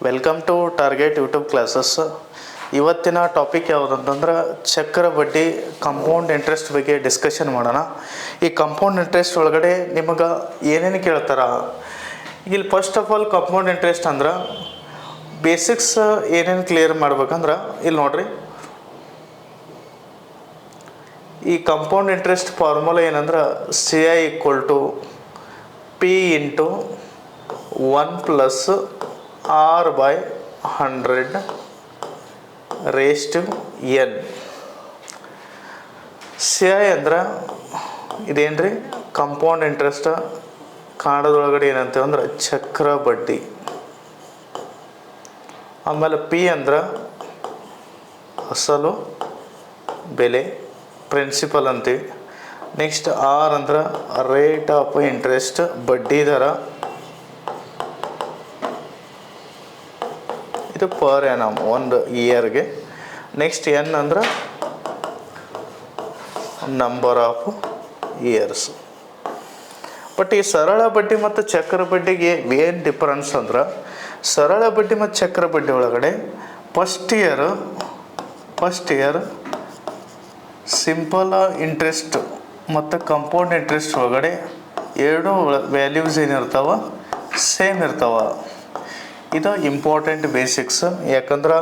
Welcome to Target YouTube classes. ಇವತ್ತಿನ topic ಯಾವುದಂತಂದ್ರೆ ಚಕ್ರ ಬಡ್ಡಿ ಕಂಪೌಂಡ್ ಇಂಟ್ರೆಸ್ಟ್ ಬಗ್ಗೆ ಡಿಸ್ಕಷನ್ ಮಾಡೋಣ. ಈ ಕಂಪೌಂಡ್ ಇಂಟ್ರೆಸ್ಟ್ ಒಳಗಡೆ ನಿಮಗೆ ಏನೇನು ಕೇಳ್ತಾರ, ಇಲ್ಲಿ first of all compound interest ಅಂದ್ರೆ ಬೇಸಿಕ್ಸ್ ಏನೇನು ಕ್ಲಿಯರ್ ಮಾಡ್ಬೇಕಂದ್ರೆ ಇಲ್ಲಿ ನೋಡ್ರಿ, ಈ ಕಂಪೌಂಡ್ ಇಂಟ್ರೆಸ್ಟ್ ಫಾರ್ಮುಲಾ ಏನಂದ್ರೆ CI = P × 1 + R/100 raised to n. CI ಅಂದ್ರೆ ಇದೇನ್ರಿ ಕಂಪೌಂಡ್ ಇಂಟ್ರೆಸ್ಟ್, ಕನ್ನಡದೊಳಗಡೆ ಏನಂತೀವಿ ಅಂದ್ರೆ ಚಕ್ರ ಬಡ್ಡಿ. ಆಮೇಲೆ P ಅಂದ್ರೆ ಅಸಲು ಬೆಲೆ, ಪ್ರಿನ್ಸಿಪಲ್ ಅಂತೀವಿ. ನೆಕ್ಸ್ಟ್ R ಅಂದ್ರೆ ರೇಟ್ ಆಫ್ ಇಂಟ್ರೆಸ್ಟ್, ಬಡ್ಡಿ ದರ, ಇದು ಪರ್ ಆ್ಯನಮ್ ಒಂದು ಇಯರ್ಗೆ. ನೆಕ್ಸ್ಟ್ N ಅಂದ್ರೆ ನಂಬರ್ ಆಫ್ ಇಯರ್ಸ್. ಬಟ್ ಈ ಸರಳ ಬಡ್ಡಿ ಮತ್ತು ಚಕ್ರ ಬಡ್ಡಿಗೆ ಏನು ಡಿಫರೆನ್ಸ್ ಅಂದ್ರೆ, ಸರಳ ಬಡ್ಡಿ ಮತ್ತು ಚಕ್ರ ಬಡ್ಡಿ ಒಳಗಡೆ ಫಸ್ಟ್ ಇಯರ್ ಸಿಂಪಲ್ ಇಂಟ್ರೆಸ್ಟ್ ಮತ್ತು ಕಂಪೌಂಡ್ ಇಂಟ್ರೆಸ್ಟ್ ಒಳಗಡೆ ಎರಡು ವ್ಯಾಲ್ಯೂಸ್ ಏನಿರ್ತಾವ ಸೇಮ್ ಇರ್ತಾವ. ಇದು ಇಂಪಾರ್ಟೆಂಟ್ ಬೇಸಿಕ್ಸ್. ಯಾಕಂದ್ರೆ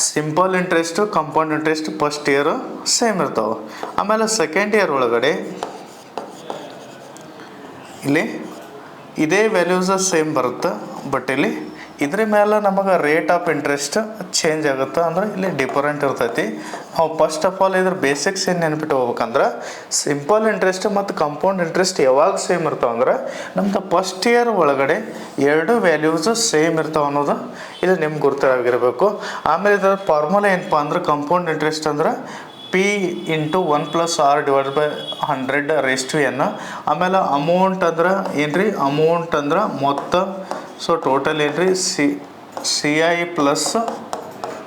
simple interest compound interest first year same ಇರ್ತಾವೆ. ಆಮೇಲೆ ಸೆಕೆಂಡ್ ಇಯರ್ ಒಳಗಡೆ ಇಲ್ಲಿ ಇದೇ ವ್ಯಾಲ್ಯೂಸ್ ಸೇಮ್ ಬರುತ್ತೆ, ಬಟ್ ಇಲ್ಲಿ ಇದ್ರ ಮೇಲೆ ನಮಗೆ ರೇಟ್ ಆಫ್ ಇಂಟ್ರೆಸ್ಟ್ ಚೇಂಜ್ ಆಗುತ್ತೆ. ಅಂದ್ರೆ ಇಲ್ಲಿ ಡಿಫರೆಂಟ್ ಇರ್ತೈತಿ. ನಾವು ಫಸ್ಟ್ ಆಫ್ ಆಲ್ ಇದ್ರ ಬೇಸಿಕ್ಸ್ ಏನು ನೆನ್ಪಿಟ್ಟು ಹೋಗ್ಬೇಕಂದ್ರೆ, ಸಿಂಪಲ್ ಇಂಟ್ರೆಸ್ಟ್ ಮತ್ತು ಕಂಪೌಂಡ್ ಇಂಟ್ರೆಸ್ಟ್ ಯಾವಾಗ ಸೇಮ್ ಇರ್ತಾವೆ ಅಂದ್ರೆ ನಮ್ದು ಫಸ್ಟ್ ಇಯರ್ ಒಳಗಡೆ ಎರಡು ವ್ಯಾಲ್ಯೂಸ್ ಸೇಮ್ ಇರ್ತಾವೆ ಅನ್ನೋದು ಇದು ನಿಮ್ಗೆ ಗುರ್ತಾಗಿರಬೇಕು. ಆಮೇಲೆ ಇದರ ಫಾರ್ಮುಲಾ ಏನಪ್ಪ ಅಂದ್ರೆ, ಕಂಪೌಂಡ್ ಇಂಟ್ರೆಸ್ಟ್ ಅಂದ್ರೆ P × 1 + R/100 raised to n. ಆಮೇಲೆ ಅಮೌಂಟ್ ಅಂದ್ರೆ ಏನ್ರಿ, ಅಮೌಂಟ್ ಅಂದ್ರೆ ಮೊತ್ತ. ಸೊ ಟೋಟಲ್ ಏನ್ರಿ CI +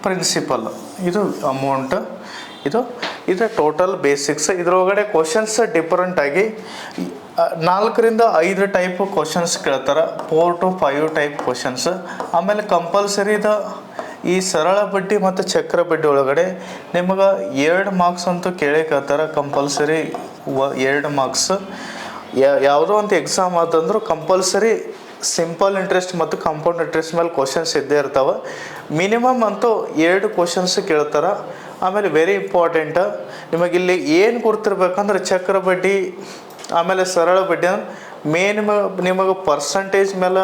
ಪ್ರಿನ್ಸಿಪಲ್, ಇದು ಅಮೌಂಟ್. ಇದು ಟೋಟಲ್ ಬೇಸಿಕ್ಸ್. ಇದ್ರೊಳಗಡೆ ಕ್ವಶನ್ಸ್ ಡಿಫರೆಂಟ್ ಆಗಿ 4 ರಿಂದ 5 ಟೈಪ್ ಕ್ವಶನ್ಸ್ ಕೇಳ್ತಾರೆ, 4 to 5 ಟೈಪ್ ಕ್ವಶನ್ಸ್. ಆಮೇಲೆ ಕಂಪಲ್ಸರಿ ಈ ಸರಳ ಬಡ್ಡಿ ಮತ್ತು ಚಕ್ರ ಬಡ್ಡಿ ಒಳಗಡೆ ನಿಮಗೆ 2 ಮಾರ್ಕ್ಸ್ ಅಂತೂ ಕೇಳೇ ಕೇಳ್ತಾರೆ ಕಂಪಲ್ಸರಿ. 2 ಮಾರ್ಕ್ಸ್ ಯಾವುದೋ ಒಂದು ಎಕ್ಸಾಮ್ ಆದಂದ್ರೂ ಕಂಪಲ್ಸರಿ ಸಿಂಪಲ್ ಇಂಟ್ರೆಸ್ಟ್ ಮತ್ತು ಕಂಪೌಂಡ್ ಇಂಟ್ರೆಸ್ಟ್ ಮೇಲೆ ಕ್ವಶನ್ಸ್ ಇದ್ದೇ ಇರ್ತಾವೆ. ಮಿನಿಮಮ್ ಅಂತೂ 2 ಕ್ವಶನ್ಸ್ ಕೇಳ್ತಾರೆ. ಆಮೇಲೆ ವೆರಿ ಇಂಪಾರ್ಟೆಂಟ್, ನಿಮಗಿಲ್ಲಿ ಏನು ಗುರ್ತಿರ್ಬೇಕಂದ್ರೆ ಚಕ್ರ ಬಡ್ಡಿ ಆಮೇಲೆ ಸರಳ ಬಡ್ಡಿ ಅಂದ್ರೆ ನಿಮಗೆ ಪರ್ಸಂಟೇಜ್ ಮೇಲೆ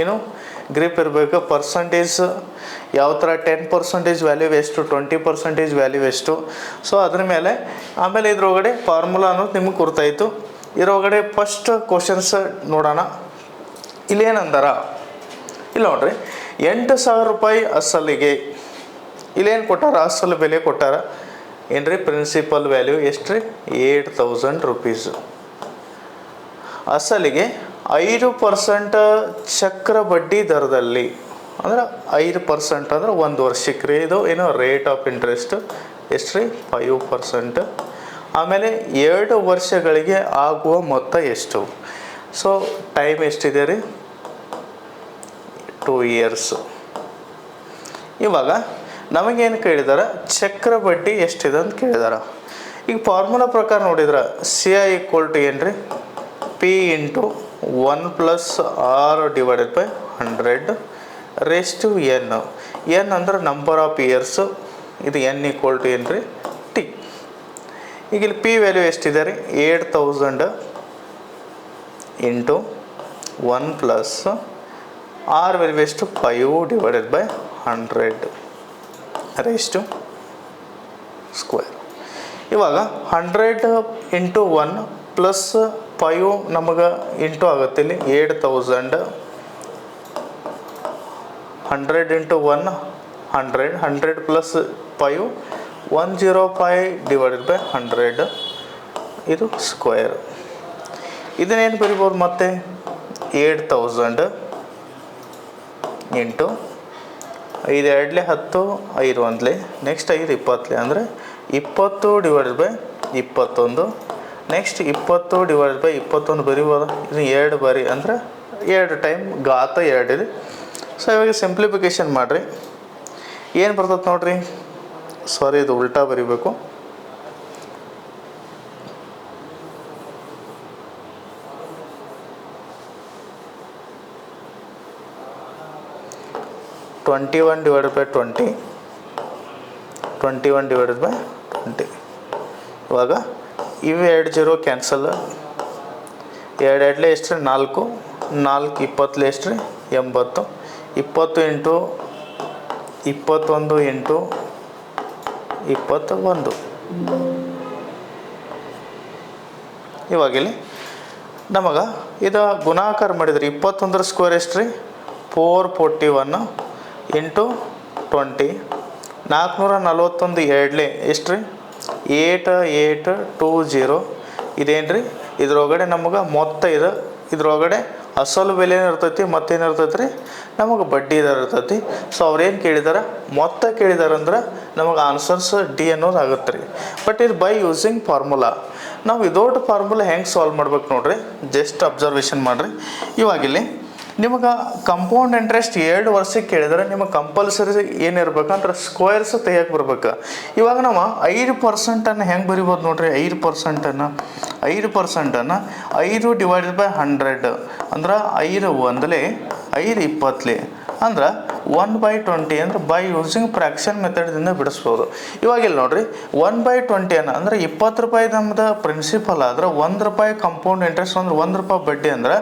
ಏನು ಗ್ರಿಪ್ ಇರಬೇಕು. ಪರ್ಸಂಟೇಜ್ ಯಾವ ಥರ 10% ವ್ಯಾಲ್ಯೂ ಎಷ್ಟು, 20% ವ್ಯಾಲ್ಯೂ ಎಷ್ಟು, ಸೊ ಅದ್ರ ಮೇಲೆ. ಆಮೇಲೆ ಇದ್ರೊಳಗಡೆ ಫಾರ್ಮುಲಾ ಅನ್ನೋದು ನಿಮಗೆ ಗುರ್ತಾಯಿತು. ಇದ್ರೊಳಗಡೆ ಫಸ್ಟ್ ಕ್ವಶನ್ಸ್ ನೋಡೋಣ. ಇಲ್ಲೇನಂದಾರ, ಇಲ್ಲಿ ನೋಡ್ರಿ, 8,000 ರೂಪಾಯಿ ಅಸಲಿಗೆ. ಇಲ್ಲೇನು ಕೊಟ್ಟಾರ, ಅಸಲು ಬೆಲೆ ಕೊಟ್ಟಾರ. ಏನ್ರಿ ಪ್ರಿನ್ಸಿಪಲ್ ವ್ಯಾಲ್ಯೂ ಎಷ್ಟು ರೀ, 8,000 ರೂಪೀಸು. ಅಸಲಿಗೆ 5% ಚಕ್ರ ಬಡ್ಡಿ ದರದಲ್ಲಿ, ಅಂದ್ರೆ 5% ಅಂದ್ರೆ 1 ವರ್ಷಕ್ಕೆ ರೀ. ಇದು ಏನೋ ರೇಟ್ ಆಫ್ ಇಂಟ್ರೆಸ್ಟ್ ಎಷ್ಟು ರೀ, 5%. ಆಮೇಲೆ 2 ವರ್ಷಗಳಿಗೆ ಆಗುವ ಮೊತ್ತ ಎಷ್ಟು. ಸೊ ಟೈಮ್ ಎಷ್ಟಿದೆ ರೀ, 2 ಇಯರ್ಸ್. ಇವಾಗ ನಮಗೇನು ಕೇಳಿದಾರೆ, ಚಕ್ರ ಬಡ್ಡಿ ಎಷ್ಟಿದೆ ಅಂತ ಕೇಳಿದಾರೆ. ಈಗ ಫಾರ್ಮುಲಾ ಪ್ರಕಾರ ನೋಡಿದ್ರೆ CI = ಏನು ರೀ, P × 1 + R/100 raised to n. n ಅಂದ್ರೆ ನಂಬರ್ ಆಫ್ ಇಯರ್ಸ್. ಇದು n = ಏನು ರೀ, T. ಈಗ ಇಲ್ಲಿ P ವ್ಯಾಲ್ಯೂ ಎಷ್ಟಿದೆ ರೀ, 8,000 × 1 + R ವ್ಯಾಲ್ಯೂ ಎಷ್ಟು, 5/100 raised to ಸ್ಕ್ವೇರ್. ಇವಾಗ 100 × 1 + 5 ನಮಗೆ ಇಂಟು ಆಗುತ್ತೆ ಇಲ್ಲಿ 8,000. 100 × 1 100, 100 + 5 105/100 ಇದು ಸ್ಕ್ವೇರ್. ಇದನ್ನೇನು ಬರಿಬೋದು ಮತ್ತೆ, 8,000 × 5 2 10, 5 1, ನೆಕ್ಸ್ಟ್ 5 20, ಅಂದರೆ 20/21. ನೆಕ್ಸ್ಟ್ 20/21 ಬರಿಬೋದು. ಇದು 2 ಬಾರಿ ಅಂದರೆ 2 ಟೈಮ್ ಘಾತ 2 ಇದೆ. ಸೊ ಇವಾಗ ಸಿಂಪ್ಲಿಫಿಕೇಷನ್ ಮಾಡಿರಿ. ಏನು ಬರ್ತದೆ ನೋಡಿರಿ, ಸಾರಿ ಇದು ಉಲ್ಟಾ ಬರಿಬೇಕು. Twenty one divided by 20, 21 divided by 20. ಇವಾಗ ಇವು 2 0 ಕ್ಯಾನ್ಸಲ್. 2 2 ಎಷ್ಟು ರೀ 4, 4 20 ಎಷ್ಟು ರೀ 80. 20 ಇಂಟು 21 ಇಂಟು 21. ಇವಾಗಿಲ್ಲಿ ನಮಗೆ ಇದು ಗುಣಾಕಾರ ಮಾಡಿದ್ರಿ 21 ಸ್ಕ್ವೇರ್ ಎಷ್ಟು ರೀ 441 ಇಂಟು 20. 441 2 ಎಷ್ಟು ರೀ 8820. ಇದೇನು ರೀ ಇದ್ರೊಳಗಡೆ ನಮಗೆ ಮೊತ್ತ ಇದು, ಇದ್ರೊಳಗಡೆ ಅಸಲು ಬೆಲೆ ಇರ್ತೈತಿ, ಮತ್ತೇನು ಇರ್ತೈತಿ ರೀ ನಮಗೆ ಬಡ್ಡಿ ದರ ಇರ್ತೈತಿ. ಸೊ ಅವ್ರೇನು ಕೇಳಿದಾರೆ, ಮೊತ್ತ ಕೇಳಿದಾರೆ ಅಂದ್ರೆ ನಮಗೆ ಆನ್ಸರ್ಸ್ ಡಿ ಅನ್ನೋದು ಆಗುತ್ತೆ ರೀ. ಬಟ್ ಇದು ಬೈ ಯೂಸಿಂಗ್ ಫಾರ್ಮುಲಾ. ನಾವು ಇದೊಟ್ಟು ಫಾರ್ಮುಲಾ ಹೆಂಗೆ ಸಾಲ್ವ್ ಮಾಡ್ಬೇಕು ನೋಡ್ರಿ, ಜಸ್ಟ್ ಅಬ್ಸರ್ವೇಷನ್ ಮಾಡಿರಿ. ಇವಾಗಿಲ್ಲಿ ನಿಮಗೆ ಕಂಪೌಂಡ್ ಇಂಟ್ರೆಸ್ಟ್ 2 ವರ್ಷಕ್ಕೆ ಕೇಳಿದ್ರೆ ನಿಮಗೆ ಕಂಪಲ್ಸರಿ ಏನಿರ್ಬೇಕಂದ್ರೆ ಸ್ಕ್ವೇರ್ಸ್ ತೆಗಿಯಕ್ಕೆ ಬರ್ಬೇಕು. ಇವಾಗ ನಾವು 5% ಹೆಂಗೆ ಬರಿಬೋದು ನೋಡ್ರಿ. 5% 5 ಡಿವೈಡೆಡ್ ಬೈ 100 ಅಂದ್ರೆ 5 1 5 20 ಅಂದ್ರೆ 1/20 ಅಂದ್ರೆ ಬೈ ಯೂಸಿಂಗ್ ಫ್ರ್ಯಾಕ್ಷನ್ ಮೆಥಡ್ದಿಂದ ಬಿಡಿಸ್ಬೋದು. ಇವಾಗ ಇಲ್ಲಿ ನೋಡ್ರಿ 1/20 ಅಂದ್ರೆ 20 ರೂಪಾಯಿ ನಮ್ದು ಪ್ರಿನ್ಸಿಪಲ್ ಆದ್ರೆ 1 ರೂಪಾಯಿ ಕಂಪೌಂಡ್ ಇಂಟ್ರೆಸ್ಟ್ ಅಂದ್ರೆ 1 ರೂಪಾಯಿ ಬಡ್ಡಿ ಅಂದ್ರೆ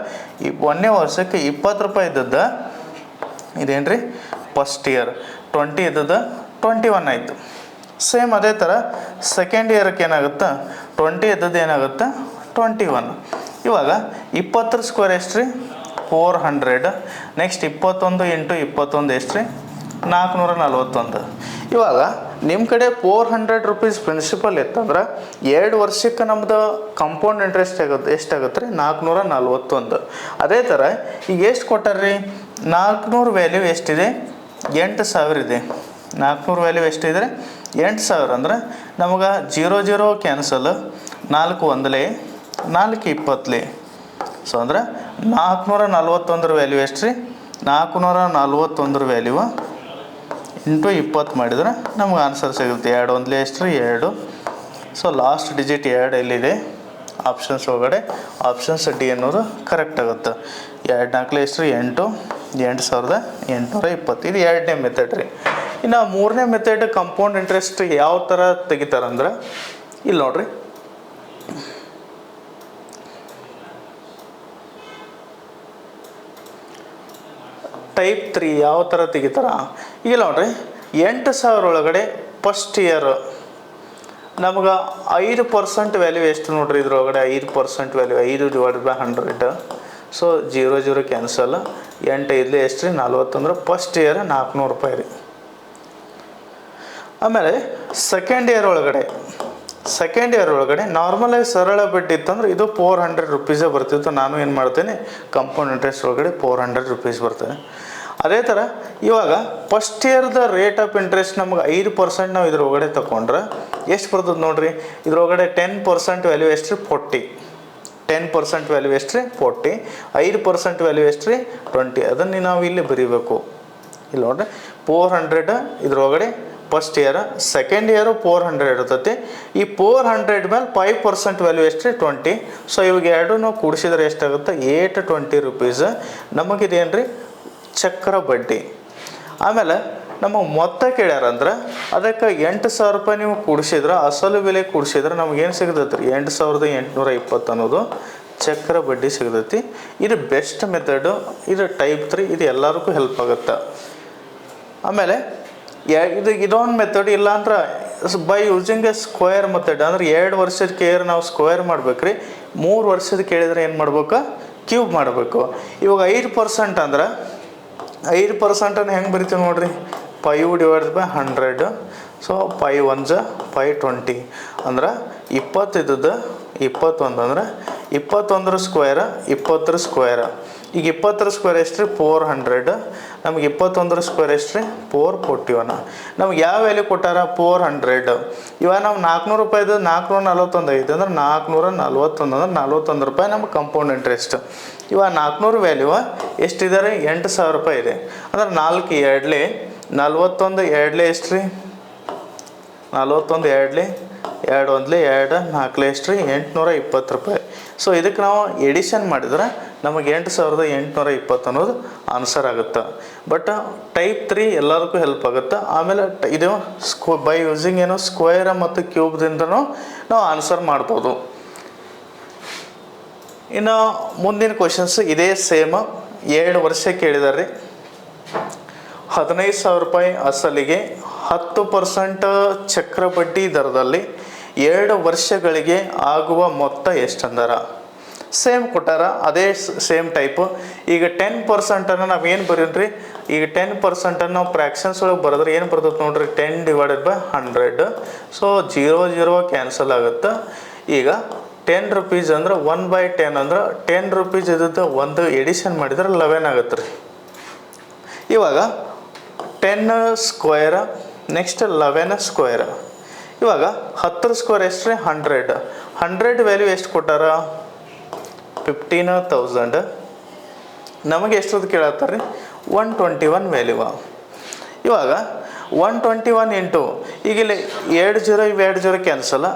ಈ 1ನೇ ವರ್ಷಕ್ಕೆ 20 ರೂಪಾಯಿ ಇದ್ದದ್ದು ಇದೇನು ರೀ ಫಸ್ಟ್ ಇಯರ್, 20 ಇದ್ದದ್ದು 21 ಆಯಿತು. ಸೇಮ್ ಅದೇ ಥರ ಸೆಕೆಂಡ್ ಇಯರ್ಕ್ಕೆ ಏನಾಗುತ್ತೆ 20 ಇದ್ದದ್ದು ಏನಾಗುತ್ತೆ 21. ಇವಾಗ 20 ಸ್ಕ್ವೇರ್ ಎಷ್ಟು ರೀ 400. ನೆಕ್ಸ್ಟ್ 21 ಇಂಟು 21 ಎಷ್ಟು ರೀ 441. ಇವಾಗ ನಿಮ್ಮ ಕಡೆ 400 ರೂಪೀಸ್ ಪ್ರಿನ್ಸಿಪಲ್ ಇತ್ತಂದ್ರೆ 2 ವರ್ಷಕ್ಕೆ ನಮ್ದು ಕಂಪೌಂಡ್ ಇಂಟ್ರೆಸ್ಟ್ ಆಗುತ್ತೆ ಎಷ್ಟಾಗುತ್ತೆ ರೀ 441. ಅದೇ ಥರ ಈಗ ಎಷ್ಟು ಕೊಟ್ಟಾರ್ರಿ 400 ವ್ಯಾಲ್ಯೂ ಎಷ್ಟಿದೆ 8000 ಇದೆ. 400 ವ್ಯಾಲ್ಯೂ ಎಷ್ಟಿದೆ 8000 ಅಂದ್ರೆ ನಮಗೆ 0 0 ಕ್ಯಾನ್ಸಲ್, 4 1 4 20. ಸೊ ಅಂದ್ರೆ 441 ವ್ಯಾಲ್ಯೂ ಎಷ್ಟು ರೀ 441 ವ್ಯಾಲ್ಯೂ ಇಂಟು 20 ಮಾಡಿದ್ರೆ ನಮ್ಗೆ ಆನ್ಸರ್ ಸಿಗುತ್ತೆ 2 1 ಎಷ್ಟು ರೀ 2. ಸೊ ಲಾಸ್ಟ್ ಡಿಜಿಟ್ 2 ಎಲ್ಲಿದೆ ಆಪ್ಷನ್ಸ್ ಒಳಗಡೆ, ಆಪ್ಷನ್ಸ್ ಡಿ ಅನ್ನೋದು ಕರೆಕ್ಟ್ ಆಗುತ್ತೆ. 2 4 ಎಷ್ಟು ರೀ 8, 8820. ಇದು 2ನೇ ಮೆಥಡ್ ರೀ. ಇನ್ನು 3ನೇ ಮೆಥಡ್ ಕಂಪೌಂಡ್ ಇಂಟ್ರೆಸ್ಟ್ ಯಾವ ಥರ ತೆಗಿತಾರಂದ್ರೆ ಇಲ್ಲಿ ನೋಡ್ರಿ. ಟೈಪ್ 3 ಯಾವ ಥರ ತೆಗಿತಾರ ಈಗ ನೋಡ್ರಿ. 8000 ಒಳಗಡೆ ಫಸ್ಟ್ ಇಯರ್ ನಮ್ಗೆ 5% ವ್ಯಾಲ್ಯೂ ಎಷ್ಟು ನೋಡ್ರಿ ಇದ್ರೊಳಗಡೆ 5% value 5 divided by 100. So 0 0 cancel, 8 5 ಎಷ್ಟು ರೀ 40 ಅಂದ್ರೆ ಫಸ್ಟ್ ಇಯರ್ 400 ರೂಪಾಯಿ ರೀ. ಆಮೇಲೆ ಸೆಕೆಂಡ್ ಇಯರ್ ಒಳಗಡೆ ನಾರ್ಮಲಾಗಿ ಸರಳ ಬಡ್ಡಿ ಇತ್ತಂದ್ರೆ ಇದು 400 ರೂಪೀಸೇ ಬರ್ತಿತ್ತು. ನಾನು ಏನು ಮಾಡ್ತೇನೆ ಕಂಪೌಂಡ್ ಇಂಟ್ರೆಸ್ಟ್ ಒಳಗಡೆ 400 ರೂಪೀಸ್ ಬರ್ತದೆ. ಅದೇ ಥರ ಇವಾಗ ಫಸ್ಟ್ ಇಯರ್ದ ರೇಟ್ ಆಫ್ ಇಂಟ್ರೆಸ್ಟ್ ನಮ್ಗೆ 5% ನಾವು ಇದ್ರೊಳಗಡೆ ತಗೊಂಡ್ರೆ ಎಷ್ಟು ಬರ್ತದೆ ನೋಡ್ರಿ. ಇದ್ರೊಳಗಡೆ 10% ವ್ಯಾಲ್ಯೂ ಎಷ್ಟು ರೀ 40. 10% ವ್ಯಾಲ್ಯೂ ಎಷ್ಟು ರೀ 40. 5% ವ್ಯಾಲ್ಯೂ ಎಷ್ಟು ರೀ 20. ಅದನ್ನು ನಾವು ಇಲ್ಲಿ ಬರೀಬೇಕು. ಇಲ್ಲಿ ನೋಡ್ರಿ 400 ಇದ್ರೊಳಗಡೆ ಫಸ್ಟ್ ಇಯರ್, ಸೆಕೆಂಡ್ ಇಯರು 400 ಇರ್ತೈತಿ. ಈ 400 ಮೇಲೆ 5% ವ್ಯಾಲ್ಯೂ ಎಷ್ಟು ರೀ 20. ಸೊ ಇವಾಗ ಎರಡು ನಾವು ಕೂಡಿಸಿದ್ರೆ ಎಷ್ಟಾಗುತ್ತೆ 820 ರೂಪೀಸ್. ನಮಗಿದೇನು ರೀ ಚಕ್ರ ಬಡ್ಡಿ. ಆಮೇಲೆ ನಮಗೆ ಮೊತ್ತ ಕೇಳ್ಯಾರಂದ್ರೆ ಅದಕ್ಕೆ 8000 ರೂಪಾಯಿ ನೀವು ಕೂಡಿಸಿದ್ರೆ ಅಸಲು ಬೆಲೆ ಕೂಡಿಸಿದ್ರೆ ನಮಗೇನು ಸಿಗ್ತೈತೆ ರೀ 8820 ಅನ್ನೋದು ಚಕ್ರ ಬಡ್ಡಿ ಸಿಗ್ತೈತಿ. ಇದು ಬೆಸ್ಟ್ ಮೆಥಡು. ಇದು ಟೈಪ್ 3. ಇದು ಎಲ್ಲರಿಗೂ ಹೆಲ್ಪ್ ಆಗುತ್ತೆ. ಆಮೇಲೆ ಇದೊಂದು ಮೆಥಡ್ ಇಲ್ಲ ಅಂದ್ರೆ by using A square method ಅಂದ್ರೆ 2 ವರ್ಷದ ಕೇರ್ ನಾವು ಸ್ಕ್ವೇರ್ ಮಾಡ್ಬೇಕ್ರಿ. 3 ವರ್ಷದ ಕೇಳಿದ್ರೆ ಏನು ಮಾಡ್ಬೇಕು ಕ್ಯೂಬ್ ಮಾಡಬೇಕು. ಇವಾಗ 5% ಅಂದ್ರೆ 5% ಹೆಂಗೆ ಬರಿತೀವಿ ನೋಡ್ರಿ 5 ಡಿವೈಡೆಡ್ ಬೈ 100. ಸೊ 5 1 5 20 ಅಂದ್ರೆ 20 ಇದ್ದದ್ದು 21 ಅಂದ್ರೆ 21 ಸ್ಕ್ವೇರ್ 20 ಸ್ಕ್ವೇರ್. ಈಗ 20 ಸ್ಕ್ವೇರ್ ಎಷ್ಟು ರೀ 400. ನಮಗೆ 21 ಸ್ಕ್ವೇರ್ ಎಷ್ಟು ರೀ 441. ನಮ್ಗೆ ಯಾವ ವ್ಯಾಲ್ಯೂ ಕೊಟ್ಟಾರ 400. ಇವಾಗ ನಾವು 400 ರೂಪಾಯಿದು 441 ಐತೆ ಅಂದ್ರೆ 441 ಅಂದ್ರೆ 41 ರೂಪಾಯಿ ನಮ್ಗೆ ಕಂಪೌಂಡ್ ಇಂಟ್ರೆಸ್ಟ್. ಇವಾಗ 400 ವ್ಯಾಲ್ಯೂ ಎಷ್ಟಿದ್ದಾರೆ 8000 ರೂಪಾಯಿ ಇದೆ ಅಂದ್ರೆ 4 2 41 2 ಎಷ್ಟು ರೀ 41 2 2 1 2 4 ಎಷ್ಟು ರೀ 820 ರೂಪಾಯಿ. ಸೊ ಇದಕ್ಕೆ ನಾವು ಎಡಿಷನ್ ಮಾಡಿದ್ರೆ ನಮಗೆ 8820 ಅನ್ನೋದು ಆನ್ಸರ್ ಆಗುತ್ತೆ. ಬಟ್ ಟೈಪ್ 3 ಎಲ್ಲದಕ್ಕೂ ಹೆಲ್ಪ್ ಆಗುತ್ತೆ. ಆಮೇಲೆ ಇದು ಬೈ ಯೂಸಿಂಗ್ ಏನು ಸ್ಕ್ವೇರ್ ಮತ್ತು ಕ್ಯೂಬ್ದಿಂದನೂ ನಾವು ಆನ್ಸರ್ ಮಾಡ್ಬೋದು. ಇನ್ನು ಮುಂದಿನ ಕ್ವಶನ್ಸ್ ಇದೇ ಸೇಮ್ 2 ವರ್ಷ ಕೇಳಿದಾರೆ ರೀ. 15,000 ರೂಪಾಯಿ ಅಸಲಿಗೆ 10% ಚಕ್ರಬಡ್ಡಿ ದರದಲ್ಲಿ 2 ವರ್ಷಗಳಿಗೆ ಆಗುವ ಮೊತ್ತ ಎಷ್ಟಂದಾರ. ಸೇಮ್ ಕೊಟ್ಟಾರ, ಅದೇ ಸೇಮ್ ಟೈಪು. ಈಗ 10%ಅನ್ನು ನಾವು ಏನು ಬರೀನ್ರಿ, ಈಗ 10%ಅನ್ನು ನಾವು ಫ್ರ್ಯಾಕ್ಷನ್ಸ್ ಒಳಗೆ ಬರೆದ್ರೆ ಏನು ಬರ್ತದೆ ನೋಡ್ರಿ 10/100. ಸೊ 0 ಕ್ಯಾನ್ಸಲ್ ಆಗುತ್ತೆ. ಈಗ 10 ರೂಪೀಸ್ ಅಂದ್ರೆ 1/10 ಅಂದ್ರೆ 10 ರೂಪೀಸ್ ಇದ್ದದ್ದು ಒಂದು ಎಡಿಷನ್ ಮಾಡಿದ್ರೆ 11 ಆಗುತ್ತೆ ರೀ. ಇವಾಗ 10 ಸ್ಕ್ವೇರ್ ನೆಕ್ಸ್ಟ್ 11 ಸ್ಕ್ವೇರ್. ಇವಾಗ 10 ಸ್ಕ್ವೇರ್ ಎಷ್ಟು ರೀ 100 ವ್ಯಾಲ್ಯೂ ಎಷ್ಟು ಕೊಟ್ಟಾರ 15,000. ನಮಗೆ ಎಷ್ಟೊತ್ತು ಕೇಳತ್ತಾರೆ 121 ವ್ಯಾಲ್ಯೂ. ಇವಾಗ 121 ಇಂಟು ಈಗ ಇಲ್ಲಿ 2 ಕ್ಯಾನ್ಸಲ್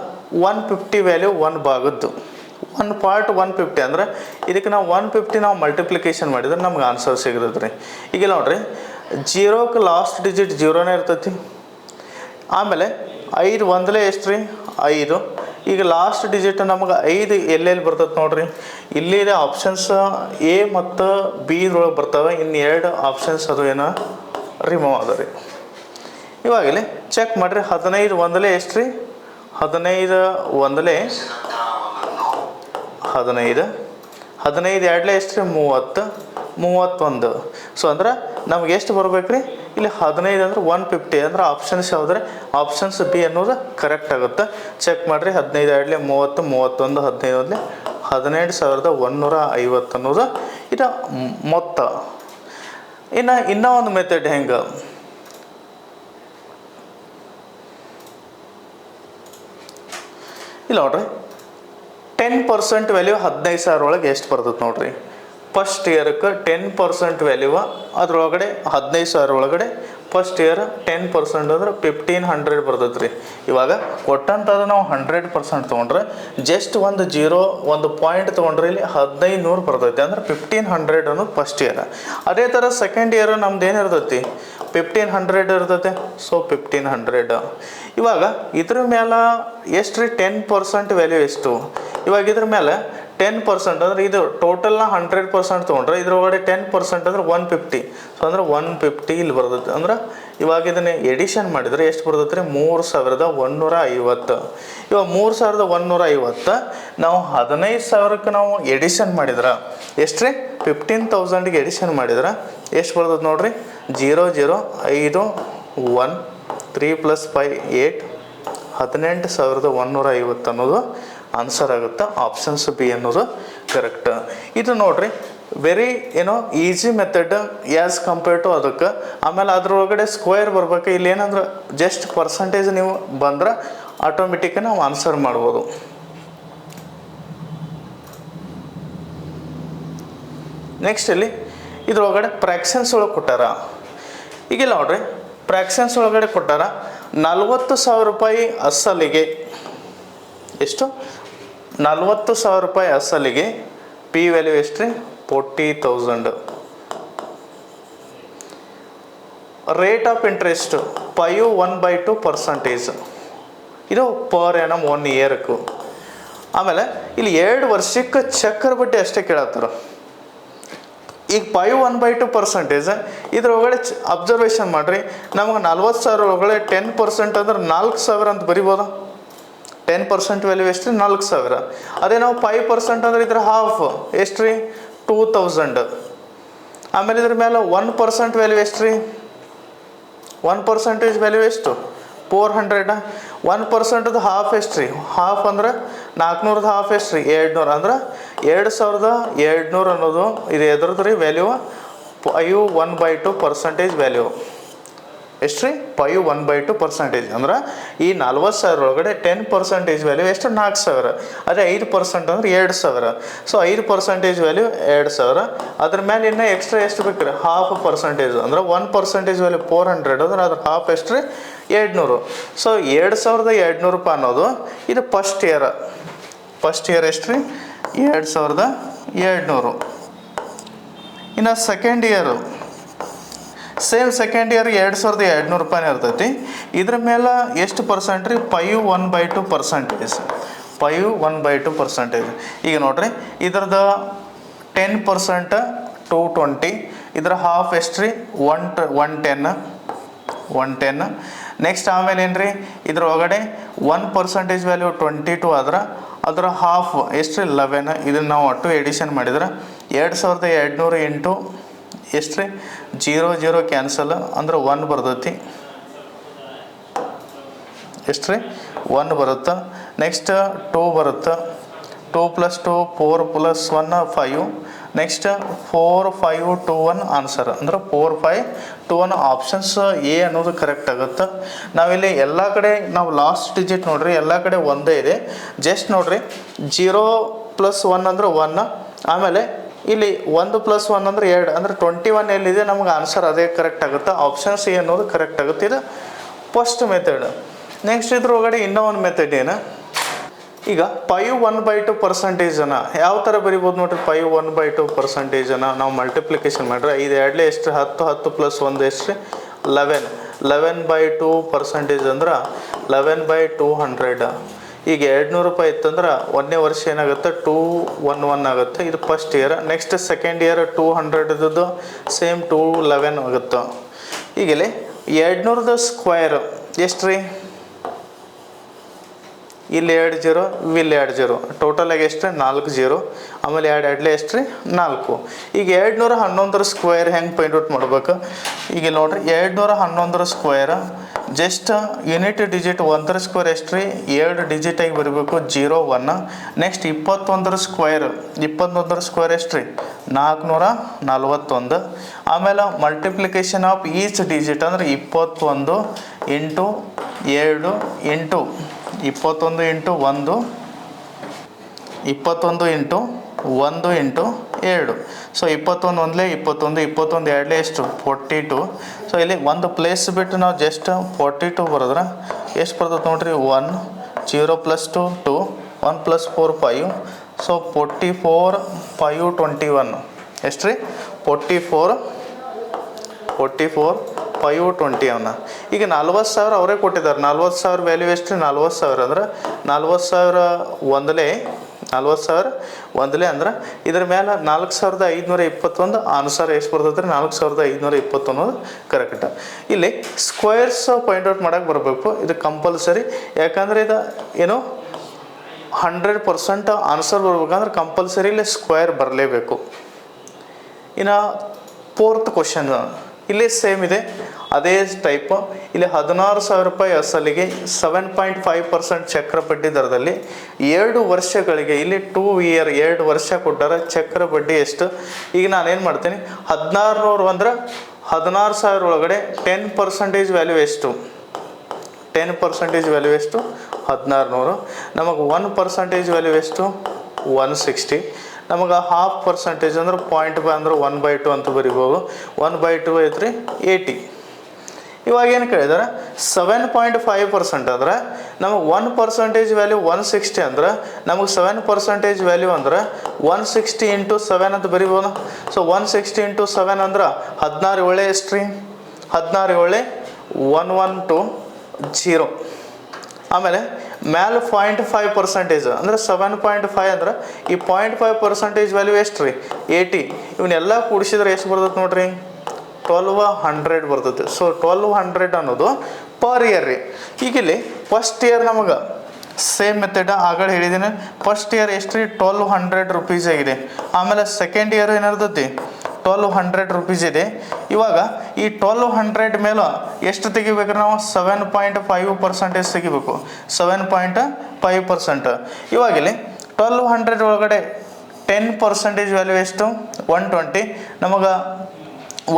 150 ವ್ಯಾಲ್ಯೂ 1 ಭಾಗದ್ದು 1 ಪಾರ್ಟ್ 150 ಅಂದ್ರೆ ಇದಕ್ಕೆ ನಾವು 150 ನಾವು ಮಲ್ಟಿಪ್ಲಿಕೇಶನ್ ಮಾಡಿದ್ರೆ ನಮ್ಗೆ ಆನ್ಸರ್ ಸಿಗುತ್ತೆ ರೀ. ಈಗ ನೋಡ್ರಿ 0ಕ್ಕೆ ಲಾಸ್ಟ್ ಡಿಜಿಟ್ 0ನೇ ಇರ್ತೈತಿ. ಆಮೇಲೆ 5 ಒಂದಲೇ ಎಷ್ಟು ರೀ 5. ಈಗ ಲಾಸ್ಟ್ ಡಿಜಿಟ್ ನಮಗೆ 5 ಎಲ್ಲೆಲ್ಲಿ ಬರ್ತದೆ ನೋಡ್ರಿ, ಇಲ್ಲಿದೆ ಆಪ್ಷನ್ಸ್ ಎ ಮತ್ತು ಬಿ ಇದ್ರೊಳಗೆ ಬರ್ತವೆ. ಇನ್ನು 2 ಆಪ್ಷನ್ಸ್ ಅದು ಏನೋ ರಿಮೂವ್ ಅದ ರೀ. ಇವಾಗಲೇ ಚೆಕ್ ಮಾಡಿರಿ 15 ಒಂದಲೇ ಎಷ್ಟು ರೀ 15 ಒಂದಲೇ 15 15 ಎರಡಲೇ ಎಷ್ಟು ರೀ 30 31. ಸೊ ಅಂದ್ರೆ ನಮ್ಗೆ ಎಷ್ಟು ಬರ್ಬೇಕು ರೀ ಇಲ್ಲಿ 15 ಅಂದ್ರೆ 150 ಅಂದ್ರೆ ಆಪ್ಷನ್ಸ್ ಯಾವುದ್ರೆ ಆಪ್ಷನ್ಸ್ ಬಿ ಅನ್ನೋದು ಕರೆಕ್ಟ್ ಆಗುತ್ತೆ. ಚೆಕ್ ಮಾಡಿರಿ 15 ಎರಡಲೇ 30 31 15 ಒಂದಲೇ 17,150 ಅನ್ನೋದು ಇದು ಮೊತ್ತ. ಇನ್ನೂ ಒಂದು ಮೆಥಡ್ ಹೆಂಗೆ ಇಲ್ಲ ನೋಡ್ರಿ 10% ವ್ಯಾಲ್ಯೂ 15,000 ಒಳಗೆ ಎಷ್ಟು ಬರ್ತದೆ ನೋಡ್ರಿ. ಫಸ್ಟ್ ಇಯರ್ಕ್ಕೆ 10% ವ್ಯಾಲ್ಯೂ ಅದ್ರೊಳಗಡೆ 15,000 ಒಳಗಡೆ ಫಸ್ಟ್ ಇಯರ್ 10% ಅಂದ್ರೆ 1,500 ಬರ್ತೈತೆ ರೀ. ಇವಾಗ ಕೊಟ್ಟಂಥದ್ದು ನಾವು 100% ತೊಗೊಂಡ್ರೆ ಜಸ್ಟ್ ಒಂದು 1 ಪಾಯಿಂಟ್ ತೊಗೊಂಡ್ರೆ ಇಲ್ಲಿ 1500 ಬರ್ತೈತೆ ಅಂದ್ರೆ 1,500 ಅನ್ನೋದು ಫಸ್ಟ್ ಇಯರ್. ಅದೇ ಥರ ಸೆಕೆಂಡ್ ಇಯರ್ ನಮ್ದು ಏನು ಇರ್ತೈತಿ 1,500 ಇರ್ತೈತೆ. ಸೊ 1,500. ಇವಾಗ ಇದ್ರ ಮೇಲೆ ಎಷ್ಟು ರೀ 10% ವ್ಯಾಲ್ಯೂ ಎಷ್ಟು. ಇವಾಗ ಇದ್ರ ಮೇಲೆ 10% ಅಂದ್ರೆ ಇದು ಟೋಟಲ್ನ 100% ತೊಗೊಂಡ್ರೆ ಇದ್ರೊಳಗಡೆ 10% ಅಂದ್ರೆ 150. ಸೊ ಅಂದ್ರೆ 150 ಇಲ್ಲಿ ಬರ್ತೈತೆ. ಅಂದ್ರೆ ಇವಾಗ ಇದನ್ನ ಎಡಿಷನ್ ಮಾಡಿದ್ರೆ ಎಷ್ಟು ಬರ್ತೈತೆ ರೀ 3,150. ಇವಾಗ 3,150 ನಾವು 15,000ಕ್ಕೆ ನಾವು ಎಡಿಷನ್ ಮಾಡಿದ್ರೆ ಎಷ್ಟು ರೀ 15,000ಗೆ ಎಡಿಷನ್ ಮಾಡಿದ್ರೆ ಎಷ್ಟು ಬರ್ತದೆ ನೋಡ್ರಿ 0 0 5 1 3 + 5 8 18,150 ಅನ್ನೋದು ಆನ್ಸರ್ ಆಗುತ್ತೆ. ಆಪ್ಷನ್ಸ್ ಬಿ ಅನ್ನೋದು ಕರೆಕ್ಟ್. ಇದು ನೋಡ್ರಿ very easy method as compared to ಅದಕ್ಕೆ. ಆಮೇಲೆ ಅದ್ರೊಳಗಡೆ ಸ್ಕ್ವೇರ್ ಬರ್ಬೇಕು. ಇಲ್ಲಿ ಏನಂದ್ರೆ ಜಸ್ಟ್ ಪರ್ಸಂಟೇಜ್ ನೀವು ಬಂದ್ರೆ ಆಟೋಮೆಟಿಕ್ ನಾವು ಆನ್ಸರ್ ಮಾಡ್ಬೋದು. ನೆಕ್ಸ್ಟ್ ಇಲ್ಲಿ ಇದ್ರೊಳಗಡೆ ಫ್ರ್ಯಾಕ್ಷನ್ಸ್ ಒಳಗೆ ಕೊಟ್ಟಾರ. ಈಗಿಲ್ಲ ನೋಡ್ರಿ ಫ್ರ್ಯಾಕ್ಷನ್ಸ್ ಒಳಗಡೆ ಕೊಟ್ಟಾರ 40,000 ರೂಪಾಯಿ ಅಸಲಿಗೆ ಎಷ್ಟು 40,000 ರೂಪಾಯಿ ಅಸಲಿಗೆ ಪಿ ವ್ಯಾಲ್ಯೂ ಎಷ್ಟು ರೀ 40,000. Rate of interest 1/2%. ಇದು ಪರ್ ಏನಮ್ 1 ಇಯರ್ಕು. ಆಮೇಲೆ ಇಲ್ಲಿ 2 ವರ್ಷಕ್ಕೆ ಚಕ್ರಬಡ್ಡಿ ಅಷ್ಟೇ ಕೇಳತ್ತಾರ. ಈಗ 1/2% ಇದ್ರೊಳಗಡೆ ಅಬ್ಸರ್ವೇಷನ್ ಮಾಡಿರಿ ನಮಗೆ 40,000 ಒಳಗಡೆ 10% ಅಂದ್ರೆ 4,000 ಅಂತ ಬರಿಬೋದಾ. 10% ವ್ಯಾಲ್ಯೂ ಎಷ್ಟು ರೀ 4,000. ಅದೇ ನಾವು 5% ಅಂದ್ರೆ ಇದ್ರ ಹಾಫ್ ಎಷ್ಟು ರೀ 2,000. ಆಮೇಲೆ ಇದ್ರ ಮೇಲೆ 1% ವ್ಯಾಲ್ಯೂ ಎಷ್ಟು ರೀ 1% ವ್ಯಾಲ್ಯೂ ಎಷ್ಟು 400. 1% ಹಾಫ್ ಎಷ್ಟು ರೀ ಹಾಫ್ ಅಂದ್ರೆ 400 ಹಾಫ್ ಎಷ್ಟು ರೀ 200 ಅಂದ್ರೆ 2700 ಅನ್ನೋದು ಇದು ಎದ್ರದ್ದು ರೀ ವ್ಯಾಲ್ಯೂ 1/2% ವ್ಯಾಲ್ಯೂ. ಎಷ್ಟು ರೀ? 1/2% ಅಂದ್ರೆ ಈ 40,000 ಒಳಗಡೆ 10% ವ್ಯಾಲ್ಯೂ ಎಷ್ಟು? 4,000. ಅದೇ 5% ಅಂದ್ರೆ 2,000. So 5% value 2,000. ಅದ್ರ ಮೇಲೆ ಇನ್ನೂ ಎಕ್ಸ್ಟ್ರಾ ಎಷ್ಟು ಬೇಕು ರೀ? 0.5% ಅಂದ್ರೆ 1% ವ್ಯಾಲ್ಯೂ 400 ಅಂದ್ರೆ ಅದ್ರ ಹಾಫ್ ಎಷ್ಟು ರೀ? 200. ಸೊ 2,200 ರೂಪಾಯಿ ಅನ್ನೋದು ಇದು ಫಸ್ಟ್ ಇಯರ್ ಎಷ್ಟು ರೀ? 2,200. ಇನ್ನು second year same second year 2,200 ರೂಪಾಯಿನೇ ಇರ್ತೈತಿ. ಇದ್ರ ಮೇಲೆ ಎಷ್ಟು ಪರ್ಸೆಂಟ್ ರೀ? 1/2%. 1/2%. ಈಗ ನೋಡ್ರಿ ಇದ್ರದ್ದು 10% 220. ಇದ್ರ ಹಾಫ್ ಎಷ್ಟು ರೀ? 110. ನೆಕ್ಸ್ಟ್ ಆಮೇಲೆ ಏನು ರೀ? ಇದ್ರ ಒಳಗಡೆ 1% ವ್ಯಾಲ್ಯೂ 22 ಆದ್ರೆ ಅದರ ಹಾಫ್ ಎಷ್ಟು ರೀ? 11. ಇದನ್ನು ನಾವು ಒಟ್ಟು ಎಡಿಷನ್ ಮಾಡಿದ್ರೆ 2,200 ಇಂಟು ಎಷ್ಟು ರೀ? 0 ಕ್ಯಾನ್ಸಲ್ ಅಂದ್ರೆ 1 ಬರ್ತೈತಿ. ಎಷ್ಟು ರೀ? 1 ಬರುತ್ತೆ. ನೆಕ್ಸ್ಟ್ 2 ಬರುತ್ತೆ. 2 + 2 4 + 1 5. ನೆಕ್ಸ್ಟ್ 4 5 2 1 ಆನ್ಸರ್ ಅಂದ್ರೆ 4 5 2 1 ಆಪ್ಷನ್ಸ್ ಎ ಅನ್ನೋದು ಕರೆಕ್ಟ್ ಆಗುತ್ತೆ. ನಾವಿಲ್ಲಿ ಎಲ್ಲ ಕಡೆ ನಾವು ಲಾಸ್ಟ್ ಡಿಜಿಟ್ ನೋಡ್ರಿ ಎಲ್ಲ ಕಡೆ ಒಂದೇ ಇದೆ. ಜಸ್ಟ್ ನೋಡ್ರಿ 0 + 1 ಅಂದ್ರೆ 1. ಆಮೇಲೆ ಇಲ್ಲಿ 1 + 1 ಅಂದ್ರೆ 2 ಅಂದ್ರೆ 21 ಎಲ್ಲಿದೆ ನಮ್ಗೆ ಆನ್ಸರ್ ಅದೇ ಕರೆಕ್ಟ್ ಆಗುತ್ತೆ. ಆಪ್ಷನ್ಸ್ ಎ ಅನ್ನೋದು ಕರೆಕ್ಟ್ ಆಗುತ್ತೆ. ಇದು ಫಸ್ಟ್ ಮೆಥಡ್. ನೆಕ್ಸ್ಟ್ ಇದ್ರ ಒಳಗಡೆ ಇನ್ನೂ ಒಂದು ಮೆಥಡ್ ಏನು? ಈಗ 1/2% ಯಾವ ಥರ ಬರಿಬೋದು ನೋಡ್ರಿ? 1/2% ನಾವು ಮಲ್ಟಿಪ್ಲಿಕೇಶನ್ ಮಾಡ್ರೆ 5 2 ಎಷ್ಟು? 10 10 + 1 ಎಷ್ಟು ರೀ? 11. 11/2% ಅಂದ್ರೆ 11/200. ಈಗ 200 ರೂಪಾಯಿ ಇತ್ತಂದ್ರೆ 1ನೇ ವರ್ಷ ಏನಾಗುತ್ತೆ? 211 ಆಗುತ್ತೆ. ಇದು first year. Next second year 200 same 211 ಆಗುತ್ತೆ. ಈಗ ಇಲ್ಲಿ 200 ಸ್ಕ್ವೇರ್ ಎಷ್ಟು ರೀ? ಇಲ್ಲಿ 2 0 ಇಲ್ಲಿ 2 0 ಟೋಟಲಾಗಿ ಎಷ್ಟು? 4 0. ಆಮೇಲೆ 2 2 ಎಷ್ಟು ರೀ? 4. ಈಗ 211 ಸ್ಕ್ವೇರ್ ಹೆಂಗೆ ಫೈಂಡ್ ಔಟ್ ಮಾಡ್ಬೇಕು? ಈಗ ನೋಡ್ರಿ 211 square just unit digit 1 square ಎಷ್ಟು ರೀ? 2 ಡಿಜಿಟಾಗಿ ಬರಬೇಕು 0 1. ನೆಕ್ಸ್ಟ್ 21 ಸ್ಕ್ವೇರ್ ಎಷ್ಟು ರೀ? 441. ಆಮೇಲೆ ಮಲ್ಟಿಪ್ಲಿಕೇಶನ್ ಆಫ್ ಈಚ್ ಡಿಜಿಟ್ ಅಂದ್ರೆ 21 into 2 into 21 into 1 21 into 1 into 2. So 21 ಒಂದಲೇ 21 21 2ಲೇ ಎಷ್ಟು? 42. ಸೊ ಇಲ್ಲಿ ಒಂದು ಪ್ಲೇಸ್ ಬಿಟ್ಟು ನಾವು ಜಸ್ಟ್ 42 ಬರೆದ್ರೆ ಎಷ್ಟು ಬರ್ತದೆ ನೋಡ್ರಿ? 1 0 + 2 2 1 + 4 5. ಸೊ 44 5 21 ಎಷ್ಟು ರೀ? 44 5 21. ಈಗ 40,000 ಅವರೇ ಕೊಟ್ಟಿದ್ದಾರೆ. 40,000 ವ್ಯಾಲ್ಯೂ ಎಷ್ಟು? 40,000 ಅಂದ್ರೆ 40,000 ಒಂದಲೇ ಅಂದ್ರೆ ಇದ್ರ ಮೇಲೆ 4,521 ಆನ್ಸರ್ ಎಷ್ಟು ಬರ್ತದೆ? 4,520 ಅನ್ನೋದು ಕರೆಕ್ಟ್. ಇಲ್ಲಿ ಸ್ಕ್ವೇರ್ಸ್ ಪಾಯಿಂಟ್ ಔಟ್ ಮಾಡೋಕೆ ಬರಬೇಕು. ಇದು ಕಂಪಲ್ಸರಿ. ಯಾಕಂದರೆ ಇದು ಏನು 100% ಆನ್ಸರ್ ಬರ್ಬೇಕಂದ್ರೆ ಕಂಪಲ್ಸರಿ ಇಲ್ಲಿ ಸ್ಕ್ವೇರ್ ಬರಲೇಬೇಕು. ಇನ್ನು 4th ಕ್ವಶನ್ ಇಲ್ಲಿ ಸೇಮ್ ಇದೆ, ಅದೇ ಟೈಪ್. ಇಲ್ಲಿ 16,000 ರೂಪಾಯಿ ಅಸಲಿಗೆ 7.5% ಚಕ್ರ ಬಡ್ಡಿ ದರದಲ್ಲಿ 2 ವರ್ಷಗಳಿಗೆ, ಇಲ್ಲಿ 2 ಇಯರ್ 2 ವರ್ಷ ಕೊಟ್ಟಾರ. ಚಕ್ರ ಬಡ್ಡಿ ಎಷ್ಟು? ಈಗ ನಾನೇನು ಮಾಡ್ತೀನಿ, 1600 ಅಂದ್ರೆ 16,000 ಒಳಗಡೆ 10% ವ್ಯಾಲ್ಯೂ ಎಷ್ಟು? 10% ವ್ಯಾಲ್ಯೂ ಎಷ್ಟು? 1600. ನಮಗೆ 1% ವ್ಯಾಲ್ಯೂ ಎಷ್ಟು? 160. ನಮಗೆ 0.5% ಅಂದ್ರೆ 0.5 ಅಂದ್ರೆ 1/2 ಅಂತ ಬರಿಬೋದು. 1/2 ಐತ್ರಿ 80. ಇವಾಗ ಏನು ಕೇಳಿದಾರೆ 7.5% ಅಂದ್ರೆ ನಮಗೆ 1% ವ್ಯಾಲ್ಯೂ 160 ಅಂದ್ರೆ ನಮಗೆ 7% ವ್ಯಾಲ್ಯೂ ಅಂದ್ರೆ 160 ಇಂಟು 7 ಅಂತ ಬರಿಬೋದು. ಸೊ 160 ಇಂಟು 7 ಅಂದ್ರೆ 16 ಏಳೆ ಎಷ್ಟು ರೀ? 16 ಏಳೆ 1120. ಆಮೇಲೆ ಮ್ಯಾಲೆ 0.5% ಅಂದ್ರೆ 7.5 ಅಂದ್ರೆ ಈ 0.5% ವ್ಯಾಲ್ಯೂ ಎಷ್ಟು ರೀ? 80. ಇವನ್ನೆಲ್ಲ ಕೂಡಿಸಿದ್ರೆ ಎಷ್ಟು ಬರ್ತದೆ ನೋಡ್ರಿ? 1200 ಬರ್ತದೆ. ಸೊ 1200 ಅನ್ನೋದು ಪರ್ ಇಯರ್ ರೀ. ಈಗ ಇಲ್ಲಿ ಫಸ್ಟ್ ಇಯರ್ ನಮಗೆ ಸೇಮ್ ಮೆಥಡ್ ಆಗಲೇ ಹೇಳಿದ್ದೀನಿ. ಫಸ್ಟ್ ಇಯರ್ ಎಷ್ಟು ರೀ? 1200 ರೂಪೀಸ್ ಆಗಿದೆ. ಆಮೇಲೆ ಸೆಕೆಂಡ್ ಇಯರ್ ಏನಿರ್ತೈತಿ? 1200 ರೂಪೀಸ್ ಇದೆ. ಇವಾಗ ಈ 1200 ಮೇಲೆ ಎಷ್ಟು ತೆಗಿಬೇಕು ನಾವು? 7.5% ತೆಗಿಬೇಕು. 7.5%. ಇವಾಗ ಇಲ್ಲಿ 1200 ಒಳಗಡೆ 10% ವ್ಯಾಲ್ಯೂ ಎಷ್ಟು 120. ನಮಗೆ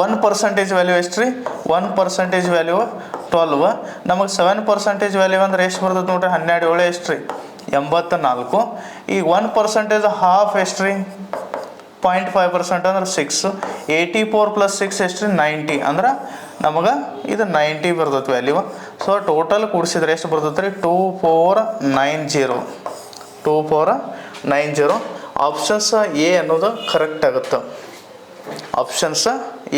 1% ವ್ಯಾಲ್ಯೂ ಎಷ್ಟು ರೀ 1% ವ್ಯಾಲ್ಯೂ 12. ನಮಗೆ 7% ವ್ಯಾಲ್ಯೂ ಅಂದ್ರೆ ಎಷ್ಟು ಬರ್ತದೆ ನೋಡ್ರಿ 12 7 ಎಷ್ಟು ರೀ 84. ಈಗ 1% ಹಾಫ್ ಎಷ್ಟು ರೀ 0.5% ಅಂದ್ರೆ 6. 84 + 6 ಎಷ್ಟು ರೀ 90 ಅಂದ್ರೆ ನಮಗೆ ಇದು 90 ಬರ್ತದೆ ವ್ಯಾಲ್ಯೂ. ಸೊ ಟೋಟಲ್ ಕೂಡಿಸಿದ್ರೆ ಎಷ್ಟು ಬರ್ತದೆ ರೀ 2490. 2490 ಆಪ್ಷನ್ಸ್ ಎ ಅನ್ನೋದು ಕರೆಕ್ಟ್ ಆಗುತ್ತೆ. ಆಪ್ಷನ್ಸ್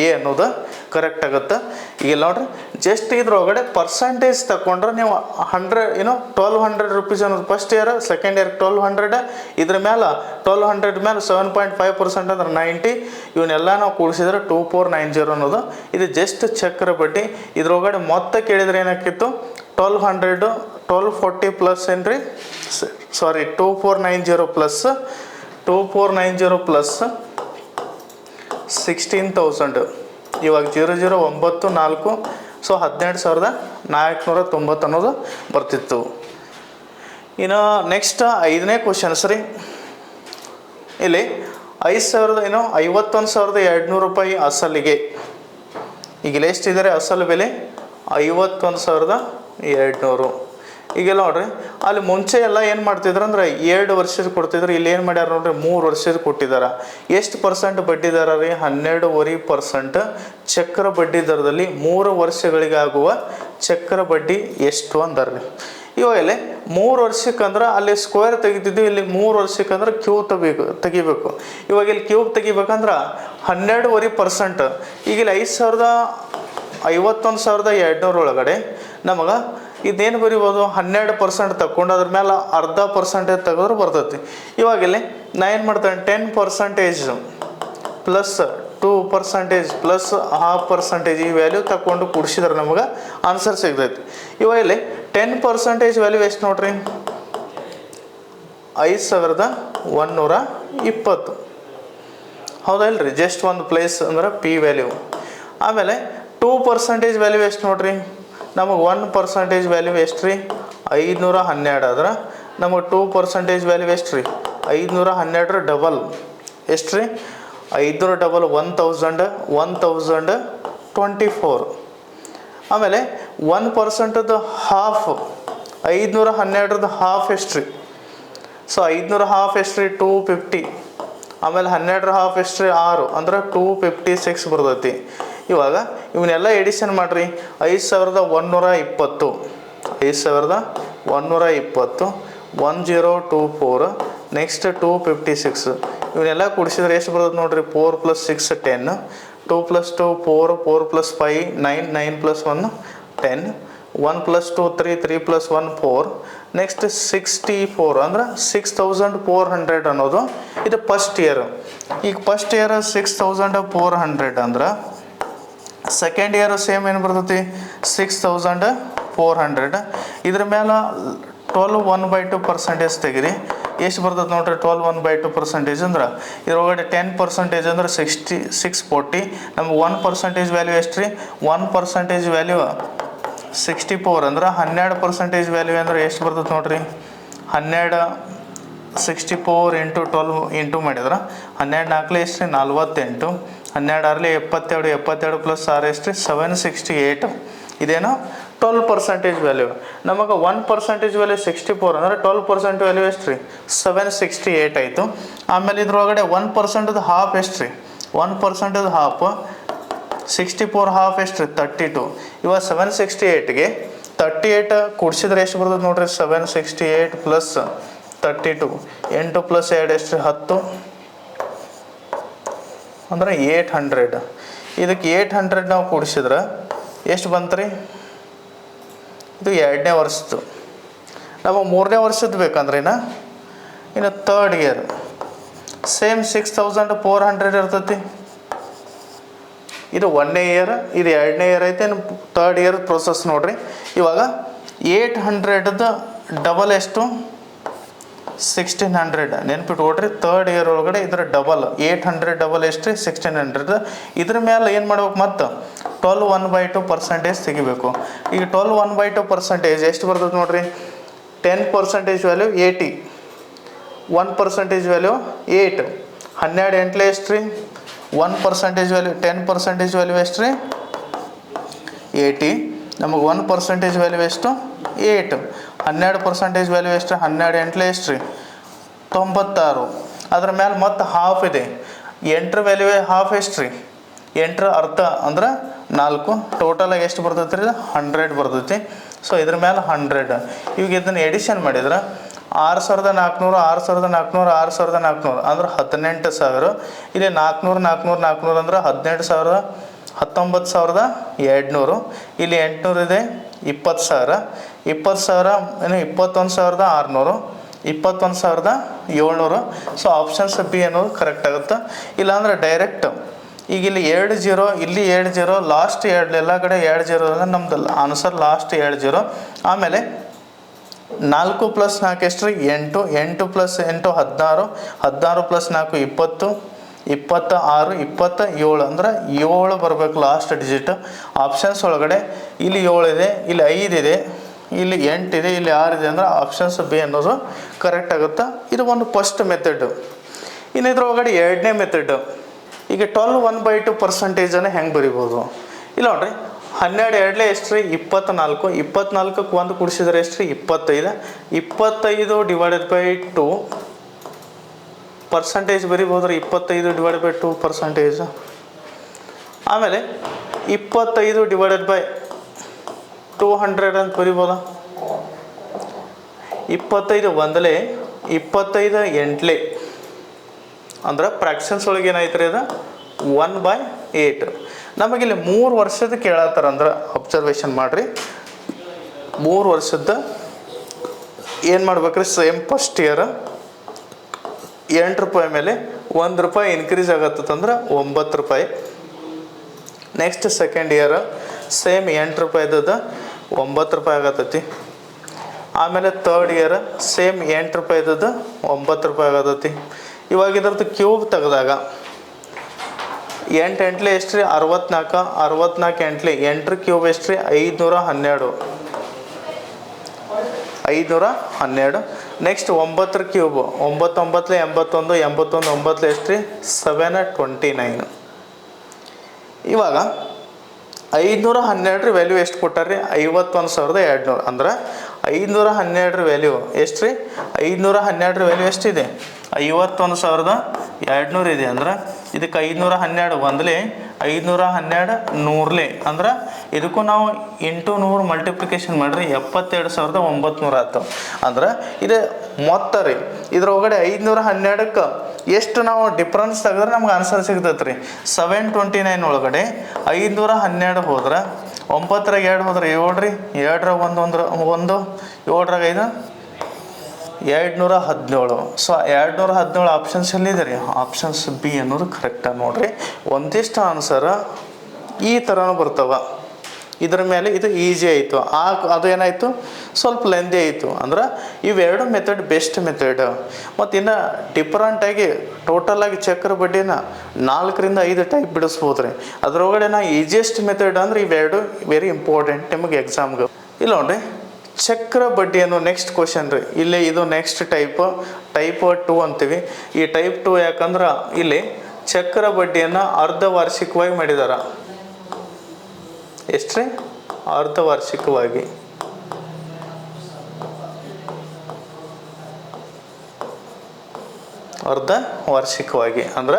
ಎ ಅನ್ನೋದು ಕರೆಕ್ಟ್ ಆಗುತ್ತೆ. ಈಗ ನೋಡ್ರಿ ಜಸ್ಟ್ ಇದ್ರೊಳಗಡೆ ಪರ್ಸಂಟೇಜ್ ತಗೊಂಡ್ರೆ ನೀವು 1200 ರೂಪೀಸ್ ಅನ್ನೋದು ಫಸ್ಟ್ ಇಯರ್, ಸೆಕೆಂಡ್ ಇಯರ್ 1200, ಇದ್ರ ಮೇಲೆ 1200 ಮೇಲೆ 7.5% ಅಂದ್ರೆ 90. ಇವನ್ನೆಲ್ಲ ನಾವು ಕೂಡಿಸಿದ್ರೆ 2490 ಅನ್ನೋದು. ಇದು ಜಸ್ಟ್ ಚಕ್ರ ಬಡ್ಡಿ. ಇದ್ರೊಳಗಡೆ ಮೊತ್ತ ಕೇಳಿದ್ರೆ ಏನಾಕಿತ್ತು 1200 1240 ಪ್ಲಸ್ ಏನ್ರಿ 2490 ಪ್ಲಸ್ 16,000. ಇವಾಗ 0094. ಸೊ 12,490 ಅನ್ನೋದು ಬರ್ತಿತ್ತು. ಇನ್ನು ನೆಕ್ಸ್ಟ್ 5ನೇ ಕ್ವಶನ್ಸ್ ರೀ. ಇಲ್ಲಿ 51,200 ರೂಪಾಯಿ ಅಸಲಿಗೆ. ಈಗೆಲ್ಲ ಎಷ್ಟಿದ್ದಾರೆ ಅಸಲು ಬೆಲೆ 51,200. ಈಗೆಲ್ಲ ನೋಡ್ರಿ ಅಲ್ಲಿ ಮುಂಚೆ ಎಲ್ಲ ಏನು ಮಾಡ್ತಿದ್ರು ಅಂದ್ರೆ 2 ವರ್ಷದ ಕೊಡ್ತಿದ್ರು. ಇಲ್ಲಿ ಏನು ಮಾಡ್ಯಾರ ನೋಡ್ರಿ 3 ವರ್ಷದ ಕೊಟ್ಟಿದ್ದಾರೆ. ಎಷ್ಟು ಪರ್ಸೆಂಟ್ ಬಡ್ಡಿ ದರ ರೀ 12.5% ಚಕ್ರ ಬಡ್ಡಿ ದರದಲ್ಲಿ 3 ವರ್ಷಗಳಿಗಾಗುವ ಚಕ್ರ ಬಡ್ಡಿ ಎಷ್ಟು ಅಂದಾರ್ರಿ. ಇವಾಗ ಇಲ್ಲಿ 3 ವರ್ಷಕ್ಕಂದ್ರೆ ಅಲ್ಲಿ ಸ್ಕ್ವೇರ್ ತೆಗಿತಿದ್ವಿ, ಇಲ್ಲಿ 3 ವರ್ಷಕ್ಕಂದ್ರೆ ಕ್ಯೂಬ್ ತೆಗಿಬೇಕು. ಇವಾಗ ಇಲ್ಲಿ ಕ್ಯೂಬ್ ತೆಗಿಬೇಕಂದ್ರೆ 12.5%. ಈಗ ಇಲ್ಲಿ 51,200 ಒಳಗಡೆ ನಮಗೆ ಇದೇನು ಬರಿಬೋದು 12% ತಗೊಂಡು ಅದ್ರ ಮೇಲೆ ಅರ್ಧ ಪರ್ಸೆಂಟೇಜ್ ತೆಗೆದ್ರೆ ಬರ್ತೈತಿ. ಇವಾಗ ಇಲ್ಲಿ ನಾ ಏನು ಮಾಡ್ತೇನೆ 10% ಪ್ಲಸ್ 2% ಪ್ಲಸ್ 0.5% ಈ ವ್ಯಾಲ್ಯೂ ತಗೊಂಡು ಕೂಡಿಸಿದ್ರೆ ನಮಗೆ ಆನ್ಸರ್ ಸಿಗ್ತೈತಿ. ಇವಾಗ ಇಲ್ಲಿ 10% ವ್ಯಾಲ್ಯೂ ಎಷ್ಟು ನೋಡ್ರಿ 5,120. ಹೌದಾ ಇಲ್ರಿ ಜಸ್ಟ್ ಒಂದು ಪ್ಲೇಸ್ ಅಂದ್ರೆ ಪಿ ವ್ಯಾಲ್ಯೂ. ಆಮೇಲೆ 2% ವ್ಯಾಲ್ಯೂ ಎಷ್ಟು ನೋಡ್ರಿ ನಮಗೆ 1% ವ್ಯಾಲ್ಯೂ ಎಷ್ಟು ರೀ 512. ಆದ್ರೆ ನಮಗೆ 2% ವ್ಯಾಲ್ಯೂ ಎಷ್ಟು ರೀ 512 ಡಬಲ್ ಎಷ್ಟು ರೀ 500 ಡಬಲ್ 1,024. ಆಮೇಲೆ 1% ಹಾಫ್ 512 ಹಾಫ್ ಎಷ್ಟು ರೀ ಸೊ 500 ಹಾಫ್ ಎಷ್ಟು ರೀ 250. ಆಮೇಲೆ 12 ಹಾಫ್ ಎಷ್ಟು ರೀ 6 ಅಂದ್ರೆ 256 ಬರ್ತೈತಿ. ಇವಾಗ ಇವನ್ನೆಲ್ಲ ಎಡಿಷನ್ ಮಾಡಿರಿ 5,120 5,120 1024 ನೆಕ್ಸ್ಟ್ 256 ಇವನ್ನೆಲ್ಲ ಕೂಡಿಸಿದ್ರೆ ಎಷ್ಟು ಬರ್ತದೆ ನೋಡ್ರಿ 4 + 6 10 2 + 2 4 4 + 5 9 9 + 1 10 1 + 2 3 3 + 1 4 ನೆಕ್ಸ್ಟ್ 64 ಅಂದ್ರೆ 6,400 ಅನ್ನೋದು ಇದು ಫಸ್ಟ್ ಇಯರ್. ಈಗ ಫಸ್ಟ್ ಇಯರ್ 6,400 ಅಂದ್ರೆ ಸೆಕೆಂಡ್ ಇಯರ್ ಸೇಮ್ ಏನು ಬರ್ತೈತಿ 6,400. ಇದ್ರ ಮೇಲೆ 12 1/2% ತೆಗಿರಿ ಎಷ್ಟು ಬರ್ತದೆ ನೋಡ್ರಿ 12 1/2% ಅಂದ್ರೆ ಇದ್ರೊಳಗಡೆ 10% ಅಂದ್ರೆ 640. ನಮ್ಗೆ 1% ವ್ಯಾಲ್ಯೂ ಎಷ್ಟು ರೀ 1% ವ್ಯಾಲ್ಯೂ 64 ಅಂದ್ರೆ 12% ವ್ಯಾಲ್ಯೂ ಅಂದ್ರೆ ಎಷ್ಟು ಬರ್ತದೆ ನೋಡ್ರಿ 12 64 × 12 ಇಂಟು ಮಾಡಿದ್ರೆ 12 4 ಎಷ್ಟು ರೀ 48 12 6 72 ಪ್ಲಸ್ 6 ಎಷ್ಟು ರೀ 768. ಇದೇನು 12% ವ್ಯಾಲ್ಯೂ. ನಮಗೆ 1% ವ್ಯಾಲ್ಯೂ 64 ಅಂದರೆ 12% ವ್ಯಾಲ್ಯೂ ಎಷ್ಟು ರೀ 768 ಆಯಿತು. ಆಮೇಲೆ ಇದ್ರೊಳಗಡೆ 1% ಹಾಫ್ ಎಷ್ಟು ರೀ 1% ಹಾಫ್ 64 ಹಾಫ್ ಎಷ್ಟು ರೀ 32. ಇವಾಗ 768ಗೆ 38 ಕೂಡಿಸಿದ್ರೆ ಎಷ್ಟು ಬರ್ತದೆ ನೋಡ್ರಿ 768 ಪ್ಲಸ್ 32 8 + 2 ಎಷ್ಟು ರೀ 10 ಅಂದ್ರೆ 800. ಇದಕ್ಕೆ 800 ನಾವು ಕೂಡಿಸಿದ್ರೆ ಎಷ್ಟು ಬಂತು ರೀ ಇದು 2ನೇ ವರ್ಷದ್ದು. ನಮಗೆ 3ನೇ ವರ್ಷದ್ದು ಬೇಕಂದ್ರೆ ಇನ್ನು ಥರ್ಡ್ ಇಯರ್ ಸೇಮ್ 6,400 ಇರ್ತೈತಿ. ಇದು 1ನೇ ಇಯರ್ ಇದು 2ನೇ ಇಯರ್ ಐತೆ. ಇನ್ನು ಥರ್ಡ್ ಇಯರ್ ಪ್ರೊಸೆಸ್ ನೋಡ್ರಿ. ಇವಾಗ 800ದ ಡಬಲ್ ಎಷ್ಟು 1600 ನೆನ್ಪಿಟ್ಟು ಕೊಡ್ರಿ. ಥರ್ಡ್ ಇಯರ್ ಒಳಗಡೆ ಇದರ ಡಬಲ್ 800 ಡಬಲ್ ಎಷ್ಟು ರೀ 1600. ಇದ್ರ ಮೇಲೆ ಏನು ಮಾಡ್ಬೇಕು ಮತ್ತು 12 1/2% ತೆಗಿಬೇಕು. ಈಗ 12 1/2% ಎಷ್ಟು ಬರ್ತದೆ ನೋಡ್ರಿ 10% ವ್ಯಾಲ್ಯೂ 80 1% ವ್ಯಾಲ್ಯೂ 8 12 ಎಂಟ್ಲೆ ಎಷ್ಟು ರೀ 1% ವ್ಯಾಲ್ಯೂ 10% ವ್ಯಾಲ್ಯೂ ಎಷ್ಟು ರೀ 80. ನಮಗೆ 1% ವ್ಯಾಲ್ಯೂ ಎಷ್ಟು 8. 12% ವ್ಯಾಲ್ಯೂ ಎಷ್ಟು 12 ಎಂಟ್ಲೆ ಎಷ್ಟು ರೀ 96. ಅದ್ರ ಮೇಲೆ ಮತ್ತೆ ಹಾಫ್ ಇದೆ. 8ರ ವ್ಯಾಲ್ಯೂ ಹಾಫ್ ಎಷ್ಟು ರೀ 8ರ ಅರ್ಧ ಅಂದ್ರೆ 4. ಟೋಟಲಾಗಿ ಎಷ್ಟು ಬರ್ತೈತೆ ರೀ 100 ಬರ್ತೈತಿ. ಸೊ ಇದ್ರ ಮೇಲೆ 100. ಇವಾಗ ಇದನ್ನು ಎಡಿಷನ್ ಮಾಡಿದ್ರೆ 6400 6400 6400 ಅಂದ್ರೆ 18,000. ಇಲ್ಲಿ 400 400 400 ಅಂದ್ರೆ 18,000 19,200. ಇಲ್ಲಿ 800 ಇದೆ 20,000 20,000 ಏನು 21,600 21,700. ಸೊ ಆಪ್ಷನ್ಸ್ ಬಿ ಅನ್ನೋದು ಕರೆಕ್ಟ್ ಆಗುತ್ತೆ. ಇಲ್ಲಾಂದ್ರೆ ಡೈರೆಕ್ಟ್ ಈಗ ಇಲ್ಲಿ 2 0 ಇಲ್ಲಿ 2 0 ಲಾಸ್ಟ್ 2 ಎಲ್ಲ ಕಡೆ 2 0 ಅಂದರೆ ನಮ್ದು ಆನ್ಸರ್ ಲಾಸ್ಟ್ 2 0. ಆಮೇಲೆ 4 + 4 ಎಷ್ಟು ರೀ 8 8 + 8 16 16 + 4 20 26 27 ಅಂದ್ರೆ 7 ಬರಬೇಕು ಲಾಸ್ಟ್ ಡಿಜಿಟ್. ಆಪ್ಷನ್ಸ್ ಒಳಗಡೆ ಇಲ್ಲಿ 7 ಇದೆ, ಇಲ್ಲಿ 5 ಇದೆ, ಇಲ್ಲಿ 8 ಇದೆ, ಇಲ್ಲಿ 6 ಇದೆ ಅಂದ್ರೆ ಆಪ್ಷನ್ಸ್ ಬಿ ಅನ್ನೋದು ಕರೆಕ್ಟ್ ಆಗುತ್ತೆ. ಇದು ಒಂದು ಫಸ್ಟ್ ಮೆಥಡ್. ಇನ್ನು ಇದ್ರ ಒಳಗಡೆ ಎರಡನೇ ಮೆಥಡ್. ಈಗ 12 1/2% ಹೆಂಗೆ ಬರಿಬೋದು? ಇಲ್ಲ ನೋಡ್ರಿ 12 ಎರಡಲೇ ಎಷ್ಟು ರೀ 24 24ಕ್ಕೆ 1 ಕೂಡಿಸಿದ್ರೆ ಎಷ್ಟು ರೀ 25 25 / 2 ಪರ್ಸೆಂಟೇಜ್ ಬರಿಬೋದು ರೀ 25 / 2%. ಆಮೇಲೆ 25 / 200 ಅಂತ ಬರಿಬೋದಾ? 25 ಒಂದಲೇ 25 ಎಂಟ್ಲೆ ಅಂದ್ರೆ ಫ್ರ್ಯಾಕ್ಷನ್ಸ್ ಒಳಗೆ ಏನಾಯ್ತು ರೀ ಅದು 1/8. ನಮಗಿಲ್ಲಿ 3 ವರ್ಷದ ಕೇಳತ್ತಾರ ಅಂದ್ರೆ ಅಬ್ಸರ್ವೇಷನ್ ಮಾಡಿರಿ. 3 ವರ್ಷದ ಏನು ಮಾಡ್ಬೇಕ್ರಿ ಸೇಮ್ ಫಸ್ಟ್ ಇಯರ್ 8 ರೂಪಾಯಿ ಮೇಲೆ 1 ರೂಪಾಯಿ ಇನ್ಕ್ರೀಸ್ ಆಗತ್ತಂದ್ರೆ 9 ರೂಪಾಯಿ. ನೆಕ್ಸ್ಟ್ ಸೆಕೆಂಡ್ ಇಯರ್ ಸೇಮ್ 8 ರೂಪಾಯಿದ 9 ರೂಪಾಯಿ ಆಗತ್ತೈತಿ. ಆಮೇಲೆ ಥರ್ಡ್ ಇಯರ್ ಸೇಮ್ 8 ರೂಪಾಯಿದ 9 ರೂಪಾಯಿ ಆಗತ್ತೈತಿ. ಇವಾಗ ಇದ್ರದ್ದು ಕ್ಯೂಬ್ ತೆಗೆದಾಗ 8 ಎಂಟ್ಲೆ ಎಷ್ಟು ರೀ 64 64 ಎಂಟ್ಲೆ 8ರ ಕ್ಯೂಬ್ ಎಷ್ಟು ರೀ 512 512. ನೆಕ್ಸ್ಟ್ 9ರ ಕ್ಯೂಬ್ 9 9 81 81 9 ಎಷ್ಟು ರೀ 729. ಇವಾಗ 512 ವ್ಯಾಲ್ಯೂ ಎಷ್ಟು ಕೊಟ್ಟಾರ್ರಿ 51,200 ಅಂದ್ರೆ 512 ವ್ಯಾಲ್ಯೂ ಎಷ್ಟು ರೀ 512 ವ್ಯಾಲ್ಯೂ ಎಷ್ಟಿದೆ 51,200 ಇದೆ. ಅಂದ್ರೆ ಇದಕ್ಕೆ 512 ಒಂದಲೇ 512 ನೂರ್ಲೆ ಅಂದ್ರೆ ಇದಕ್ಕೂ ನಾವು ಇಂಟು 100 ಮಲ್ಟಿಪ್ಲಿಕೇಶನ್ ಮಾಡಿರಿ 72,900 ಆಯ್ತು. ಅಂದ್ರೆ ಇದು ಮೊತ್ತ ರೀ. ಇದ್ರೊಳಗಡೆ 512ಕ್ಕೆ ಎಷ್ಟು ನಾವು ಡಿಫ್ರೆನ್ಸ್ ತೆಗೆದ್ರೆ ನಮ್ಗೆ ಆನ್ಸರ್ ಸಿಗ್ತೈತೆ ರೀ 729 ಒಳಗಡೆ 512 ಹೋದ್ರೆ 9ರಾಗ 2 ಹೋದ್ರೆ 7 ರೀ 2ರಾಗ 1 1 7ರಾಗ 5 217. ಸೊ 217 ಆಪ್ಷನ್ಸ್ ಎಲ್ಲಿದೆ ರೀ ಆಪ್ಷನ್ಸ್ ಬಿ ಅನ್ನೋದು ಕರೆಕ್ಟಾಗಿ ನೋಡ್ರಿ. ಒಂದಿಷ್ಟು ಆನ್ಸರ್ ಈ ಥರನೂ ಬರ್ತಾವ. ಇದ್ರ ಮೇಲೆ ಇದು ಈಸಿ ಆಯಿತು. ಅದು ಏನಾಯಿತು ಸ್ವಲ್ಪ ಲೆಂದಿ ಆಯಿತು. ಅಂದ್ರೆ ಇವೆರಡು ಮೆಥಡ್ ಬೆಸ್ಟ್ ಮೆಥಡ್. ಮತ್ತು ಇನ್ನು ಡಿಫ್ರೆಂಟಾಗಿ ಟೋಟಲಾಗಿ ಚಕ್ರ ಬಡ್ಡಿನ 4ರಿಂದ 5 ಟೈಪ್ ಬಿಡಿಸ್ಬೋದು ರೀ. ಅದರೊಳಗಡೆ ನಾ ಈಸಿಯೆಸ್ಟ್ ಮೆಥಡ್ ಅಂದ್ರೆ ಇವೆರಡು ವೆರಿ ಇಂಪಾರ್ಟೆಂಟ್ ನಿಮಗೆ ಎಕ್ಸಾಮ್ಗೆ. ಇಲ್ಲ ನೋಡ್ರಿ ಚಕ್ರ ಬಡ್ಡಿ ಅನ್ನೋ ನೆಕ್ಸ್ಟ್ ಕ್ವಶನ್ ರೀ. ಇಲ್ಲಿ ಇದು ನೆಕ್ಸ್ಟ್ ಟೈಪ್ 2 ಅಂತೀವಿ. ಈ ಟೈಪ್ 2 ಯಾಕಂದ್ರೆ ಇಲ್ಲಿ ಚಕ್ರ ಬಡ್ಡಿಯನ್ನು ಅರ್ಧ ವಾರ್ಷಿಕವಾಗಿ ಮಾಡಿದಾರ. ಎಷ್ಟು ರೀ ಅರ್ಧ ವಾರ್ಷಿಕವಾಗಿ. ಅರ್ಧ ವಾರ್ಷಿಕವಾಗಿ ಅಂದ್ರೆ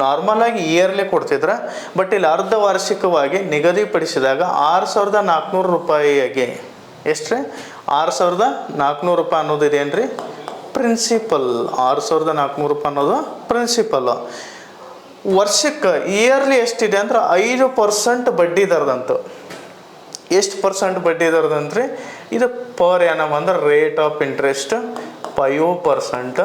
ನಾರ್ಮಲ್ ಆಗಿ ಇಯರ್ಲಿ ಕೊಡ್ತಿದ್ರ. ಬಟ್ ಇಲ್ಲಿ ಅರ್ಧ ವಾರ್ಷಿಕವಾಗಿ ನಿಗದಿಪಡಿಸಿದಾಗ 6,400 ರೂಪಾಯಿಗೆ ಎಷ್ಟು ರೀ 6,400 ರೂಪಾಯಿ ಅನ್ನೋದು ಇದೇನು ರೀ ಪ್ರಿನ್ಸಿಪಲ್. 6,400 ರೂಪಾಯಿ ಅನ್ನೋದು ಪ್ರಿನ್ಸಿಪಲ್. ವರ್ಷಕ್ಕೆ ಇಯರ್ಲಿ ಎಷ್ಟಿದೆ ಅಂದ್ರೆ 5% ಬಡ್ಡಿ ದರದಂತು. ಎಷ್ಟು ಪರ್ಸೆಂಟ್ ಬಡ್ಡಿ ದರದಂತ್ರಿ ಇದು ಪರ್ ಆ್ಯನಮ್ ಅಂದ್ರೆ rate of interest 5%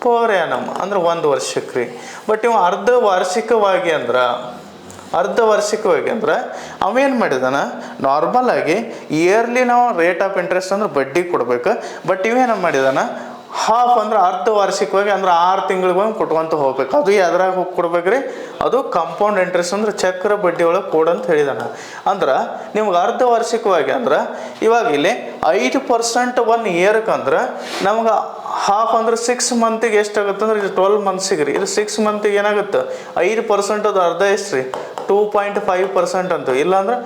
per annum ಅಂದ್ರೆ 1 ವರ್ಷಕ್ಕೆ ರೀ. ಬಟ್ ಇವು ಅರ್ಧ ವಾರ್ಷಿಕವಾಗಿ ಅಂದ್ರೆ ಅವೇನು ಮಾಡಿದಾನ ನಾರ್ಮಲ್ ಆಗಿ ಇಯರ್ಲಿ ನಾವು ರೇಟ್ ಆಫ್ ಇಂಟ್ರೆಸ್ಟ್ ಅಂದ್ರೆ ಬಡ್ಡಿ ಕೊಡ್ಬೇಕು. ಬಟ್ ಇವೇನು ಮಾಡಿದಾನ ಹಾಫ್ ಅಂದ್ರೆ ಅರ್ಧ ವಾರ್ಷಿಕವಾಗಿ ಅಂದ್ರೆ 6 ತಿಂಗಳಿಗೊಮ್ಮೆ ಕೊಟ್ಕೊಂತ ಹೋಗ್ಬೇಕು. ಅದು ಯಾವ್ದ್ರಾಗ ಹೋಗಿ ಕೊಡ್ಬೇಕ್ರಿ ಅದು ಕಾಂಪೌಂಡ್ ಇಂಟ್ರೆಸ್ಟ್ ಅಂದ್ರೆ ಚಕ್ರ ಬಡ್ಡಿ ಒಳಗೆ ಕೊಡಂತ ಹೇಳಿದಾನ. ಅಂದ್ರೆ ನಿಮ್ಗೆ ಅರ್ಧ ವಾರ್ಷಿಕವಾಗಿ ಅಂದ್ರೆ ಇವಾಗ ಇಲ್ಲಿ 5% 1 ಇಯರ್ಗೆ ಅಂದ್ರೆ ನಮ್ಗೆ ಹಾಫ್ ಅಂದ್ರೆ 6 ಮಂತಿಗೆ ಎಷ್ಟಾಗುತ್ತೆ ಅಂದ್ರೆ ಇದು 12 ಮಂತ್ಸಿಗೆ ರೀ. ಇದು 6 ಮಂತಿಗೆ ಏನಾಗುತ್ತೆ 5% ಅದು ಅರ್ಧ ಎಷ್ಟು ರೀ 2.5% ಅಂತ. ಇಲ್ಲಾಂದ್ರೆ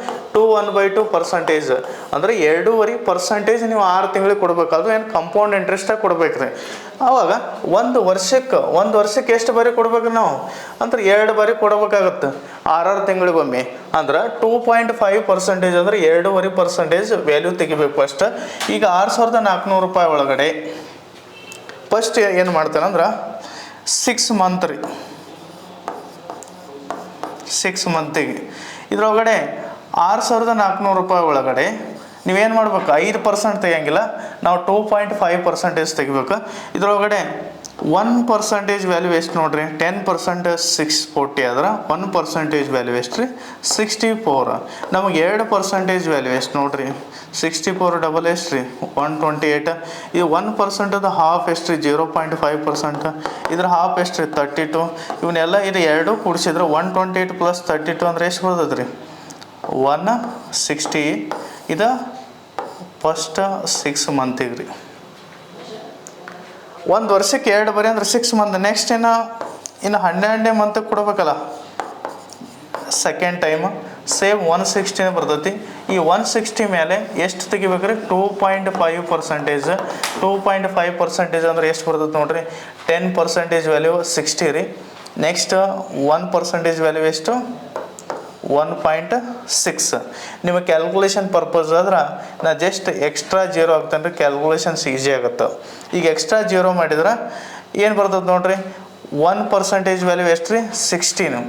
1/2% ಅಂದರೆ 2.5% ನೀವು 6 ತಿಂಗಳಿಗೆ ಕೊಡ್ಬೇಕು. ಅದು ಏನು ಕಂಪೌಂಡ್ ಇಂಟ್ರೆಸ್ಟಾಗಿ ಕೊಡ್ಬೇಕು ರೀ. ಆವಾಗ ಒಂದು ವರ್ಷಕ್ಕೆ ಎಷ್ಟು ಬಾರಿ ಕೊಡ್ಬೇಕು ನಾವು ಅಂದ್ರೆ 2 ಬಾರಿ ಕೊಡಬೇಕಾಗತ್ತೆ 6 ತಿಂಗಳಿಗೊಮ್ಮೆ. ಅಂದ್ರೆ 2.5% ಅಂದರೆ 2.5% ವ್ಯಾಲ್ಯೂ ತೆಗಿಬೇಕು ಫಸ್ಟ್. ಈಗ 6,400 ರೂಪಾಯಿ ಒಳಗಡೆ ಫಸ್ಟ್ ಏನು ಮಾಡ್ತಾನಂದ್ರೆ 6 ಮಂತ್ ರೀ. 6 ಮಂತಿಗೆ ಇದ್ರೊಳಗಡೆ 6,400 ರೂಪಾಯಿ ಒಳಗಡೆ ನೀವೇನು ಮಾಡ್ಬೇಕು 5% ತೆಗಿಯಂಗಿಲ್ಲ, ನಾವು 2.5% ತೆಗಿಬೇಕು. ಇದ್ರೊಳಗಡೆ 1% ವ್ಯಾಲ್ಯೂ ಎಷ್ಟು ನೋಡ್ರಿ 10% 640 ಆದ್ರೆ 1% ವ್ಯಾಲ್ಯೂ ಎಷ್ಟು ರೀ 64. ನಮಗೆ 2% ವ್ಯಾಲ್ಯೂ ಎಷ್ಟು ನೋಡ್ರಿ 64 ಡಬಲ್ ಎಷ್ಟು ರೀ 128. ಇದು 1% ಹಾಫ್ ಎಷ್ಟು ರೀ 0.5%. ಇದ್ರ ಹಾಫ್ ಎಷ್ಟು ರೀ 32. ಇವನ್ನೆಲ್ಲ ಇದು ಎರಡು ಕೂಡಿಸಿದ್ರೆ 128 + 32 ಅಂದ್ರೆ ಎಷ್ಟು ಬರ್ತದೆ ರೀ 160. ಇದು ಫಸ್ಟ್ 6 ಮಂತಿಗೆ ರೀ. ಒಂದು ವರ್ಷಕ್ಕೆ 2 ಬಾರಿ ಅಂದ್ರೆ 6 ಮಂತ್. ನೆಕ್ಸ್ಟ್ ಇನ್ನು 12ನೇ ಮಂತಿಗೆ ಕೊಡ್ಬೇಕಲ್ಲ ಸೆಕೆಂಡ್ ಟೈಮ್ ಸೇಮ್ 160 ಬರ್ತೈತಿ. ಈ 160 ಮೇಲೆ ಎಷ್ಟು ತೆಗಿಬೇಕ್ರಿ 2.5%. 2.5% ಅಂದ್ರೆ ಎಷ್ಟು ಬರ್ತೈತಿ ನೋಡ್ರಿ 10% ವ್ಯಾಲ್ಯೂ 60 ರೀ. ನೆಕ್ಸ್ಟ್ 1% ವ್ಯಾಲ್ಯೂ ಎಷ್ಟು 1.6. ನಿಮ್ಮ ಕ್ಯಾಲ್ಕುಲೇಷನ್ ಪರ್ಪಸ್ ಆದ್ರೆ ನಾ ಜಸ್ಟ್ ಎಕ್ಸ್ಟ್ರಾ 0 ಆಗ್ತಾನೆ ರೀ, ಕ್ಯಾಲ್ಕುಲೇಷನ್ಸ್ ಈಸಿ ಆಗುತ್ತೆ. ಈಗ ಎಕ್ಸ್ಟ್ರಾ 0 ಮಾಡಿದ್ರೆ ಏನು ಬರ್ತದೆ ನೋಡ್ರಿ 1% ವ್ಯಾಲ್ಯೂ ಎಷ್ಟು ರೀ 16.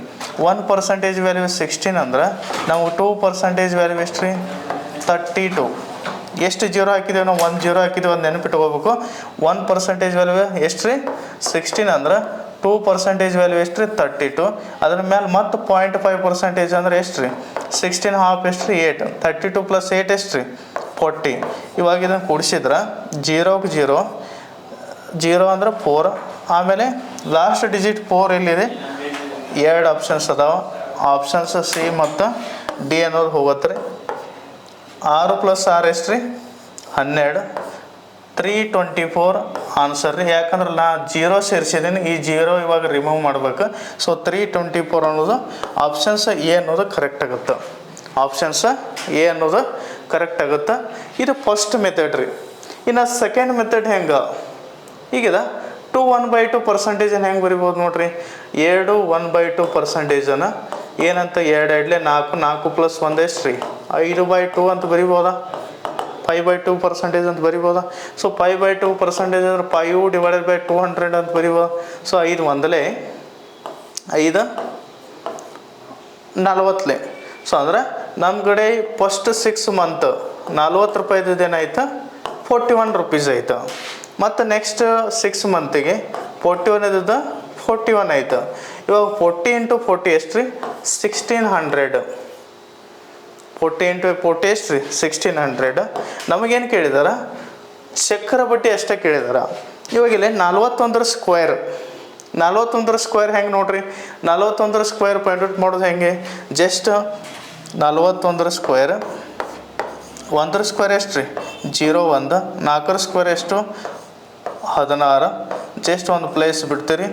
1% ವ್ಯಾಲ್ಯೂ 16 ಅಂದ್ರೆ ನಾವು 2% ವ್ಯಾಲ್ಯೂ ಎಷ್ಟು ರೀ 32. ಎಷ್ಟು 0 ಹಾಕಿದ್ದೇವೆ ನಾವು 1 0 ಹಾಕಿದ್ದೇವೆ ಒಂದು ನೆನಪಿಟ್ಕೋಬೇಕು. 1% ವ್ಯಾಲ್ಯೂ ಎಷ್ಟು ರೀ 16 ಅಂದ್ರೆ 2% ವ್ಯಾಲ್ಯೂ ಎಷ್ಟು ರೀ 32. ಅದ್ರ ಮೇಲೆ ಮತ್ತೆ 0.5% ಅಂದ್ರೆ ಎಷ್ಟು ರೀ 16 ಹಾಫ್ ಎಷ್ಟು ರೀ 8. 32 + 8 ಎಷ್ಟು ರೀ 40. ಇವಾಗ ಇದನ್ನು ಕೂಡಿಸಿದ್ರೆ 0ಗೆ 0 ಅಂದ್ರೆ 4. ಆಮೇಲೆ ಲಾಸ್ಟ್ ಡಿಜಿಟ್ 4 ಎಲ್ಲಿದೆ 2 ಆಪ್ಷನ್ಸ್ ಅದಾವ. ಆಪ್ಷನ್ಸ್ ಸಿ ಮತ್ತು ಡಿ ಅನ್ನೋದು ಹೋಗುತ್ತೆ ರೀ. 6 + 6 ಎಷ್ಟು ರೀ 12. 324 ಆನ್ಸರ್ ರೀ. ಯಾಕಂದ್ರೆ ನಾ 0 ಸೇರಿಸಿದ್ದೀನಿ, ಈ 0 ಇವಾಗ ರಿಮೂವ್ ಮಾಡ್ಬೇಕು. ಸೊ 324 ಅನ್ನೋದು ಆಪ್ಷನ್ಸ್ ಎ ಅನ್ನೋದು ಕರೆಕ್ಟ್ ಆಗುತ್ತೆ. ಆಪ್ಷನ್ಸ್ ಎ ಅನ್ನೋದು ಕರೆಕ್ಟ್ ಆಗುತ್ತೆ. ಇದು ಫಸ್ಟ್ ಮೆಥಡ್ ರೀ. ಇನ್ನು ಸೆಕೆಂಡ್ ಮೆಥಡ್ ಹೆಂಗೆ ಈಗಿದ 1/2% ಹೆಂಗೆ ಬರಿಬೋದು ನೋಡ್ರಿ. 1/2% ಏನಂತ 2 4 4 + 1 ಎಷ್ಟು ರೀ 5/2 ಅಂತ ಬರಿಬೋದಾ 5/2% ಅಂತ ಬರಿಬೋದಾ. ಸೊ 5/2% ಅಂದ್ರೆ 5/200 ಅಂತ ಬರಿಬೋದು. ಸೊ 5 ಒಂದಲೇ 5 40. ಸೊ ಅಂದ್ರೆ ನಮ್ಮ ಕಡೆ ಫಸ್ಟ್ 6 ಮಂತ್ 40 ರೂಪಾಯಿದು ಏನಾಯ್ತು 41 ರೂಪೀಸ್ ಆಯಿತು. ಮತ್ತು ನೆಕ್ಸ್ಟ್ 6 ಮಂತಿಗೆ 41 ಇದ್ದದ್ದು 41 ಆಯಿತು. ಇವಾಗ 40 × 40 ಎಷ್ಟು ರೀ 1600. 40 × 40 ಎಷ್ಟು ರೀ 1600. ನಮಗೇನು ಕೇಳಿದಾರ ಚಕ್ರ ಬಡ್ಡಿ ಅಷ್ಟೇ ಕೇಳಿದಾರ. ಇವಾಗಿಲ್ಲ 41 ಸ್ಕ್ವೇರ್ 41 ಸ್ಕ್ವೇರ್ ಹೆಂಗೆ ನೋಡ್ರಿ 41 ಸ್ಕ್ವೇರ್ ಪಾಯಿಂಟ್ ಔಟ್ ಮಾಡೋದು ಹೆಂಗೆ ಜಸ್ಟ್ 41 ಸ್ಕ್ವೇರ್ 1 ಸ್ಕ್ವೇರ್ ಎಷ್ಟು ರೀ 0 1. 4 ಸ್ಕ್ವೇರ್ ಎಷ್ಟು 16. ಜಸ್ಟ್ ಒಂದು ಪ್ಲೇಸ್ ಬಿಡ್ತೀರಿ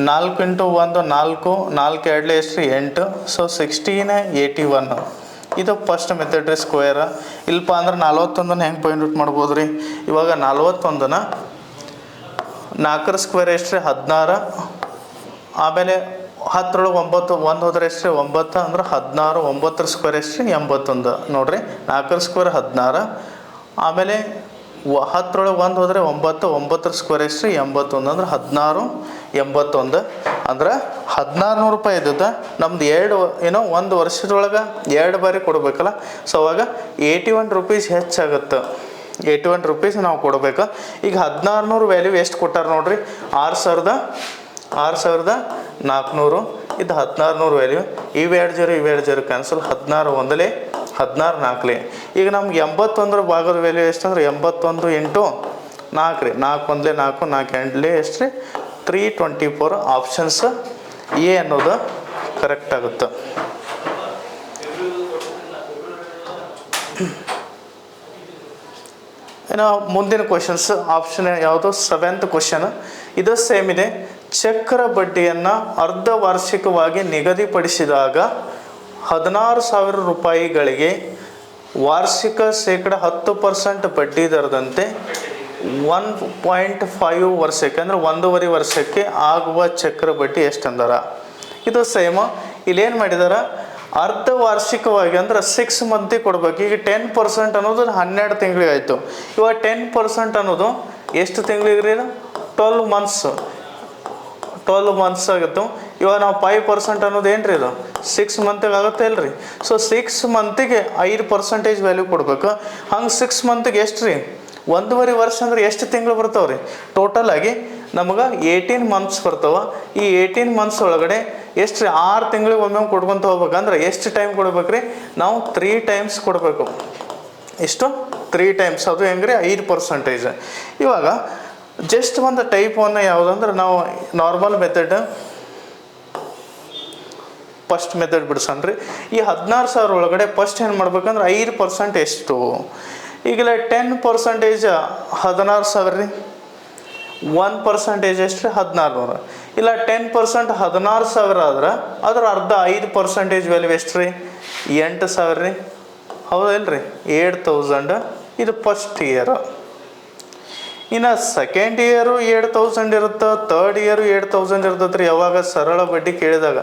4 × 1 4 4 2 ಎಷ್ಟು ರೀ 8. ಸೊ 1681. ಇದು ಫಸ್ಟ್ ಮೆಥಡ್ ರೀ ಸ್ಕ್ವೇರ್. ಇಲ್ಪ ಅಂದ್ರೆ 41 ಹೆಂಗೆ ಪಾಯಿಂಟ್ ಔಟ್ ಮಾಡ್ಬೋದು ರೀ. ಇವಾಗ 41 4 ಸ್ಕ್ವೇರ್ ಎಷ್ಟು ರೀ 16. ಆಮೇಲೆ 10 × 9 1 ಹೋದ್ರೆ ಎಷ್ಟು ರೀ 9 ಅಂದ್ರೆ 16. 9 ಸ್ಕ್ವೇರ್ ಎಷ್ಟು ರೀ 81 ನೋಡಿರಿ. 4 ಸ್ಕ್ವೇರ್ 16. ಆಮೇಲೆ 10 × 1 ಹೋದರೆ 9 9 ಸ್ಕ್ವೇರ್ ಎಷ್ಟು ರೀ 81 ಅಂದ್ರೆ 1681. ಅಂದ್ರೆ 1600 ರೂಪಾಯಿ ಇದ್ದದ್ದು ನಮ್ದು ಒಂದು ವರ್ಷದೊಳಗೆ 2 ಬಾರಿ ಕೊಡಬೇಕಲ್ಲ. ಸೊ ಅವಾಗ 81 ರೂಪೀಸ್ ಹೆಚ್ಚಾಗುತ್ತೆ. 81 ರೂಪೀಸ್ ನಾವು ಕೊಡಬೇಕು. ಈಗ 1600 ವ್ಯಾಲ್ಯೂ ಎಷ್ಟು ಕೊಟ್ಟಾರ ನೋಡ್ರಿ 6400. ಇದು 1600 ವ್ಯಾಲ್ಯೂ. ಇವು 2 0 ಕ್ಯಾನ್ಸಲ್ 16 ಒಂದಲೇ 16 4ಲೇ. ಈಗ ನಮ್ಗೆ 81 ಭಾಗದ ವ್ಯಾಲ್ಯೂ ಎಷ್ಟು ಅಂದ್ರೆ 81 × 4 ರೀ 4 1 4 4 8 ಎಷ್ಟು ರೀ 324. ಆಪ್ಷನ್ಸ್ ಎ ಅನ್ನೋದು ಕರೆಕ್ಟ್ ಆಗುತ್ತೆ. ಇನ್ನು ಮುಂದಿನ ಕ್ವಶನ್ಸ್ ಆಪ್ಷನ್ ಯಾವುದು 7th ಕ್ವಶನ್, ಇದು ಸೇಮ್ ಇದೆ. ಚಕ್ರ ಬಡ್ಡಿಯನ್ನು ಅರ್ಧ ವಾರ್ಷಿಕವಾಗಿ ನಿಗದಿಪಡಿಸಿದಾಗ 16,000 ರೂಪಾಯಿಗಳಿಗೆ ವಾರ್ಷಿಕ ಶೇಕಡ 10% ಬಡ್ಡಿ ದರದಂತೆ 1.5 ವರ್ಷಕ್ಕೆ ಅಂದರೆ 1.5 ವರ್ಷಕ್ಕೆ ಆಗುವ ಚಕ್ರ ಬಡ್ಡಿ ಎಷ್ಟಂದಾರ. ಇದು ಸೇಮ್ ಇಲ್ಲೇನು ಮಾಡಿದಾರ, ಅರ್ಧ ವಾರ್ಷಿಕವಾಗಿ ಅಂದ್ರೆ 6 ಮಂತಿಗೆ ಕೊಡ್ಬೇಕು. ಈಗ 10% ಅನ್ನೋದು 12 ತಿಂಗಳಿಗೆ ಆಯಿತು. ಇವಾಗ 10% ಅನ್ನೋದು ಎಷ್ಟು ತಿಂಗಳಿಗೆ ರೀ, 12 ಮಂತ್ಸ್ ಆಗಿತ್ತು. ಇವಾಗ ನಾವು 5% ಅನ್ನೋದು ಏನು ರೀ, ಇದು 6 ಮಂತಿಗೆ ಆಗುತ್ತೆ ಇಲ್ರಿ. ಸೊ 6 ಮಂತಿಗೆ 5% ವ್ಯಾಲ್ಯೂ ಕೊಡ್ಬೇಕು. ಹಂಗೆ 6 ಮಂತಿಗೆ ಎಷ್ಟು ರೀ, 1.5 ವರ್ಷ ಅಂದ್ರೆ ಎಷ್ಟು ತಿಂಗಳು ಬರ್ತಾವೆ ರೀ, ಟೋಟಲ್ ಆಗಿ ನಮಗೆ 18 ಮಂತ್ಸ್ ಬರ್ತಾವ. ಈ 18 ಮಂತ್ಸ್ ಒಳಗಡೆ ಎಷ್ಟು ರೀ, 6 ತಿಂಗಳಿಗೆ ಒಮ್ಮೆ ಕೊಡ್ಕೊತ ಹೋಗ್ಬೇಕಂದ್ರೆ ಎಷ್ಟು ಟೈಮ್ ಕೊಡ್ಬೇಕ್ರಿ, ನಾವು 3 ಟೈಮ್ಸ್ ಕೊಡಬೇಕು. ಎಷ್ಟು, 3 ಟೈಮ್ಸ್. ಅದು ಹೆಂಗ್ರಿ, 5%. ಇವಾಗ ಜಸ್ಟ್ ಒಂದು ಟೈಪ್ 1 ಯಾವುದಂದ್ರೆ ನಾವು ನಾರ್ಮಲ್ ಮೆಥಡ್ ಫಸ್ಟ್ ಮೆಥಡ್ ಬಿಡ್ಸಣ್ರಿ. ಈ 16,000 ಒಳಗಡೆ ಫಸ್ಟ್ ಏನು ಮಾಡ್ಬೇಕಂದ್ರೆ 5% ಎಷ್ಟು, ಈಗಲ 10% 16,000 ರೀ, 1% ಎಷ್ಟು ರೀ, 1,600. ಇಲ್ಲ 10% 16,000 ಆದ್ರೆ ಅದ್ರ ಅರ್ಧ 5% ವ್ಯಾಲ್ಯೂ ಎಷ್ಟು ರೀ, 8,000 ರೀ. ಹೌದಲ್ರಿ, 8,000. ಇದು ಫಸ್ಟ್ ಇಯರ್. ಇನ್ನು ಸೆಕೆಂಡ್ ಇಯರು 8,000 ಇರುತ್ತೆ, ಥರ್ಡ್ ಇಯರು 8,000 ಇರ್ತದೆ ರೀ. ಯಾವಾಗ ಸರಳ ಬಡ್ಡಿ ಕೇಳಿದಾಗ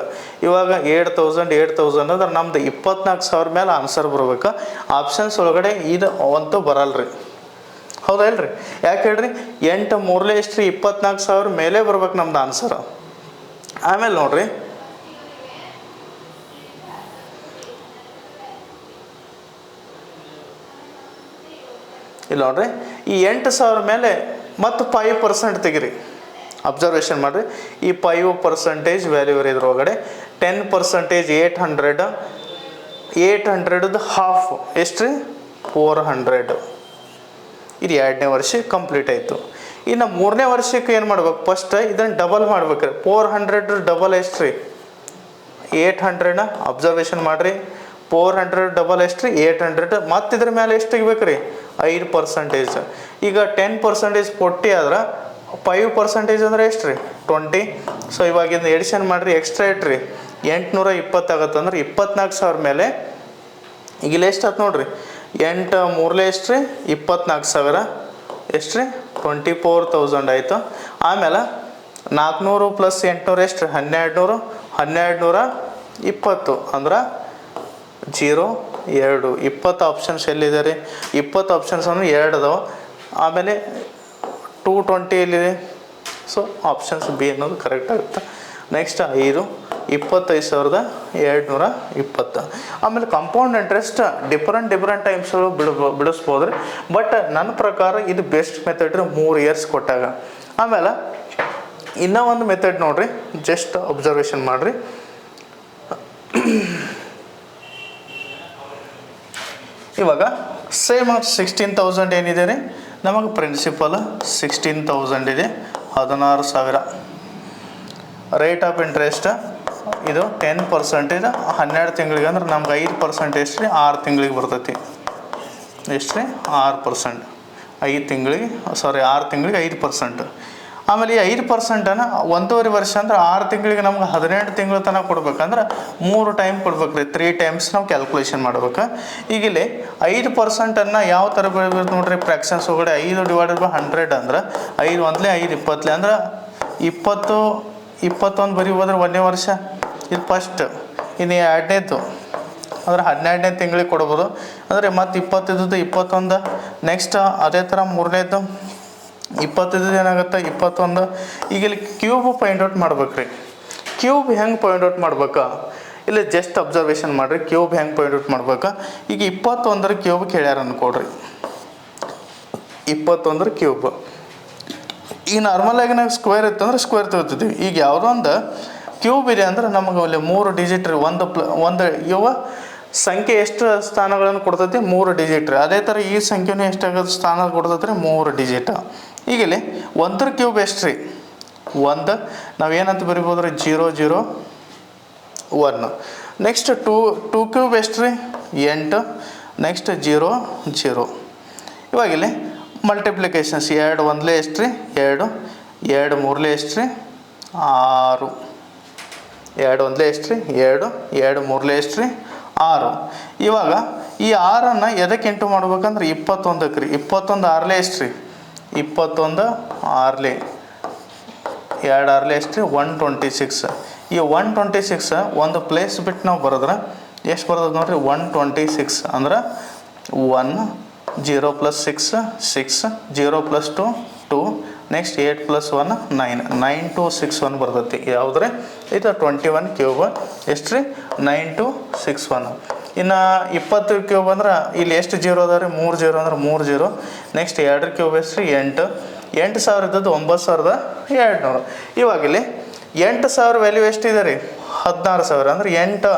ಇವಾಗ 8,000 ಅಂದ್ರೆ ನಮ್ದು 24,000 ಮೇಲೆ ಆನ್ಸರ್ ಬರ್ಬೇಕು. ಆಪ್ಷನ್ಸ್ ಒಳಗಡೆ ಇದು ಅಂತೂ ಬರಲ್ರಿ. ಹೌದಲ್ರಿ, ಯಾಕೆ ಹೇಳ್ರಿ, 8 3 ಎಷ್ಟು ರೀ, 24,000 ಮೇಲೆ ಬರ್ಬೇಕು ನಮ್ದು ಆನ್ಸರ್. ಆಮೇಲೆ ನೋಡ್ರಿ, ಇಲ್ಲಿ ನೋಡ್ರಿ, ಈ 8,000 ಮೇಲೆ ಮತ್ತು 5% ತೆಗಿರಿ. ಅಬ್ಸರ್ವೇಷನ್ ಮಾಡಿರಿ, ಈ 5% ವ್ಯಾಲ್ಯೂ ಇದ್ರೊಳಗಡೆ 10% 800, 800 ಹಾಫ್ ಎಷ್ಟು ರೀ, 400. ಇದು 2ನೇ ವರ್ಷ ಕಂಪ್ಲೀಟ್ ಆಯಿತು. ಇನ್ನು 3ನೇ ವರ್ಷಕ್ಕೆ ಏನು ಮಾಡ್ಬೇಕು, ಫಸ್ಟ್ ಇದನ್ನು ಡಬಲ್ ಮಾಡ್ಬೇಕ್ರಿ. 400 ಡಬಲ್ ಎಷ್ಟು ರೀ, 800. ಅಬ್ಸರ್ವೇಷನ್ ಮಾಡಿರಿ, 400 ಡಬಲ್ ಎಷ್ಟು ರೀ, 800. ಮತ್ತು ಇದ್ರ ಮೇಲೆ ಎಷ್ಟು ತೆಗಿಬೇಕು ರೀ, 5%. ಈಗ 10% 40 ಆದ್ರೆ 5% ಅಂದ್ರೆ ಎಷ್ಟು ರೀ, 20. ಸೊ ಇವಾಗ ಇದನ್ನ ಎಡಿಷನ್ ಮಾಡಿರಿ, ಎಕ್ಸ್ಟ್ರಾ ಇಟ್ರಿ 820 ಆಗುತ್ತೆ. ಅಂದ್ರೆ 24,000 ಮೇಲೆ ಈಗ ಇಲ್ಲಿ ಎಷ್ಟು ಆಯ್ತು ನೋಡ್ರಿ, 8 3 ಎಷ್ಟು ರೀ, 24,000 ಎಷ್ಟು ರೀ, 24,000 ಆಯಿತು. ಆಮೇಲೆ 400 + 800 ಎಷ್ಟು ರೀ, 1,200. 1,220 ಅಂದ್ರೆ 0 2 20 ಆಪ್ಷನ್ಸ್ ಎಲ್ಲಿದೆ ರೀ, 20 ಆಪ್ಷನ್ಸ್ ಅಂದ್ರೆ 2 ಅದಾವ. ಆಮೇಲೆ 220 ಎಲ್ಲಿದೆ, ಸೊ ಆಪ್ಷನ್ಸ್ ಬಿ ಅನ್ನೋದು ಕರೆಕ್ಟ್ ಆಗುತ್ತೆ. ನೆಕ್ಸ್ಟ್ 5 25,220. ಆಮೇಲೆ ಕಾಂಪೌಂಡ್ ಇಂಟ್ರೆಸ್ಟ್ ಡಿಫ್ರೆಂಟ್ ಟೈಮ್ಸ್ ಬಿಡಿಸ್ಬೋದು ರೀ. ಬಟ್ ನನ್ನ ಪ್ರಕಾರ ಇದು ಬೆಸ್ಟ್ ಮೆಥಡ್ ರೀ, 3 ಇಯರ್ಸ್ ಕೊಟ್ಟಾಗ. ಆಮೇಲೆ ಇನ್ನೂ ಒಂದು ಮೆಥಡ್ ನೋಡ್ರಿ, ಜಸ್ಟ್ ಅಬ್ಸರ್ವೇಷನ್ ಮಾಡಿರಿ. ಇವಾಗ ಸೇಮ್ 16,000 ಏನಿದೆ ರೀ, ನಮಗೆ ಪ್ರಿನ್ಸಿಪಲ್ 16,000 ಇದೆ, 16,000. ರೇಟ್ ಆಫ್ ಇಂಟ್ರೆಸ್ಟ್ ಇದು 10% 12 ತಿಂಗಳಿಗೆ ಅಂದ್ರೆ ನಮ್ಗೆ 5% ಎಷ್ಟು ರೀ, 6 ತಿಂಗಳಿಗೆ ಬರ್ತೈತಿ. ಎಷ್ಟು ರೀ, 6%. 5 ತಿಂಗಳಿಗೆ 6 ತಿಂಗಳಿಗೆ 5%. ಆಮೇಲೆ ಈ 5%ನ್ನು 1.5 ವರ್ಷ ಅಂದ್ರೆ 6 ತಿಂಗಳಿಗೆ ನಮ್ಗೆ 18 ತಿಂಗಳ ತನಕ ಕೊಡ್ಬೇಕಂದ್ರೆ 3 ಟೈಮ್ ಕೊಡ್ಬೇಕು ರೀ, 3 ಟೈಮ್ಸ್ ನಾವು ಕ್ಯಾಲ್ಕುಲೇಷನ್ ಮಾಡ್ಬೇಕು. ಈಗ ಇಲ್ಲಿ 5%ನ್ನು ಯಾವ ಥರ ಬೆಳಿಬೇಕು ನೋಡ್ರಿ, ಫ್ರ್ಯಾಕ್ಷನ್ಸ್ ಒಳಗಡೆ 5 ಡಿವೈಡೆಡ್ ಬೈ 100 ಅಂದ್ರೆ 5 1 5 20 ಅಂದ್ರೆ 20 21 ಬರೀ ಹೋದ್ರೆ 1ನೇ ವರ್ಷ ಇದು ಫಸ್ಟ್. ಇನ್ನು 2ನೇದು ಅಂದ್ರೆ 12ನೇ ತಿಂಗಳಿಗೆ ಕೊಡ್ಬೋದು. ಅಂದರೆ ಮತ್ತು 25 21. ನೆಕ್ಸ್ಟ್ ಅದೇ ಥರ 3ನೇದು 25 ಏನಾಗುತ್ತೆ, 21. ಈಗ ಇಲ್ಲಿ ಕ್ಯೂಬ್ ಪಾಯಿಂಟ್ ಔಟ್ ಮಾಡ್ಬೇಕು ರೀ. ಕ್ಯೂಬ್ ಹೆಂಗೆ ಪಾಯಿಂಟ್ ಔಟ್ ಮಾಡ್ಬೇಕಾ, ಇಲ್ಲಿ ಜಸ್ಟ್ ಅಬ್ಸರ್ವೇಷನ್ ಮಾಡಿರಿ, ಕ್ಯೂಬ್ ಹೆಂಗೆ ಪಾಯಿಂಟ್ ಔಟ್ ಮಾಡ್ಬೇಕಾ. ಈಗ 21 ಕ್ಯೂಬ್ ಕೇಳ್ಯಾರ ಅನ್ಕೊಡ್ರಿ, 21 ಕ್ಯೂಬ್. ಈಗ ನಾರ್ಮಲಾಗಿ ನಾವು ಸ್ಕ್ವೇರ್ ಇತ್ತು ಅಂದ್ರೆ ಸ್ಕ್ವೇರ್ ತಗೋತಿದ್ವಿ. ಈಗ ಯಾವುದೋ ಒಂದು ಕ್ಯೂಬ್ ಇದೆ ಅಂದ್ರೆ ನಮಗೆ ಅಲ್ಲಿ 3 ಡಿಜಿಟ್ ರೀ. ಒಂದು ಇವ ಸಂಖ್ಯೆ ಎಷ್ಟು ಸ್ಥಾನಗಳನ್ನು ಕೊಡ್ತೈತಿ, 3 ಡಿಜಿಟ್ ರೀ. ಅದೇ ಥರ ಈ ಸಂಖ್ಯೆನೂ ಎಷ್ಟಾಗೋದು ಸ್ಥಾನ ಕೊಡ್ತೈತಿ ರೀ, 3 ಡಿಜಿಟ್. ಈಗ ಇಲ್ಲಿ 1 ಕ್ಯೂಬ್ ಎಷ್ಟು ರೀ, 1 ನಾವೇನಂತ ಬರಿಬೋದು ರೀ, 0 0 1. ನೆಕ್ಸ್ಟ್ 2 ಕ್ಯೂಬ್ ಎಷ್ಟು ರೀ, 8. ನೆಕ್ಸ್ಟ್ 0 0. ಇವಾಗ ಇಲ್ಲಿ ಮಲ್ಟಿಪ್ಲಿಕೇಶನ್ಸ್ 2 ಒಂದಲೇ ಎಷ್ಟು ರೀ 2, 2 ಮೂರಲೇ ಎಷ್ಟು ರೀ 6, 2 ಒಂದಲೇ ಎಷ್ಟು ರೀ 2, 2 ಮೂರಲೇ ಎಷ್ಟು ರೀ 6. ಇವಾಗ ಈ 6ಅನ್ನು ಎದಕ್ಕೆ ಇಂಟು ಮಾಡ್ಬೇಕಂದ್ರೆ 21ಕ್ಕೆ ರೀ. 21 ಆರ್ಲೆ ಎಷ್ಟು ರೀ 21 ಆರ್ಲೆ 2 ಆರ್ಲೆ ಎಷ್ಟು ರೀ 126. ಈ 126 ಒಂದು ಪ್ಲೇಸ್ ಬಿಟ್ಟು ನಾವು ಬರೆದ್ರೆ ಎಷ್ಟು ಬರ್ತದೆ ನೋಡಿರಿ 126 ಅಂದ್ರೆ 1 0 + 6 6 0 + 2 2 ನೆಕ್ಸ್ಟ್ 8 + 1 9 9261 ಬರ್ತೈತಿ. ಯಾವುದ್ರೆ ಇದು 21 ಕ್ಯೂಬ್ ಎಷ್ಟು ರೀ 9261. ಇನ್ನು 20 ಕ್ಯೂಬ್ ಅಂದ್ರೆ ಇಲ್ಲಿ ಎಷ್ಟು ಜೀರೋ ಅದ ರೀ 3 0 ಅಂದ್ರೆ 3 0. ನೆಕ್ಸ್ಟ್ 2 ಕ್ಯೂಬ್ ಎಷ್ಟು ರೀ 8, 8000 ಇದ್ದದ್ದು 9200. ಇವಾಗ ಇಲ್ಲಿ 8000 ವ್ಯಾಲ್ಯೂ ಎಷ್ಟಿದೆ ರೀ 16000 ಅಂದ್ರೆ 8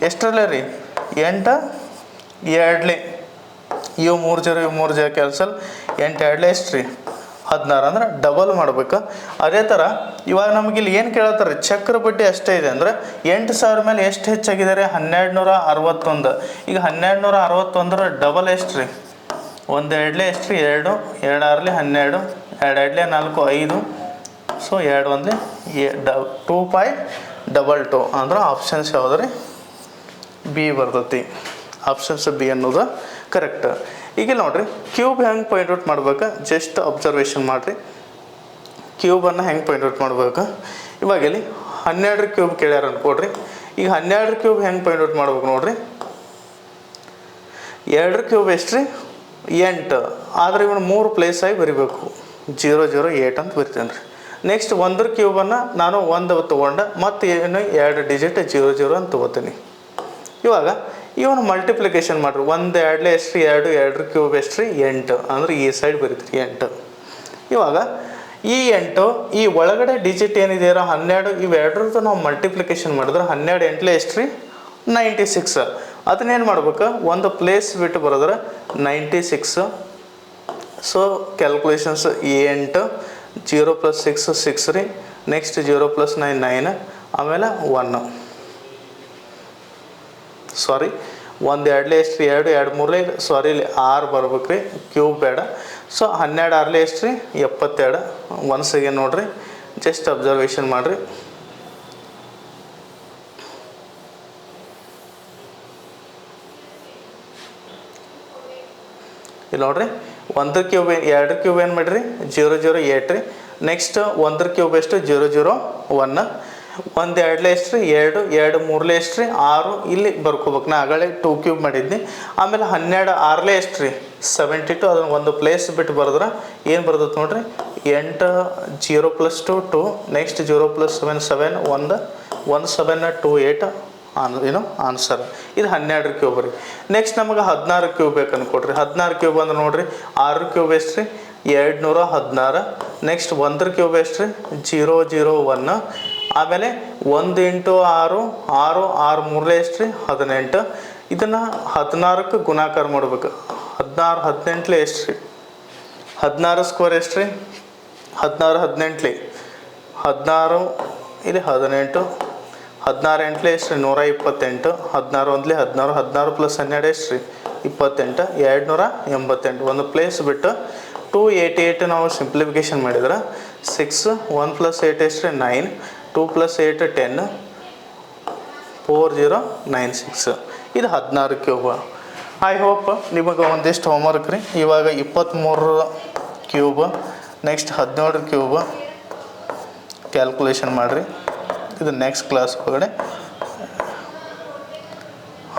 ಎಷ್ಟರಲ್ಲೇ ರೀ 8 2 ಇವು 3 0 ಇವು 3 0 ಕ್ಯಾನ್ಸಲ್ 8 2 ಎಷ್ಟು ರೀ 16 ಅಂದ್ರೆ ಡಬಲ್ ಮಾಡ್ಬೇಕು. ಅದೇ ಥರ ಇವಾಗ ನಮಗೆ ಇಲ್ಲಿ ಏನು ಕೇಳತ್ತಾರೆ ಚಕ್ರ ಬಡ್ಡಿ ಅಷ್ಟೇ ಇದೆ ಅಂದರೆ 8000 ಮೇಲೆ ಎಷ್ಟು ಹೆಚ್ಚಾಗಿದೆ ರೀ 1261. ಈಗ 1261 ಡಬಲ್ ಎಷ್ಟು ರೀ 1 2 ಎಷ್ಟು ರೀ 2, 2 ಆರ್ಲೆ 12, 2 2 4 5. ಸೊ 2 1 2522 ಅಂದ್ರೆ ಆಪ್ಷನ್ಸ್ ಯಾವ್ದು ರೀ ಬಿ ಬರ್ತೈತಿ. ಆಪ್ಷನ್ಸ್ ಬಿ ಅನ್ನೋದು ಕರೆಕ್ಟ್. ಈಗ ನೋಡಿರಿ ಕ್ಯೂಬ್ ಹೆಂಗೆ ಪಾಯಿಂಟ್ ಔಟ್ ಮಾಡ್ಬೇಕು ಜಸ್ಟ್ ಅಬ್ಸರ್ವೇಷನ್ ಮಾಡಿರಿ. ಕ್ಯೂಬನ್ನು ಹೆಂಗೆ ಪಾಯಿಂಟ್ ಔಟ್ ಮಾಡ್ಬೇಕು ಇವಾಗ ಇಲ್ಲಿ 12 ಕ್ಯೂಬ್ ಕೇಳ್ಯಾರ ಅನ್ಕೊಡ್ರಿ. ಈಗ 12 ಕ್ಯೂಬ್ ಹೆಂಗೆ ಪಾಯಿಂಟ್ ಔಟ್ ಮಾಡ್ಬೇಕು ನೋಡಿರಿ. 2 ಕ್ಯೂಬ್ ಎಷ್ಟು ರೀ 8 ಆದರೆ ಇವನು 3 ಪ್ಲೇಸ್ ಆಗಿ ಬರಿಬೇಕು 0 0 8 ಅಂತ ಬರಿತೇನೆ ರೀ. ನೆಕ್ಸ್ಟ್ 1 ಕ್ಯೂಬನ್ನು ನಾನು 1 ತೊಗೊಂಡೆ ಮತ್ತು ಏನು 2 ಡಿಜಿಟ್ 0 0 ಅಂತ ತೊಗೋತೀನಿ. ಇವಾಗ ಇವನು ಮಲ್ಟಿಪ್ಲಿಕೇಶನ್ ಮಾಡಿರಿ 1 2 ಎಷ್ಟು ರೀ 2, 2 ಕ್ಯೂಬ್ ಎಷ್ಟು ರೀ 8 ಅಂದ್ರೆ ಈ ಸೈಡ್ ಬರೀತೀರಿ 8. ಇವಾಗ ಈ 8 ಈ ಒಳಗಡೆ ಡಿಜಿಟ್ ಏನಿದೆಯೋ 12 ಇವೆರಡರದ್ದು ನಾವು ಮಲ್ಟಿಪ್ಲಿಕೇಶನ್ ಮಾಡಿದ್ರೆ 12 8 ಎಷ್ಟು ರೀ 96. ಅದನ್ನೇನು ಮಾಡ್ಬೇಕು ಒಂದು ಪ್ಲೇಸ್ ಬಿಟ್ಟು ಬರೆದ್ರೆ 96. ಸೊ ಕ್ಯಾಲ್ಕುಲೇಷನ್ಸ್ 8 0 + 6 6 ರೀ. ನೆಕ್ಸ್ಟ್ 0 + 9 9 ಆಮೇಲೆ 1 ಸಾರಿ 1 2 ಎಷ್ಟು ರೀ 2, 2 3 ಸಾರಿ ಇಲ್ಲಿ 6 ಬರ್ಬೇಕು ರೀ ಕ್ಯೂಬ್ ಬೇಡ. ಸೊ 12 6 ಎಷ್ಟು ರೀ 72. ಒನ್ಸ್ ಅಗೇನ್ ನೋಡಿರಿ ಜಸ್ಟ್ ಅಬ್ಸರ್ವೇಷನ್ ಮಾಡಿರಿ. ಇಲ್ಲಿ ನೋಡಿರಿ 1 ಕ್ಯೂಬ್ 2 ಕ್ಯೂಬ್ ಏನು ಮಾಡಿರಿ 0 0 8 ರೀ. ನೆಕ್ಸ್ಟ್ 1 ಕ್ಯೂಬ್ ಎಷ್ಟು 0 0 1. 1 2 ಎಷ್ಟು ರೀ 2, 2 3 ಎಷ್ಟು ರೀ 6 ಇಲ್ಲಿ ಬರ್ಕೋಬೇಕು. ನಾ ಆಗಲೇ 2 ಕ್ಯೂಬ್ ಮಾಡಿದ್ನಿ. ಆಮೇಲೆ 12 6 ಎಷ್ಟು ರೀ 72. ಅದನ್ನು ಒಂದು ಪ್ಲೇಸ್ ಬಿಟ್ಟು ಬರೆದ್ರೆ ಏನು ಬರ್ತೈತೆ ನೋಡಿರಿ 8 0 + 2 2 ನೆಕ್ಸ್ಟ್ 0 + 7 7 1 1 7 2 8 ಏನು ಆನ್ಸರ್. ಇದು 12 ಕ್ಯೂಬ್ ರೀ. ನೆಕ್ಸ್ಟ್ ನಮಗೆ 16 ಕ್ಯೂಬ್ ಬೇಕು ಅನ್ಕೊಡ್ರಿ. 16 ಕ್ಯೂಬ್ ಅಂದ್ರೆ ನೋಡಿರಿ 6 ಕ್ಯೂಬ್ ಎಷ್ಟು ರೀ 216. ನೆಕ್ಸ್ಟ್ 1 ಕ್ಯೂಬ್ ಎಷ್ಟು ರೀ 0 0 1. ಆಮೇಲೆ 1 × 6 6 6 3 ಎಷ್ಟು ರೀ 18. ಇದನ್ನು 16ಕ್ಕೆ ಗುಣಾಕಾರ ಮಾಡ್ಬೇಕು 16 18 ಎಷ್ಟು ರೀ 16 ಸ್ಕ್ವೇರ್ ಎಷ್ಟು ರೀ 16 18 16 ಇಲ್ಲಿ 18 16 8 ಎಷ್ಟು ರೀ 128. 16 1 16 16 + 12 ಎಷ್ಟು ರೀ 28 288. ಒಂದು ಪ್ಲೇಸ್ ಬಿಟ್ಟು 288 ನಾವು ಸಿಂಪ್ಲಿಫಿಕೇಶನ್ ಮಾಡಿದ್ರೆ 6 1 + 8 ಎಷ್ಟು ರೀ 9 2 + 8 10 4096. ಇದು 16 ಕ್ಯೂಬ್. ಐ ಹೋಪ್ ನಿಮಗೆ ಒಂದಿಷ್ಟು ಹೋಮ್ವರ್ಕ್ ರೀ. ಇವಾಗ 23 ಕ್ಯೂಬ್ ನೆಕ್ಸ್ಟ್ 17 ಕ್ಯೂಬ್ ಕ್ಯಾಲ್ಕುಲೇಷನ್ ಮಾಡಿರಿ. ಇದು ನೆಕ್ಸ್ಟ್ ಕ್ಲಾಸ್ ಒಳಗಡೆ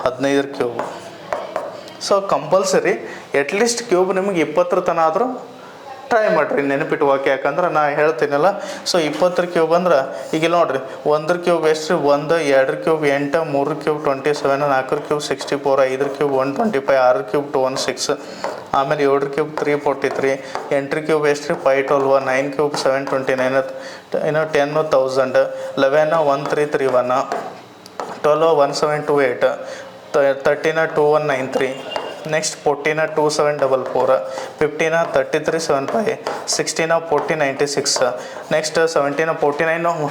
15 cube. So compulsory at least cube ನಿಮಗೆ 20 ತನಕ ಆದರೂ ಟ್ರೈ ಮಾಡಿರಿ ನೆನಪಿಟ್ಕೋಕೆ. ಯಾಕಂದ್ರೆ ನಾ ಹೇಳ್ತೀನಲ್ಲ ಸೊ 20 ಕ್ಯೂಬ್ ಅಂದ್ರೆ ಈಗ ನೋಡಿರಿ 1 ಕ್ಯೂಬ್ ಎಷ್ಟು ರೀ 1, 2 cube 8, 3 cube 27, 4 cube 64, 5 cube 125, 6 cube 216, ಆಮೇಲೆ 7 ಕ್ಯೂಬ್ 343, 8 ಕ್ಯೂಬ್ ಎಷ್ಟು ರೀ 512, 9 ಕ್ಯೂಬ್ 729, 10 1000, 11 1331, 12 1728, 13 2193, ನೆಕ್ಸ್ಟ್ 14 2744, 15 3375, 16 4096, ನೆಕ್ಸ್ಟ್ 17 49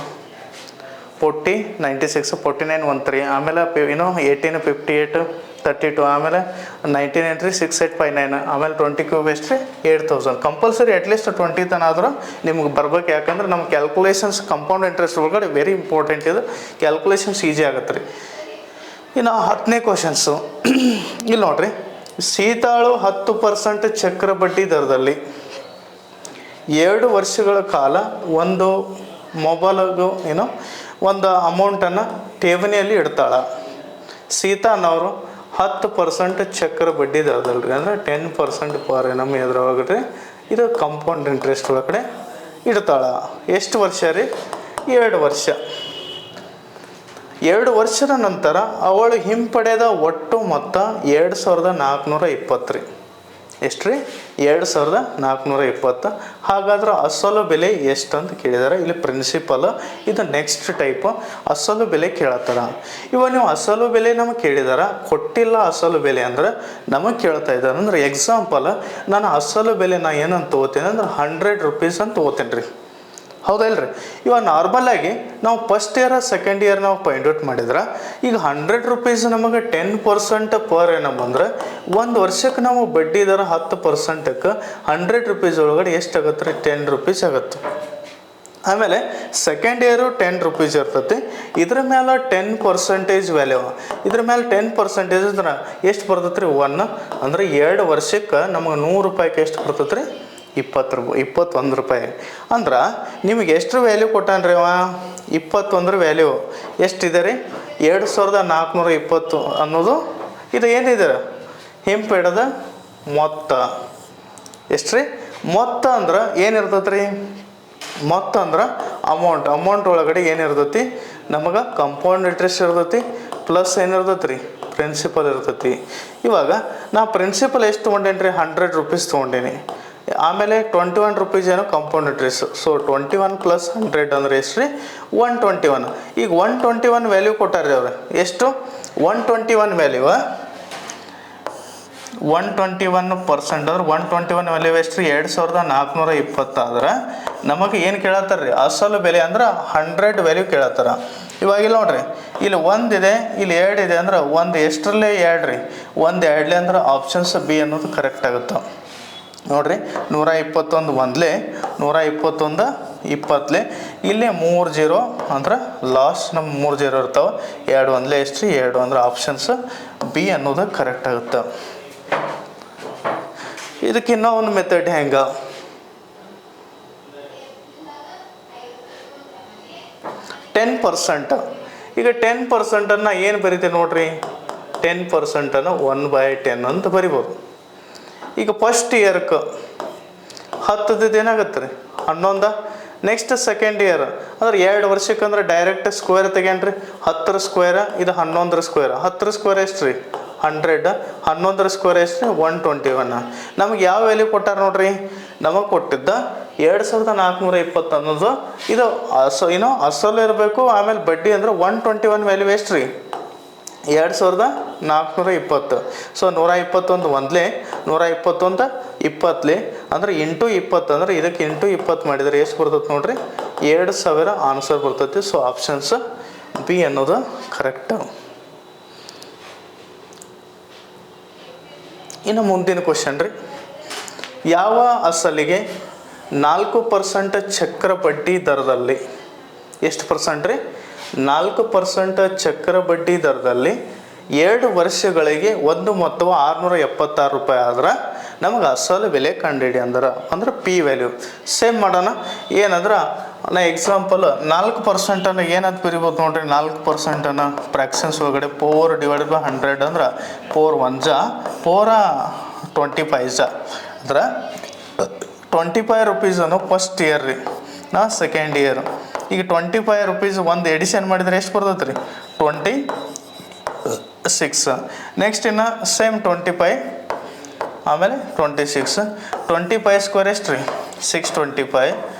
40 96 49 13 ಆಮೇಲೆ 18 58 32 ಆಮೇಲೆ 19 ಎಂಟ್ರಿ 6859 ಆಮೇಲೆ 20 ಕ್ಯೂಬ್ ಎಷ್ಟು ರೀ 8000 ಕಂಪಲ್ಸರಿ ಅಟ್ಲೀಸ್ಟ್ 20 ತನ ಆದರೂ ನಿಮ್ಗೆ ಬರ್ಬೇಕು. ಯಾಕಂದ್ರೆ ನಮ್ಮ ಕ್ಯಾಲ್ಕುಲೇಷನ್ಸ್ ಕಂಪೌಂಡ್ ಇಂಟ್ರೆಸ್ಟ್ ಒಳಗಡೆ ವೆರಿ ಇಂಪಾರ್ಟೆಂಟ್ ಇದು, ಕ್ಯಾಲ್ಕುಲೇಷನ್ಸ್ ಈಸಿ ಆಗುತ್ತೆ ರೀ. ಇನ್ನು 10ನೇ ಕ್ವಶನ್ಸು ಇಲ್ಲಿ ನೋಡ್ರಿ, ಸೀತಾಳು 10% ಚಕ್ರ ಬಡ್ಡಿ ದರದಲ್ಲಿ 2 ವರ್ಷಗಳ ಕಾಲ ಒಂದು ಮೊಬೈಲ್ಗೂ ಒಂದು ಅಮೌಂಟನ್ನು ಠೇವಣಿಯಲ್ಲಿ ಇಡ್ತಾಳ. ಸೀತಾ ಅನ್ನೋರು 10% ಚಕ್ರ ಬಡ್ಡಿ ದರದಲ್ರಿ, ಅಂದರೆ 10% ಪರ್ ಎನಮ್ ಎದ್ರೊಳಗಡೆ ಇದು ಕಂಪೌಂಡ್ ಇಂಟ್ರೆಸ್ಟ್ ಒಳಗಡೆ ಇಡ್ತಾಳ. ಎಷ್ಟು ವರ್ಷ ರೀ? 2 ವರ್ಷ. 2 ವರ್ಷದ ನಂತರ ಅವಳು ಹಿಂಪಡೆದ ಒಟ್ಟು ಮೊತ್ತ 2420 ರೀ. ಎಷ್ಟು ರೀ? 2420. ಹಾಗಾದ್ರೆ ಅಸಲು ಬೆಲೆ ಎಷ್ಟು ಅಂತ ಕೇಳಿದಾರೆ. ಇಲ್ಲಿ ಪ್ರಿನ್ಸಿಪಲ್ ಇದು ನೆಕ್ಸ್ಟ್ ಟೈಪ್ ಅಸಲು ಬೆಲೆ ಕೇಳತ್ತಾರ. ಇವಾಗ ನೀವು ಅಸಲು ಬೆಲೆ ನಮಗೆ ಕೇಳಿದಾರ, ಕೊಟ್ಟಿಲ್ಲ ಅಸಲು ಬೆಲೆ ಅಂದ್ರೆ ನಮಗೆ ಕೇಳ್ತಾ ಇದ್ದಾರೆ. ಅಂದ್ರೆ ಎಕ್ಸಾಂಪಲ್ ನಾನು ಅಸಲು ಬೆಲೆ ನಾ ಏನಂತ ತೊಗೋತೀನಿ ಅಂದ್ರೆ 100 ರೂಪೀಸ್ ಅಂತ ತೊಗೋತೀನಿ ರೀ. ಹೌದಾ ಇಲ್ರಿ? ಇವಾಗ ನಾರ್ಮಲಾಗಿ ನಾವು ಫಸ್ಟ್ ಇಯರ್ ಸೆಕೆಂಡ್ ಇಯರ್ ನಾವು ಫೈಂಡ್ ಔಟ್ ಮಾಡಿದ್ರೆ ಈಗ 100 ರೂಪೀಸ್ ನಮಗೆ 10% ಪರ್ ಏನಮ್ ಅಂದ್ರೆ ಒಂದು ವರ್ಷಕ್ಕೆ ನಾವು ಬಡ್ಡಿ ದರ 10%ಕ್ಕೆ 100 ರೂಪೀಸ್ ಒಳಗಡೆ ಎಷ್ಟು ಆಗುತ್ತೆ ರೀ? 10 ರೂಪೀಸ್ ಆಗುತ್ತೆ. ಆಮೇಲೆ ಸೆಕೆಂಡ್ ಇಯರು 10 ರೂಪೀಸ್ ಇರ್ತೈತಿ. ಇದ್ರ ಮೇಲೆ 10% ವ್ಯಾಲ್ಯೂ, ಇದ್ರ ಮೇಲೆ 10% ಅಂದ್ರೆ ಎಷ್ಟು ಬರ್ತೈತೆ ರೀ? 1. ಅಂದ್ರೆ 2 ವರ್ಷಕ್ಕೆ ನಮಗೆ 100 ರೂಪಾಯಿಗೆ ಎಷ್ಟು ಬರ್ತೈತೆ ರೀ? 21 ರೂಪಾಯಿ. ಅಂದ್ರೆ ನಿಮಗೆ ಎಷ್ಟು ವ್ಯಾಲ್ಯೂ ಕೊಟ್ಟಾನ್ರಿ ಅವ? 21 ವ್ಯಾಲ್ಯೂ ಎಷ್ಟಿದೆ ರೀ? 2420 ಅನ್ನೋದು ಇದು ಏನಿದೆ ಹಿಂಪಡೆದ ಮೊತ್ತ. ಎಷ್ಟು ರೀ? ಮೊತ್ತ ಅಂದ್ರೆ ಏನಿರ್ತೈತೆ ರೀ? ಮೊತ್ತ ಅಂದ್ರೆ ಅಮೌಂಟ್ ಒಳಗಡೆ ಏನಿರ್ತೈತಿ? ನಮಗೆ ಕಂಪೌಂಡ್ ಇಂಟ್ರೆಸ್ಟ್ ಇರ್ತೈತಿ ಪ್ಲಸ್ ಏನಿರ್ತೈತಿ ರೀ? ಪ್ರಿನ್ಸಿಪಲ್ ಇರ್ತೈತಿ. ಇವಾಗ ನಾ ಪ್ರಿನ್ಸಿಪಲ್ ಎಷ್ಟು ತೊಗೊಂಡೇನಿ ರೀ? 100 ರೂಪೀಸ್ ತೊಗೊಂಡೇನಿ. ಆಮೇಲೆ 21 ರೂಪೀಸ್ ಏನೋ ಕಂಪೌಂಡ್ ಇಂಟ್ರೆಸ್ಟ್. ಸೊ 21 + 100 ಅಂದ್ರೆ ಎಷ್ಟು ರೀ? 121. ಈಗ 121 ವ್ಯಾಲ್ಯೂ ಕೊಟ್ಟಾರ್ರಿ ಅವ್ರು. ಎಷ್ಟು? 121 ವ್ಯಾಲ್ಯೂ 121% ಅಂದ್ರೆ 121 ವ್ಯಾಲ್ಯೂ ಎಷ್ಟು ರೀ? 2420 ಆದ್ರೆ ನಮಗೆ ಏನು ಕೇಳತ್ತಾರ ರೀ? ಅಸಲು ಬೆಲೆ ಅಂದ್ರೆ 100 ವ್ಯಾಲ್ಯೂ ಕೇಳತ್ತಾರ. ಇವಾಗ ಇಲ್ಲಿ ನೋಡ್ರಿ, ಇಲ್ಲಿ 1 ಇದೆ, ಇಲ್ಲಿ 2 ಇದೆ. ಅಂದ್ರೆ 1 ಎಷ್ಟರಲ್ಲೇ 2 ರೀ? 1 2 ಅಂದ್ರೆ ಆಪ್ಷನ್ಸ್ ಬಿ ಅನ್ನೋದು ಕರೆಕ್ಟ್ ಆಗುತ್ತೆ ನೋಡ್ರಿ. 121 ಒಂದ್ಲೆ, 121 20. ಇಲ್ಲಿ 3 0 ಅಂದ್ರೆ ಲಾಸ್ಟ್ ನಮ್ಮ 3 0 ಇರ್ತಾವೆ. 2 ಒಂದ್ಲೆ ಎಷ್ಟು ರೀ? 2 ಅಂದ್ರೆ ಆಪ್ಷನ್ಸ್ ಬಿ ಅನ್ನೋದು ಕರೆಕ್ಟ್ ಆಗುತ್ತೆ. ಇದಕ್ಕಿನ್ನ ಒಂದು ಮೆಥಡ್ ಹೆಂಗ? %. ಈಗ 10%-ಅನ್ನು ಏನು ಬರೀತೀವಿ ನೋಡ್ರಿ? 10%-ಅನ್ನು 1/10 ಅಂತ ಬರಿಬೋದು. ಈಗ ಫಸ್ಟ್ ಇಯರ್ಕ್ಕೆ 10 ಏನಾಗುತ್ತೆ ರೀ? 11. ನೆಕ್ಸ್ಟ್ ಸೆಕೆಂಡ್ ಇಯರ್ ಅಂದ್ರೆ 2 ವರ್ಷಕ್ಕೆ ಅಂದ್ರೆ ಡೈರೆಕ್ಟ್ ಸ್ಕ್ವೇರ್ ತೆಗೇನ್ರಿ. 10 ಸ್ಕ್ವೇರ್ ಇದು 11 ಸ್ಕ್ವೇರ್. 10 ಸ್ಕ್ವೇರ್ ಎಷ್ಟು ರೀ? 100. 11 ಸ್ಕ್ವೇರ್ ಎಷ್ಟು ರೀ? 121. ನಮಗೆ ಯಾವ ವ್ಯಾಲ್ಯೂ ಕೊಟ್ಟಾರ ನೋಡ್ರಿ? ನಮಗೆ ಕೊಟ್ಟಿದ್ದ 2420 ಅನ್ನೋದು ಇದು ಅಸಲು ಇರಬೇಕು. ಆಮೇಲೆ ಬಡ್ಡಿ ಅಂದ್ರೆ 121 ವ್ಯಾಲ್ಯೂ ಎಷ್ಟು ರೀ? 2420. ಸೊ 121 ಒಂದ್ಲೆ, 121 20 ಅಂದ್ರೆ ಇಂಟು 20 ಅಂದ್ರೆ ಇದಕ್ಕೆ ಇಂಟು 20 ಮಾಡಿದರೆ ಎಷ್ಟು ಬರ್ತೈತೆ ನೋಡ್ರಿ? 2000 ಆನ್ಸರ್ ಬರ್ತೈತಿ. ಸೊ ಆಪ್ಷನ್ಸ್ ಬಿ ಅನ್ನೋದು ಕರೆಕ್ಟ್. ಇನ್ನು ಮುಂದಿನ ಕ್ವಶನ್ ರೀ, ಯಾವ ಅಸಲಿಗೆ 4% ಚಕ್ರ ಬಡ್ಡಿ ದರದಲ್ಲಿ ಎಷ್ಟು ಪರ್ಸೆಂಟ್ ರೀ? 4% ಚಕ್ರ ಬಡ್ಡಿ ದರದಲ್ಲಿ 2 ವರ್ಷಗಳಿಗೆ ಒಂದು ಮೊತ್ತವು 676 ರೂಪಾಯಿ ಆದ್ರೆ ನಮಗೆ ಅಸಲು ಬೆಲೆ ಕಂಡುಹಿಡಿ ಅಂದ್ರೆ ಪಿ ವ್ಯಾಲ್ಯೂ. ಸೇಮ್ ಮಾಡೋಣ. ಏನಂದ್ರೆ ನಾ ಎಕ್ಸಾಂಪಲ್ 4%-ಅನ್ನು ಏನಂತ ಬರಿಬೋದು ನೋಡ್ರಿ? 4%-ಅನ್ನು ಫ್ರ್ಯಾಕ್ಷನ್ಸ್ ಒಳಗಡೆ 4/100 ಅಂದ್ರೆ 4 1 25 ಅಂದ್ರೆ 25 ರೂಪೀಸನ್ನು ಫಸ್ಟ್ ಇಯರ್ ರೀ, ನಾ ಸೆಕೆಂಡ್ ಇಯರ್. ಈಗ 25 ರೂಪೀಸ್ ಒಂದು ಎಡಿಷನ್ ಮಾಡಿದರೆ ಎಷ್ಟು ಬರ್ತೈತೆ ರೀ? 26. ನೆಕ್ಸ್ಟ್ ಇನ್ನು ಸೇಮ್ 25 ಆಮೇಲೆ 26. 25 ಸ್ಕ್ವೇರ್ ಎಷ್ಟು ರೀ? 625.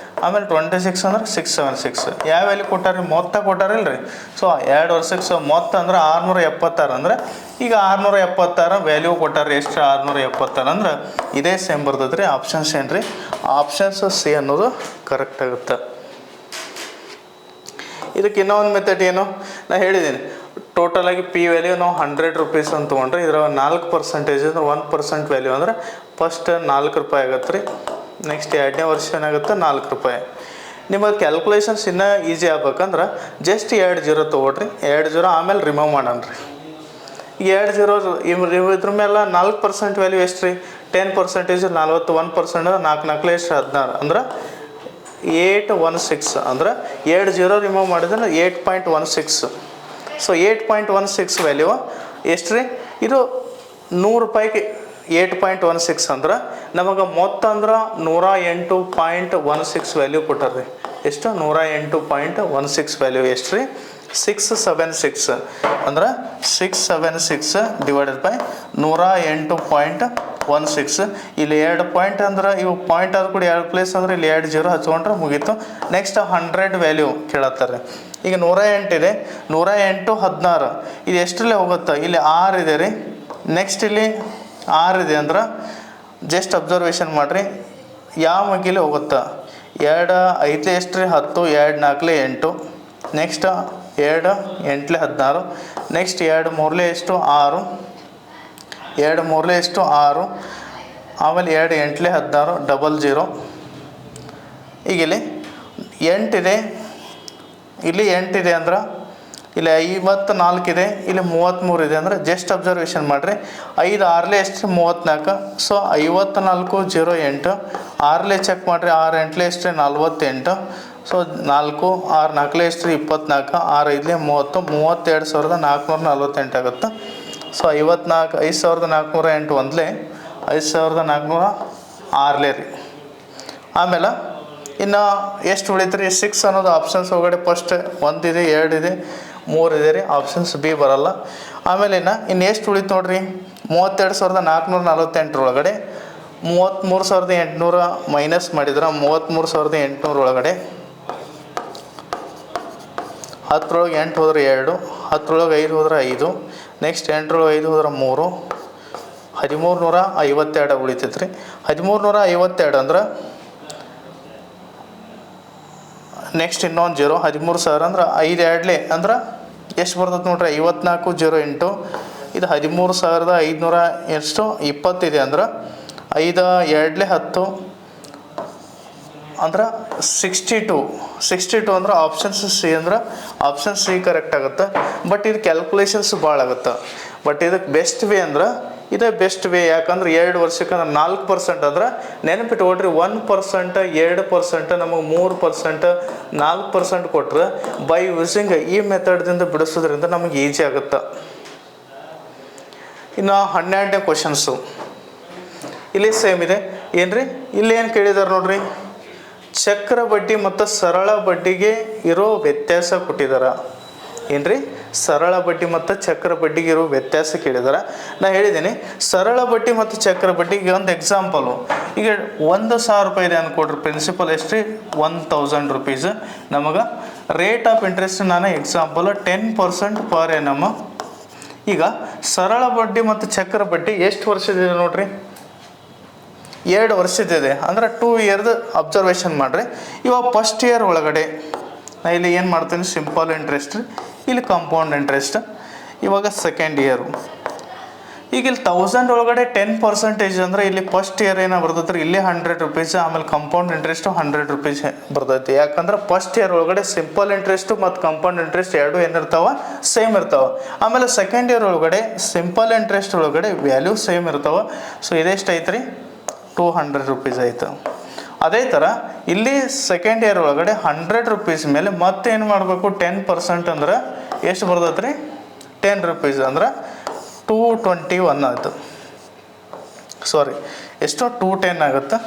ಆಮೇಲೆ 26 ಅಂದ್ರೆ 676. ಯಾವ ವ್ಯಾಲ್ಯೂ ಕೊಟ್ಟಾರ? ಮೊತ್ತ ಕೊಟ್ಟಾರಿಲ್ಲ ರೀ. ಸೊ 2 ವರ್ಷಕ್ಕೆ ಸೊ ಮೊತ್ತ ಅಂದ್ರೆ 676. ಅಂದ್ರೆ ಈಗ 676 ವ್ಯಾಲ್ಯೂ ಕೊಟ್ಟಾರ. ಎಷ್ಟು? 676 ಅಂದ್ರೆ ಇದೇ ಸೇಮ್ ಬರ್ತೈತೆ ರೀ. ಆಪ್ಷನ್ಸ್ ಏನು ರೀ? ಆಪ್ಷನ್ಸ್ ಸಿ ಅನ್ನೋದು ಕರೆಕ್ಟ್ ಆಗುತ್ತೆ. ಇದಕ್ಕೆ ಇನ್ನೊಂದು ಮೆಥಡ್ ಏನು, ನಾನು ಹೇಳಿದ್ದೀನಿ ಟೋಟಲಾಗಿ ಪಿ ವ್ಯಾಲ್ಯೂ ನಾವು 100 ರೂಪೀಸ್ ಅಂತ ತೊಗೊಂಡ್ರೆ ಇದರ 4% ಅಂದ್ರೆ 1% ವ್ಯಾಲ್ಯೂ ಅಂದ್ರೆ ಫಸ್ಟ್ 4 ರೂಪಾಯಿ ಆಗತ್ತೆ ರೀ. ನೆಕ್ಸ್ಟ್ 2ನೇ ವರ್ಷ ಏನಾಗುತ್ತೆ 4 ರೂಪಾಯಿ. ನಿಮಗೆ ಕ್ಯಾಲ್ಕುಲೇಷನ್ಸ್ ಇನ್ನೂ ಈಸಿ ಆಗ್ಬೇಕಂದ್ರೆ ಜಸ್ಟ್ 2 0 ತೊಗೊಳ್ರಿ, 2 0 ಆಮೇಲೆ ರಿಮೂವ್ ಮಾಡೋಣ ರೀ. ಈಗ 2 0 ಇದ್ರ ಮೇಲೆ 4% ವ್ಯಾಲ್ಯೂ ಎಷ್ಟು ರೀ, 10% 40, 1% 4 4 ಎಷ್ಟು 16 ಅಂದ್ರೆ 816 ಅಂದ್ರೆ 2 0 ರಿಮೂವ್ ಮಾಡಿದ್ರೆ 8.16. ಸೊ 8.16 ವ್ಯಾಲ್ಯೂ ಎಷ್ಟು ರೀ, ಇದು 100 ರೂಪಾಯಿಗೆ 8.16 ಅಂದ್ರೆ ನಮಗೆ ಮೊತ್ತ ಅಂದ್ರೆ 108.16 ವ್ಯಾಲ್ಯೂ ಕೊಟ್ಟಾರ್ರಿ. ಎಷ್ಟು 108.16 ವ್ಯಾಲ್ಯೂ ಎಷ್ಟು ರೀ, 676 ಅಂದ್ರೆ 676 ಡಿವೈಡೆಡ್ ಬೈ 108.16. ಇಲ್ಲಿ 2 ಪಾಯಿಂಟ್ ಅಂದ್ರೆ ಇವು ಪಾಯಿಂಟ್ ಆದ ಕೂಡ 2 ಪ್ಲೇಸ್ ಅಂದ್ರೆ ಇಲ್ಲಿ 2 0 ಹಚ್ಕೊಂಡ್ರೆ ಮುಗೀತು. ನೆಕ್ಸ್ಟ್ 100 ವ್ಯಾಲ್ಯೂ ಕೇಳತ್ತಾರೆ. ಈಗ 108 ಇದೆ, 108 16 ಇದು ಎಷ್ಟರಲ್ಲೇ ಹೋಗುತ್ತೆ, ಇಲ್ಲಿ 6 ಇದೆ ರೀ. ನೆಕ್ಸ್ಟ್ ಇಲ್ಲಿ 6 ಇದೆ ಅಂದ್ರೆ ಜಸ್ಟ್ ಅಬ್ಸರ್ವೇಷನ್ ಮಾಡಿರಿ ಯಾವ ಮಗ್ಗಿಲಿ ಹೋಗುತ್ತಾ, 2 5 ಎಷ್ಟು ರೀ 10, 2 4 8, ನೆಕ್ಸ್ಟ್ 2 8 16, ನೆಕ್ಸ್ಟ್ 2 3 ಎಷ್ಟು 6, 2 3 ಎಷ್ಟು 6, ಆಮೇಲೆ 2 8 16 00. ಈಗ ಇಲ್ಲಿ 8 ಇದೆ, ಇಲ್ಲಿ 8 ಇದೆ ಅಂದ್ರೆ ಇಲ್ಲಿ 54 ಇದೆ, ಇಲ್ಲಿ 33 ಇದೆ ಅಂದ್ರೆ ಜಸ್ಟ್ ಅಬ್ಸರ್ವೇಷನ್ ಮಾಡಿರಿ 5 6 ಎಷ್ಟು 34. ಸೊ 54 08 6 ಚೆಕ್ ಮಾಡಿರಿ, 6 8 ಎಷ್ಟು 48. ಸೊ 4 6 4 ಎಷ್ಟು 24, 6 5 30, 32,448 ಆಗುತ್ತೆ. ಸೊ 54,408 ಒಂದಲೇ 5,406 ರೀ. ಆಮೇಲೆ ಇನ್ನು ಎಷ್ಟು ಉಳಿತು ರೀ, 6 ಅನ್ನೋದು ಆಪ್ಷನ್ಸ್ ಒಳಗಡೆ ಫಸ್ಟ್ 1 ಇದೆ 2 ಇದೆ 3 ಇದೆ ರೀ, ಆಪ್ಷನ್ಸ್ ಬಿ ಬರಲ್ಲ. ಆಮೇಲೆ ಇನ್ನು ಎಷ್ಟು ಉಳಿತು ನೋಡ್ರಿ, 32,448 ಒಳಗಡೆ 33,800 ಮೈನಸ್ ಮಾಡಿದ್ರೆ 33,800 ಒಳಗಡೆ 10 8 ಹೋದ್ರೆ 2, 10 5 ಹೋದ್ರೆ 5, ನೆಕ್ಸ್ಟ್ 8 5 ಹೋದ್ರೆ 3, 1352 ಉಳಿತೈತೆ ರೀ. 1352 ಅಂದ್ರೆ ನೆಕ್ಸ್ಟ್ ಇನ್ನೊಂದು 0, 13,000 ಅಂದ್ರೆ 5 2 ಅಂದ್ರೆ ಎಷ್ಟು ಬರ್ತದೆ ನೋಡ್ರಿ, 54 ಇದು 13,500 ಎಷ್ಟು 20 ಇದೆ ಅಂದ್ರೆ 5 2 10 ಅಂದ್ರೆ 62 ಅಂದ್ರೆ ಆಪ್ಷನ್ಸ್ ಸಿ ಅಂದ್ರೆ ಆಪ್ಷನ್ ಸಿ ಕರೆಕ್ಟ್ ಆಗುತ್ತೆ. ಬಟ್ ಇದು ಕ್ಯಾಲ್ಕುಲೇಷನ್ಸ್ ಭಾಳ ಆಗುತ್ತೆ. ಬಟ್ ಇದಕ್ಕೆ ಬೆಸ್ಟ್ ವೇ ಅಂದ್ರೆ ಇದೇ ಬೆಸ್ಟ್ ವೇ. ಯಾಕಂದ್ರೆ 2 ವರ್ಷಕ್ಕೆ ಅಂದ್ರೆ 4% ಅಂದ್ರೆ ನೆನಪಿಟ್ಕೊಡ್ರಿ, 1% 2% ನಮಗೆ 3% 4% ಕೊಟ್ರೆ ಬೈ ಯೂಸಿಂಗ್ ಈ ಮೆಥಡ್ದಿಂದ ಬಿಡಿಸೋದ್ರಿಂದ ನಮಗೆ ಈಸಿ ಆಗುತ್ತೆ. ಇನ್ನು 12ನೇ ಕ್ವಶನ್ಸು ಇಲ್ಲಿ ಸೇಮ್ ಇದೆ ಏನ್ರಿ, ಇಲ್ಲಿ ಏನು ಕೇಳಿದಾರೆ ನೋಡ್ರಿ, ಚಕ್ರ ಬಡ್ಡಿ ಮತ್ತು ಸರಳ ಬಡ್ಡಿಗೆ ಇರೋ ವ್ಯತ್ಯಾಸ ಕೊಟ್ಟಿದ್ದಾರೆ. ಏನ್ರಿ, ಸರಳ ಬಡ್ಡಿ ಮತ್ತು ಚಕ್ರ ಬಡ್ಡಿಗೆ ಇರೋ ವ್ಯತ್ಯಾಸ ಕೇಳಿದಾರೆ. ನಾನು ಹೇಳಿದ್ದೀನಿ ಸರಳ ಬಡ್ಡಿ ಮತ್ತು ಚಕ್ರ ಬಡ್ಡಿಗೆ ಒಂದು ಎಕ್ಸಾಂಪಲು. ಈಗ 1,000 ರೂಪಾಯಿ ಇದೆ ಅಂದ್ಕೊಡ್ರಿ, ಪ್ರಿನ್ಸಿಪಲ್ ಎಷ್ಟು 1,000 ರೂಪೀಸ್. ನಮಗೆ ರೇಟ್ ಆಫ್ ಇಂಟ್ರೆಸ್ಟ್ ನಾನು ಎಕ್ಸಾಂಪಲ್ 10% ಪರ್ ಎನಮ್. ಈಗ ಸರಳ ಬಡ್ಡಿ ಮತ್ತು ಚಕ್ರ ಬಡ್ಡಿ ಎಷ್ಟು ವರ್ಷದಿದೆ ನೋಡ್ರಿ, 2 ವರ್ಷದಿದೆ ಅಂದ್ರೆ 2 ಇಯರ್ದು ಅಬ್ಸರ್ವೇಷನ್ ಮಾಡಿರಿ. ಇವಾಗ ಫಸ್ಟ್ ಇಯರ್ ಒಳಗಡೆ ನಾ ಇಲ್ಲಿ ಏನು ಮಾಡ್ತೀನಿ, ಸಿಂಪಲ್ ಇಂಟ್ರೆಸ್ಟ್, ಇಲ್ಲಿ ಕಾಂಪೌಂಡ್ ಇಂಟ್ರೆಸ್ಟ್. ಇವಾಗ ಸೆಕೆಂಡ್ ಇಯರು, ಈಗ ಇಲ್ಲಿ 1000 ಒಳಗಡೆ 10% ಅಂದರೆ ಇಲ್ಲಿ ಫಸ್ಟ್ ಇಯರ್ ಏನೋ ಬರ್ತೈತೆ ಇಲ್ಲಿ 100 ರೂಪೀಸ್, ಆಮೇಲೆ ಕಾಂಪೌಂಡ್ ಇಂಟ್ರೆಸ್ಟು 100 ರೂಪೀಸ್ ಬರ್ತೈತಿ. ಯಾಕಂದ್ರೆ ಫಸ್ಟ್ ಇಯರ್ ಒಳಗಡೆ ಸಿಂಪಲ್ ಇಂಟ್ರೆಸ್ಟು ಮತ್ತು ಕಾಂಪೌಂಡ್ ಇಂಟ್ರೆಸ್ಟ್ ಎರಡು ಏನಿರ್ತಾವೆ ಸೇಮ್ ಇರ್ತಾವೆ. ಆಮೇಲೆ ಸೆಕೆಂಡ್ ಇಯರ್ ಒಳಗಡೆ ಸಿಂಪಲ್ ಇಂಟ್ರೆಸ್ಟ್ ಒಳಗಡೆ ವ್ಯಾಲ್ಯೂ ಸೇಮ್ ಇರ್ತಾವೆ. ಸೊ ಇದೆಷ್ಟು ಐತ್ರಿ, 200 ರೂಪೀಸ್ ಆಯಿತು. ಅದೇ ಥರ ಇಲ್ಲಿ ಸೆಕೆಂಡ್ ಇಯರ್ ಒಳಗಡೆ 100 ರೂಪೀಸ್ ಮೇಲೆ ಮತ್ತೆ ಏನು ಮಾಡಬೇಕು, 10% ಅಂದ್ರೆ ಎಷ್ಟು ಬರ್ತೈತೆ ರೀ, 10 ರೂಪೀಸ್ ಅಂದ್ರೆ 221 ಆಯಿತು. ಸಾರಿ ಎಷ್ಟು 210 ಆಗುತ್ತೆ.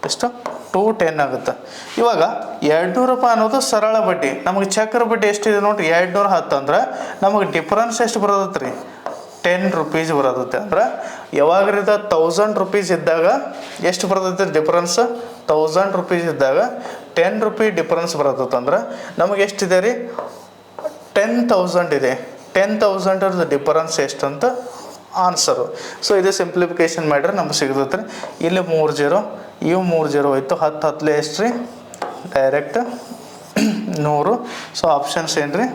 ಎಷ್ಟು 210 ಆಗುತ್ತೆ. ಇವಾಗ 200 ರೂಪಾಯಿ ಅನ್ನೋದು ಸರಳ ಬಡ್ಡಿ. ನಮಗೆ ಚಕ್ರ ಬಡ್ಡಿ ಎಷ್ಟಿದೆ ನೋಡ್ರಿ, 210 ಅಂದ್ರೆ ನಮಗೆ ಡಿಫ್ರೆನ್ಸ್ ಎಷ್ಟು ಬರೋದತ್ತೆ ರೀ, 10 ರೂಪೀಸ್ ಬರೋದತ್ತೆ. ಅಂದ್ರೆ ಯಾವಾಗ್ರಿಂದ 1000 ರೂಪೀಸ್ ಇದ್ದಾಗ ಎಷ್ಟು ಬರ್ತೈತೆ ಡಿಫ್ರೆನ್ಸ್, 1000 ರೂಪೀಸ್ ಇದ್ದಾಗ 10 ರೂಪಿ ಡಿಫ್ರೆನ್ಸ್ ಬರತ್ತಂದ್ರೆ ಅಂದ್ರೆ ನಮಗೆ ಎಷ್ಟಿದೆ ರೀ, 10,000 ಇದೆ. 10,000 ಡಿಫರೆನ್ಸ್ ಎಷ್ಟು ಅಂತ ಆನ್ಸರು. ಸೊ ಇದು ಸಿಂಪ್ಲಿಫಿಕೇಶನ್ ಮಾಡಿದ್ರೆ ನಮ್ಗೆ ಸಿಗ್ತೈತೆ ರೀ. ಇಲ್ಲಿ 3 0 ಇವು 3 0 ಹೋಯ್ತು, 10 10 ಎಷ್ಟು ರೀ ಡೈರೆಕ್ಟ್ 100. ಸೊ ಆಪ್ಷನ್ಸ್ ಏನು ರೀ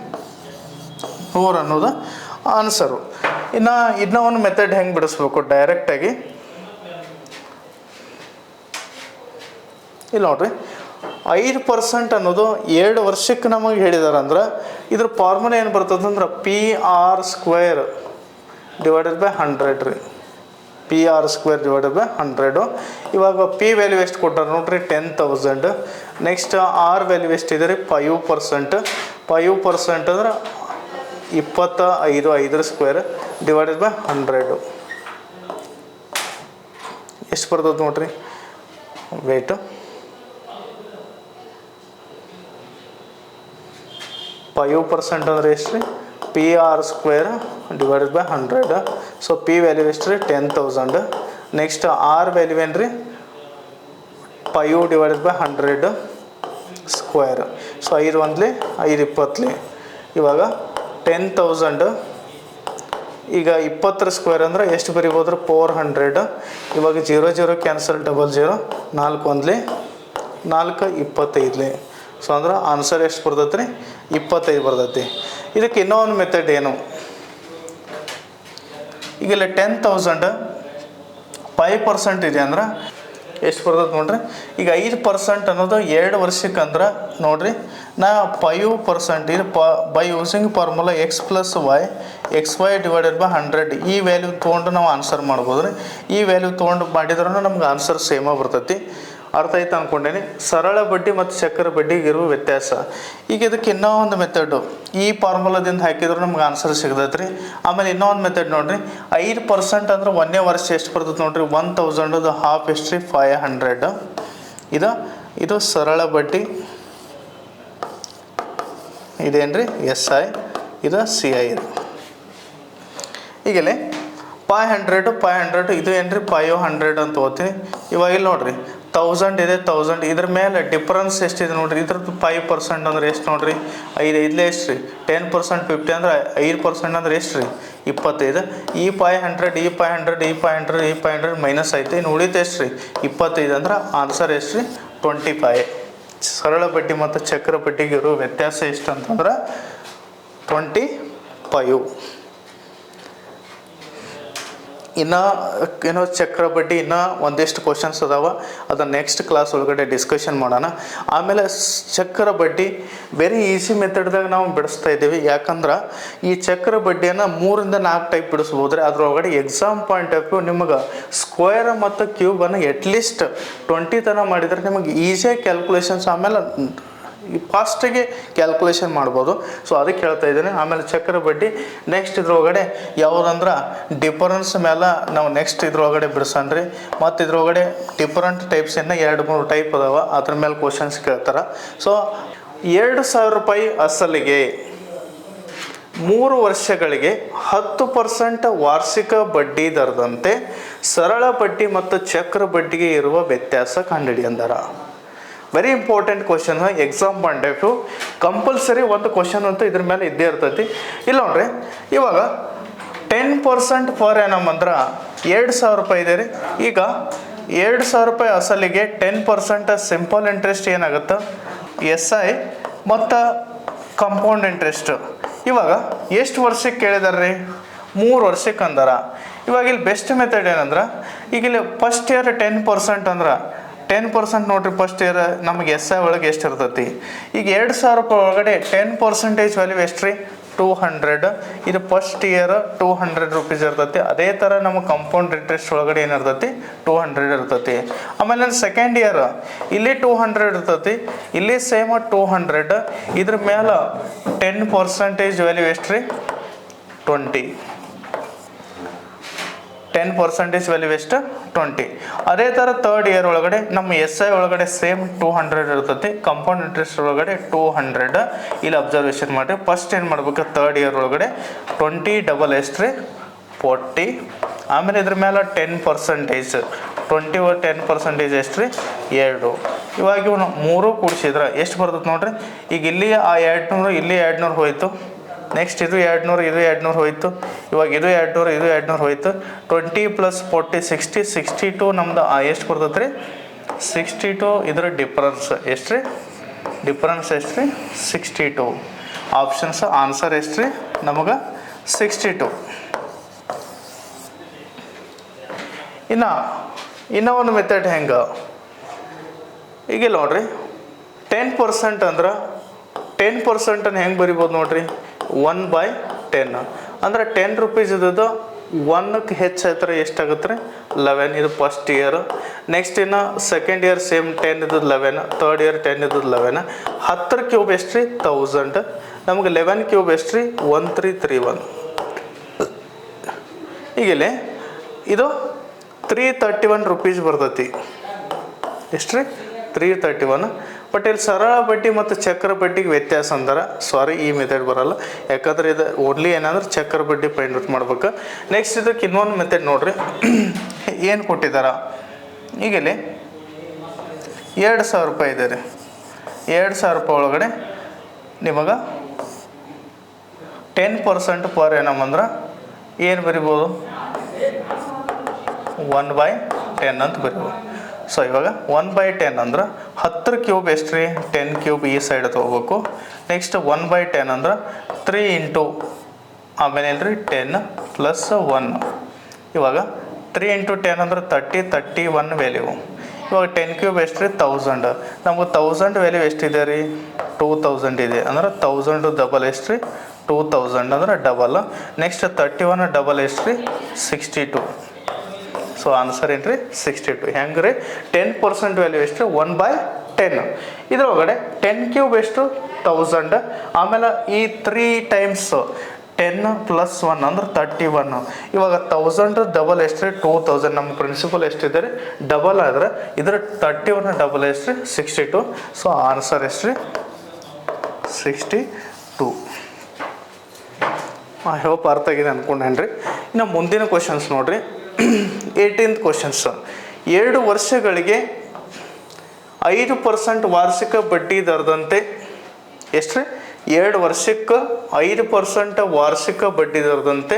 100 ಅನ್ನೋದು ಆನ್ಸರು. ಇನ್ನೂ ಒಂದು ಮೆಥಡ್ ಹೆಂಗೆ ಬಿಡಿಸ್ಬೇಕು ಡೈರೆಕ್ಟಾಗಿ, ಇಲ್ಲಿ ನೋಡ್ರಿ 5% ಅನ್ನೋದು 2 ವರ್ಷಕ್ಕೆ ನಮಗೆ ಹೇಳಿದಾರಂದ್ರೆ ಇದ್ರ ಫಾರ್ಮುಲಾ ಏನು ಬರ್ತದಂದ್ರೆ PR² ಡಿವೈಡೆಡ್ ಬೈ 100 ರೀ. PR² divided by 100. ಇವಾಗ ಪಿ ವ್ಯಾಲ್ಯೂ ಎಷ್ಟು ಕೊಟ್ಟಾರ ನೋಡ್ರಿ 10,000. ನೆಕ್ಸ್ಟ್ ಆರ್ ವ್ಯಾಲ್ಯೂ ಎಷ್ಟಿದೆ ರೀ 5%. 5% ಅಂದ್ರೆ 25 5² ಡಿವೈಡೆಡ್ ಬೈ 100 ಎಷ್ಟು ಬರ್ತದೆ ನೋಡ್ರಿ ವೇಟು. 5% ಅಂದ್ರೆ ಎಷ್ಟು ರೀ PR² divided by 100. So P value ಎಷ್ಟು ರೀ 10,000. ನೆಕ್ಸ್ಟ್ ಆರ್ ವ್ಯಾಲ್ಯೂ ಏನು ರೀ 5 ಡಿವೈಡೆಡ್ ಬೈ 100 ಸ್ಕ್ವೇರ್. ಸೊ 5 1 5 20. ಇವಾಗ 10,000 ಈಗ 20 ಸ್ಕ್ವೇರ್ ಅಂದ್ರೆ ಎಷ್ಟು ಬರಿಬೋದ್ರಿ 400. ಇವಾಗ 0 0 ಕ್ಯಾನ್ಸಲ್ 0 0 4 1 4 25. ಸೊ ಅಂದ್ರೆ ಆನ್ಸರ್ ಎಷ್ಟು ಬರ್ತೈತೆ ರೀ 25 ಬರ್ತೈತಿ. ಇದಕ್ಕೆ ಇನ್ನೂ ಒಂದು ಮೆಥಡ್ ಏನು, ಈಗೆಲ್ಲ 10,000 5% ಇದೆ ಅಂದ್ರೆ ಎಷ್ಟು ಬರ್ತದೆ ನೋಡ್ರಿ. ಈಗ 5% ಅನ್ನೋದು 2 ವರ್ಷಕ್ಕೆ ಅಂದ್ರೆ ನೋಡ್ರಿ ನಾ 5% ಇದು by using formula x + y xy divided by 100 ಈ ವ್ಯಾಲ್ಯೂ ತೊಗೊಂಡು ನಾವು ಆನ್ಸರ್ ಮಾಡ್ಬೋದು ರೀ. ಈ ವ್ಯಾಲ್ಯೂ ತೊಗೊಂಡು ಮಾಡಿದ್ರೂ ನಮ್ಗೆ ಆನ್ಸರ್ ಸೇಮ ಬರ್ತೈತಿ. ಅರ್ಥ ಆಯ್ತು ಅಂದ್ಕೊಂಡೇನೆ. ಸರಳ ಬಡ್ಡಿ ಮತ್ತು ಚಕ್ರ ಬಡ್ಡಿಗೆ ಇರುವ ವ್ಯತ್ಯಾಸ. ಈಗ ಇದಕ್ಕೆ ಇನ್ನೂ ಒಂದು ಮೆಥಡು, ಈ ಫಾರ್ಮುಲಾದಿಂದ ಹಾಕಿದ್ರೆ ನಮ್ಗೆ ಆನ್ಸರ್ ಸಿಗ್ತೈತೆ ರೀ. ಆಮೇಲೆ ಇನ್ನೂ ಒಂದು ಮೆಥಡ್ ನೋಡ್ರಿ 5% ಅಂದ್ರೆ 1ನೇ ವರ್ಷ ಎಷ್ಟು ಬರ್ತೈತೆ ನೋಡ್ರಿ 1000 ಹಾಫ್ ಎಷ್ಟು ರೀ 500. ಇದು ಸರಳ ಬಡ್ಡಿ, ಇದೇನು ರೀ SI, ಇದು CI. ಈಗಲೇ 500 ಇದು ಏನು ರೀ 500 ಅಂತ ಓದ್ತೀನಿ. ಇವಾಗ ಇಲ್ಲಿ ನೋಡ್ರಿ 1000 ಇದೆ 1000 ಇದ್ರ ಮೇಲೆ ಡಿಫ್ರೆನ್ಸ್ ಎಷ್ಟಿದೆ ನೋಡ್ರಿ. ಇದ್ರದ್ದು 5% ಅಂದ್ರೆ ಎಷ್ಟು ನೋಡ್ರಿ 5 5 ಎಷ್ಟು ರೀ 10% 50 ಅಂದ್ರೆ 5% ಅಂದ್ರೆ ಎಷ್ಟು ರೀ 25. ಈ 500 ಈ 500 ಈ 500 ಈ 500 ಮೈನಸ್ ಆಯ್ತು. ಇನ್ನು ಉಳಿತು ಎಷ್ಟು ರೀ 25 ಅಂದ್ರೆ ಆನ್ಸರ್ ಎಷ್ಟು ರೀ 25. ಸರಳ ಬಡ್ಡಿ ಮತ್ತು ಚಕ್ರ ಬಡ್ಡಿಗೆ ಇರೋ ವ್ಯತ್ಯಾಸ ಎಷ್ಟು ಅಂತಂದ್ರೆ 25. ಇನ್ನೂ ಚಕ್ರ ಬಡ್ಡಿ ಇನ್ನೂ ಒಂದಿಷ್ಟು ಕ್ವಶನ್ಸ್ ಅದಾವ, ಅದನ್ನು ನೆಕ್ಸ್ಟ್ ಕ್ಲಾಸ್ ಒಳಗಡೆ ಡಿಸ್ಕಷನ್ ಮಾಡೋಣ. ಆಮೇಲೆ ಚಕ್ರ ಬಡ್ಡಿ ವೆರಿ ಈಸಿ ಮೆಥಡ್ದಾಗ ನಾವು ಬಿಡಿಸ್ತಾ ಇದ್ದೀವಿ. ಯಾಕಂದ್ರೆ ಈ ಚಕ್ರ ಬಡ್ಡಿಯನ್ನು 3 ಇಂದ 4 ಟೈಪ್ ಬಿಡಿಸ್ಬೋದು ರೀ. ಅದ್ರೊಳಗಡೆ ಎಕ್ಸಾಮ್ ಪಾಯಿಂಟ್ ಆಫ್ ವ್ಯೂ ನಿಮಗೆ ಸ್ಕ್ವೇರ್ ಮತ್ತು ಕ್ಯೂಬನ್ನು ಎಟ್ಲೀಸ್ಟ್ 20 ತನಕ ಮಾಡಿದರೆ ನಿಮಗೆ ಈಸಿಯಾಗಿ ಕ್ಯಾಲ್ಕುಲೇಷನ್ಸ್ ಆಮೇಲೆ ಫಾಸ್ಟಿಗೆ ಕ್ಯಾಲ್ಕುಲೇಷನ್ ಮಾಡ್ಬೋದು. ಸೊ ಅದಕ್ಕೆ ಹೇಳ್ತಾ ಇದ್ದೀನಿ. ಆಮೇಲೆ ಚಕ್ರ ಬಡ್ಡಿ ನೆಕ್ಸ್ಟ್ ಇದ್ರೊಳಗಡೆ ಯಾವುದಂದ್ರೆ ಡಿಫರೆನ್ಸ್ ಮೇಲೆ ನಾವು ನೆಕ್ಸ್ಟ್ ಇದ್ರೊಳಗಡೆ ಬಿಡಿಸೋಣ್ರಿ. ಮತ್ತು ಇದ್ರೊಳಗಡೆ ಡಿಫರೆಂಟ್ ಟೈಪ್ಸ್ ಇನ್ನೂ 2-3 ಟೈಪ್ ಅದಾವ, ಅದ್ರ ಮೇಲೆ ಕ್ವಶನ್ಸ್ ಕೇಳ್ತಾರೆ. ಸೊ 2,000 ರೂಪಾಯಿ ಅಸಲಿಗೆ 3 ವರ್ಷಗಳಿಗೆ 10% ವಾರ್ಷಿಕ ಬಡ್ಡಿ ದರದಂತೆ ಸರಳ ಬಡ್ಡಿ ಮತ್ತು ಚಕ್ರ ಬಡ್ಡಿಗೆ ಇರುವ ವ್ಯತ್ಯಾಸ ಕಂಡುಹಿಡಿ ಅಂದಾರ. Very important question. Exam point of view compulsory ಒಂದು ಕ್ವಶನ್ ಅಂತೂ ಇದ್ರ ಮೇಲೆ ಇದ್ದೇ ಇರ್ತೈತಿ. ಇಲ್ಲ ನೋಡ್ರಿ ಇವಾಗ 10% ಪರ್ ಏನಮ್ ಅಂದ್ರೆ 2,000 ರೂಪಾಯಿ ಇದೆ ರೀ. ಈಗ 2,000 ರೂಪಾಯಿ ಅಸಲಿಗೆ 10% ಸಿಂಪಲ್ ಇಂಟ್ರೆಸ್ಟ್ ಏನಾಗುತ್ತೆ SI ಮತ್ತು ಕಂಪೌಂಡ್ ಇಂಟ್ರೆಸ್ಟ್. ಇವಾಗ ಎಷ್ಟು ವರ್ಷಕ್ಕೆ ಕೇಳಿದಾರೆ ರೀ 3 ವರ್ಷಕ್ಕೆ ಅಂದಾರ. ಇವಾಗ ಇಲ್ಲಿ ಬೆಸ್ಟ್ ಮೆಥಡ್ ಏನಂದ್ರೆ ಈಗ ಇಲ್ಲಿ ಫಸ್ಟ್ ಇಯರ್ 10% ಅಂದ್ರೆ 10% ನೋಡ್ರಿ ಫಸ್ಟ್ ಇಯರ್ ನಮಗೆ SI ಒಳಗೆ ಎಷ್ಟು ಇರ್ತೈತಿ. ಈಗ 2,000 ರೂಪಾಯಿ ಒಳಗಡೆ 10% ವ್ಯಾಲ್ಯೂ ಎಷ್ಟು ರೀ 200. ಇದು ಫಸ್ಟ್ ಇಯರ್ 200 ರೂಪೀಸ್ ಇರ್ತೈತಿ. ಅದೇ ಥರ ನಮಗೆ ಕಂಪೌಂಡ್ ಇಂಟ್ರೆಸ್ಟ್ ಒಳಗಡೆ ಏನಿರ್ತೈತಿ 200 ಇರ್ತೈತಿ. ಆಮೇಲೆ ಸೆಕೆಂಡ್ ಇಯರ್ ಇಲ್ಲಿ 200 ಇರ್ತೈತಿ, ಇಲ್ಲಿ ಸೇಮ್ 200. ಇದ್ರ ಮೇಲೆ 10% ವ್ಯಾಲ್ಯೂ ಎಷ್ಟು ರೀ 20. 10% ವ್ಯಾಲ್ಯೂ ಎಷ್ಟು 20. ಅದೇ ಥರ ಥರ್ಡ್ ಇಯರ್ ಒಳಗಡೆ ನಮ್ಮ SI ಒಳಗಡೆ ಸೇಮ್ 200 ಇರ್ತೈತಿ, ಕಂಪೌಂಡ್ ಇಂಟ್ರೆಸ್ಟ್ ಒಳಗಡೆ 200. ಇಲ್ಲಿ ಅಬ್ಸರ್ವೇಷನ್ ಮಾಡಿರಿ. ಫಸ್ಟ್ ಏನು ಮಾಡ್ಬೇಕು ಥರ್ಡ್ ಇಯರ್ ಒಳಗಡೆ 20 ಡಬಲ್ ಎಷ್ಟು ರೀ 40. ಆಮೇಲೆ ಇದ್ರ ಮೇಲೆ 10% 20 10% ಎಷ್ಟು ರೀ 2. ಇವಾಗ ಇವನು 3 ಕೂಡಿಸಿದ್ರೆ ಎಷ್ಟು ಬರ್ತದೆ ನೋಡ್ರಿ. ಈಗ ಇಲ್ಲಿ ಆ 200 ಇಲ್ಲಿ 200 ಹೋಯ್ತು, ನೆಕ್ಸ್ಟ್ ಇದು 200 ಇದು 200 ಹೋಯ್ತು. ಇವಾಗ ಇದು 200 ಇದು 200 ಹೋಯ್ತು. 20 + 40 60 62 ನಮ್ದು ಎಷ್ಟು ಬರ್ತೈತೆ ರೀ 62 ಇದರ ಡಿಫ್ರೆನ್ಸ್ ಎಷ್ಟು ರೀ ಡಿಫ್ರೆನ್ಸ್ ಎಷ್ಟು ರೀ 62. ಆಪ್ಷನ್ಸ್ ಆನ್ಸರ್ ಎಷ್ಟು ರೀ ನಮಗೆ 62. ಇನ್ನೂ ಒಂದು ಮೆಥಡ್ ಹೆಂಗೆ ಈಗ ನೋಡ್ರಿ 10% ಅಂದ್ರೆ 10% ಹೆಂಗೆ ಬರಿಬೋದು ನೋಡ್ರಿ 1/10 ಅಂದ್ರೆ 10 ರೂಪೀಸ್ ಇದ್ದದ್ದು 1ಕ್ಕೆ ಹೆಚ್ಚಾಯ್ತಾರೆ ಎಷ್ಟಾಗುತ್ತೆ ರೀ 11. ಇದು ಫಸ್ಟ್ ಇಯರ್. ನೆಕ್ಸ್ಟ್ ಇನ್ನು ಸೆಕೆಂಡ್ ಇಯರ್ ಸೇಮ್ 10 ಇದ್ದದ್ದು 11, ಥರ್ಡ್ ಇಯರ್ 10 ಇದ್ದದ್ದು 11. 10 ಕ್ಯೂಬ್ ಎಷ್ಟು ರೀ 1000. ನಮಗೆ 11 ಕ್ಯೂಬ್ ಎಷ್ಟು ರೀ 1331. ಈಗಲೇ ಇದು 331 ರೂಪೀಸ್ ಬರ್ತೈತಿ. ಎಷ್ಟು ರೀ 331. ಬಟ್ ಇಲ್ಲಿ ಸರಳ ಬಡ್ಡಿ ಮತ್ತು ಚಕ್ರ ಬಡ್ಡಿಗೆ ವ್ಯತ್ಯಾಸ ಅಂದ್ರೆ ಸಾರಿ ಈ ಮೆಥಡ್ ಬರಲ್ಲ, ಯಾಕಂದ್ರೆ ಇದು ಓನ್ಲಿ ಏನಂದ್ರೆ ಚಕ್ರ ಬಡ್ಡಿ ಫೈಂಡ್ ಔಟ್ ಮಾಡ್ಬೇಕು. ನೆಕ್ಸ್ಟ್ ಇದಕ್ಕೆ ಇನ್ನೊಂದು ಮೆಥಡ್ ನೋಡ್ರಿ ಏನು ಕೊಟ್ಟಿದ್ದಾರ. ಈಗಲೇ 2000 ರೂಪಾಯಿ ಇದೆ ರೀ. 2000 ರೂಪಾಯಿ ಒಳಗಡೆ ನಿಮಗೆ 10% ಪರ್ ಏನಮ್ ಅಂದ್ರೆ ಏನು ಬರಿಬೋದು 1/10 ಅಂತ ಬರಿಬೋದು. ಸೊ ಇವಾಗ 1/10 ಅಂದ್ರೆ 10 ಕ್ಯೂಬ್ ಎಷ್ಟು ರೀ 10 ಕ್ಯೂಬ್ ಈ ಸೈಡ್ ತೊಗೋಬೇಕು. ನೆಕ್ಸ್ಟ್ 1/10 ಅಂದ್ರೆ 3 ಇಂಟು ಆಮೇಲೆ ಏನ್ರಿ 10 + 1. ಇವಾಗ 3 × 10 ಅಂದ್ರೆ 31 ವ್ಯಾಲ್ಯೂ. ಇವಾಗ 10 ಕ್ಯೂಬ್ ಎಷ್ಟು ರೀ 1000. ನಮ್ಗೆ 1000 ವ್ಯಾಲ್ಯೂ ಎಷ್ಟಿದೆ ರೀ 2000 ಇದೆ. ಅಂದ್ರೆ 1000 ಡಬಲ್ ಎಷ್ಟು ರೀ 2000 ಅಂದ್ರೆ ಡಬಲ್. ನೆಕ್ಸ್ಟ್ 31 ಡಬಲ್ ಎಷ್ಟು ರೀ 62. ಸೊ ಆನ್ಸರ್ ಏನು ರೀ 62. ಹೆಂಗೆ ರೀ 10% ವ್ಯಾಲ್ಯೂ ಎಷ್ಟು 1/10. ಇದ್ರೊಳಗಡೆ 10 ಕ್ಯೂಬ್ ಎಷ್ಟು 1000. ಆಮೇಲೆ ಈ 3 ಟೈಮ್ಸ್ 10 + 1 ಅಂದ್ರೆ 31. ಇವಾಗ 1000 ಡಬಲ್ ಎಷ್ಟು ರೀ 2000. ನಮ್ಮ ಪ್ರಿನ್ಸಿಪಲ್ ಎಷ್ಟಿದೆ ರೀ ಡಬಲ್ ಆದ್ರೆ ಇದ್ರ 31 ಡಬಲ್ ಎಷ್ಟು ರೀ 62. ಸೊ ಆನ್ಸರ್ ಎಷ್ಟು ರೀ 62. ಐ ಹೋಪ್ ಅರ್ಥ ಆಗಿದೆ ಅಂದ್ಕೊಂಡೇನ್ರಿ. ಇನ್ನು ಮುಂದಿನ ಕ್ವಶನ್ಸ್ ನೋಡ್ರಿ 18th ಕ್ವಶನ್ಸ್. 2 ವರ್ಷಗಳಿಗೆ 5% ವಾರ್ಷಿಕ ಬಡ್ಡಿ ದರದಂತೆ ಎಷ್ಟು ರೀ 2 ವರ್ಷಕ್ಕೆ 5% ವಾರ್ಷಿಕ ಬಡ್ಡಿ ದರದಂತೆ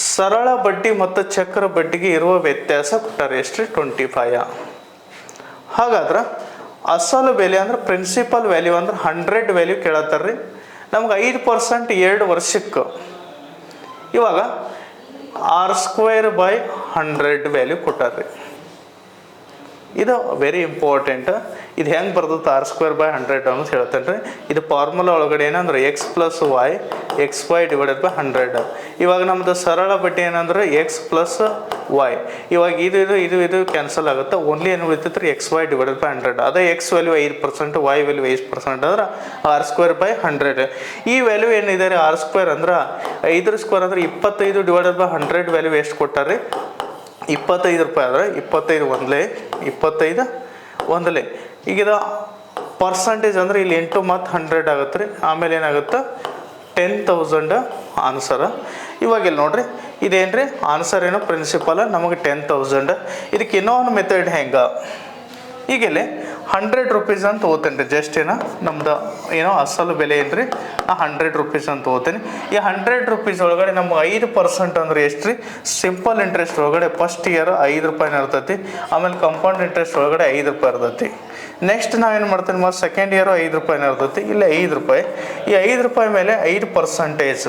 ಸರಳ ಬಡ್ಡಿ ಮತ್ತು ಚಕ್ರ ಬಡ್ಡಿಗೆ ಇರುವ ವ್ಯತ್ಯಾಸ ಕೊಟ್ಟಾರೆ ಎಷ್ಟು ರೀ 25. ಹಾಗಾದ್ರೆ ಅಸಲು ಬೆಲೆ ಅಂದ್ರೆ ಪ್ರಿನ್ಸಿಪಲ್ ವ್ಯಾಲ್ಯೂ ಅಂದ್ರೆ 100 ವ್ಯಾಲ್ಯೂ ಕೇಳತ್ತಾರ ರೀ. ನಮ್ಗೆ 5% 2 ವರ್ಷಕ್ಕೆ. ಇವಾಗ r² / 100 ವ್ಯಾಲ್ಯೂ ಕೊಟ್ಟಾರ್ರಿ. ಇದು ವೆರಿ ಇಂಪಾರ್ಟೆಂಟ್. ಇದು ಹೆಂಗೆ ಬರ್ತದೆ r² / 100 ಅಂತ ಹೇಳ್ತೇನೆ ರೀ. ಇದು ಫಾರ್ಮುಲಾ ಒಳಗಡೆ ಏನಂದ್ರೆ x + y xy / 100. ಇವಾಗ ನಮ್ಮದು ಸರಳ ಬಡ್ಡಿ ಏನಂದ್ರೆ x + y. ಇವಾಗ ಇದು ಕ್ಯಾನ್ಸಲ್ ಆಗುತ್ತೆ. ಓನ್ಲಿ ಏನು ಉಳಿತೈತೆ ರೀ xy / 100. ಅದೇ x ವ್ಯಾಲ್ಯೂ 5%, y ವ್ಯಾಲ್ಯೂ 5% ಅಂದ್ರೆ r² / 100. ಈ ವ್ಯಾಲ್ಯೂ ಏನಿದೆ ರೀ r² ಅಂದ್ರೆ 5² ಅಂದ್ರೆ 25 / 100 ವ್ಯಾಲ್ಯೂ ಎಷ್ಟು ಕೊಟ್ಟಾರೆ 25 ರೂಪಾಯಿ. ಆದರೆ 25 ಒಂದಲೇ. ಈಗ ಇದು ಪರ್ಸಂಟೇಜ್ ಅಂದ್ರೆ ಇಲ್ಲಿ 8 ಮತ್ತು 100 ಆಗುತ್ತೆ ರೀ. ಆಮೇಲೆ ಏನಾಗುತ್ತೆ 10,000 ಆನ್ಸರ್. ಇವಾಗ ಇಲ್ಲಿ ನೋಡ್ರಿ ಇದೇನ್ರಿ ಆನ್ಸರ್ ಏನೋ ಪ್ರಿನ್ಸಿಪಲ್ ನಮಗೆ 10,000. ಇದಕ್ಕೆ ಇನ್ನೂ ಒಂದು ಮೆಥಡ್ ಹೆಂಗೆ ಈಗಲೇ 100 ರೂಪೀಸ್ ಅಂತ ಓದ್ತೇನೆ ರೀ. ಜಸ್ಟ್ ನಮ್ದು ಅಸಲು ಬೆಲೆ ಏನ್ರಿ 100 ರೂಪೀಸ್ ಅಂತ ಓದ್ತೇನೆ. ಈ 100 ರೂಪೀಸ್ ಒಳಗಡೆ ನಮ್ಗೆ 5% ಅಂದ್ರೆ ಎಷ್ಟು ರೀ ಸಿಂಪಲ್ ಇಂಟ್ರೆಸ್ಟ್ ಒಳಗಡೆ ಫಸ್ಟ್ ಇಯರ್ 5 ರೂಪಾಯಿನ ಇರ್ತೈತಿ. ಆಮೇಲೆ ಕಂಪೌಂಡ್ ಇಂಟ್ರೆಸ್ಟ್ ಒಳಗಡೆ 5 ರೂಪಾಯಿ ಇರ್ತೈತಿ. ನೆಕ್ಸ್ಟ್ ನಾವೇನು ಮಾಡ್ತೇನೆ ಮತ್ತು ಸೆಕೆಂಡ್ ಇಯರ್ 5 ರೂಪಾಯಿನ ಇರ್ತೈತಿ. ಇಲ್ಲಿ 5 ರೂಪಾಯಿ. ಈ 5 ರೂಪಾಯಿ ಮೇಲೆ 5%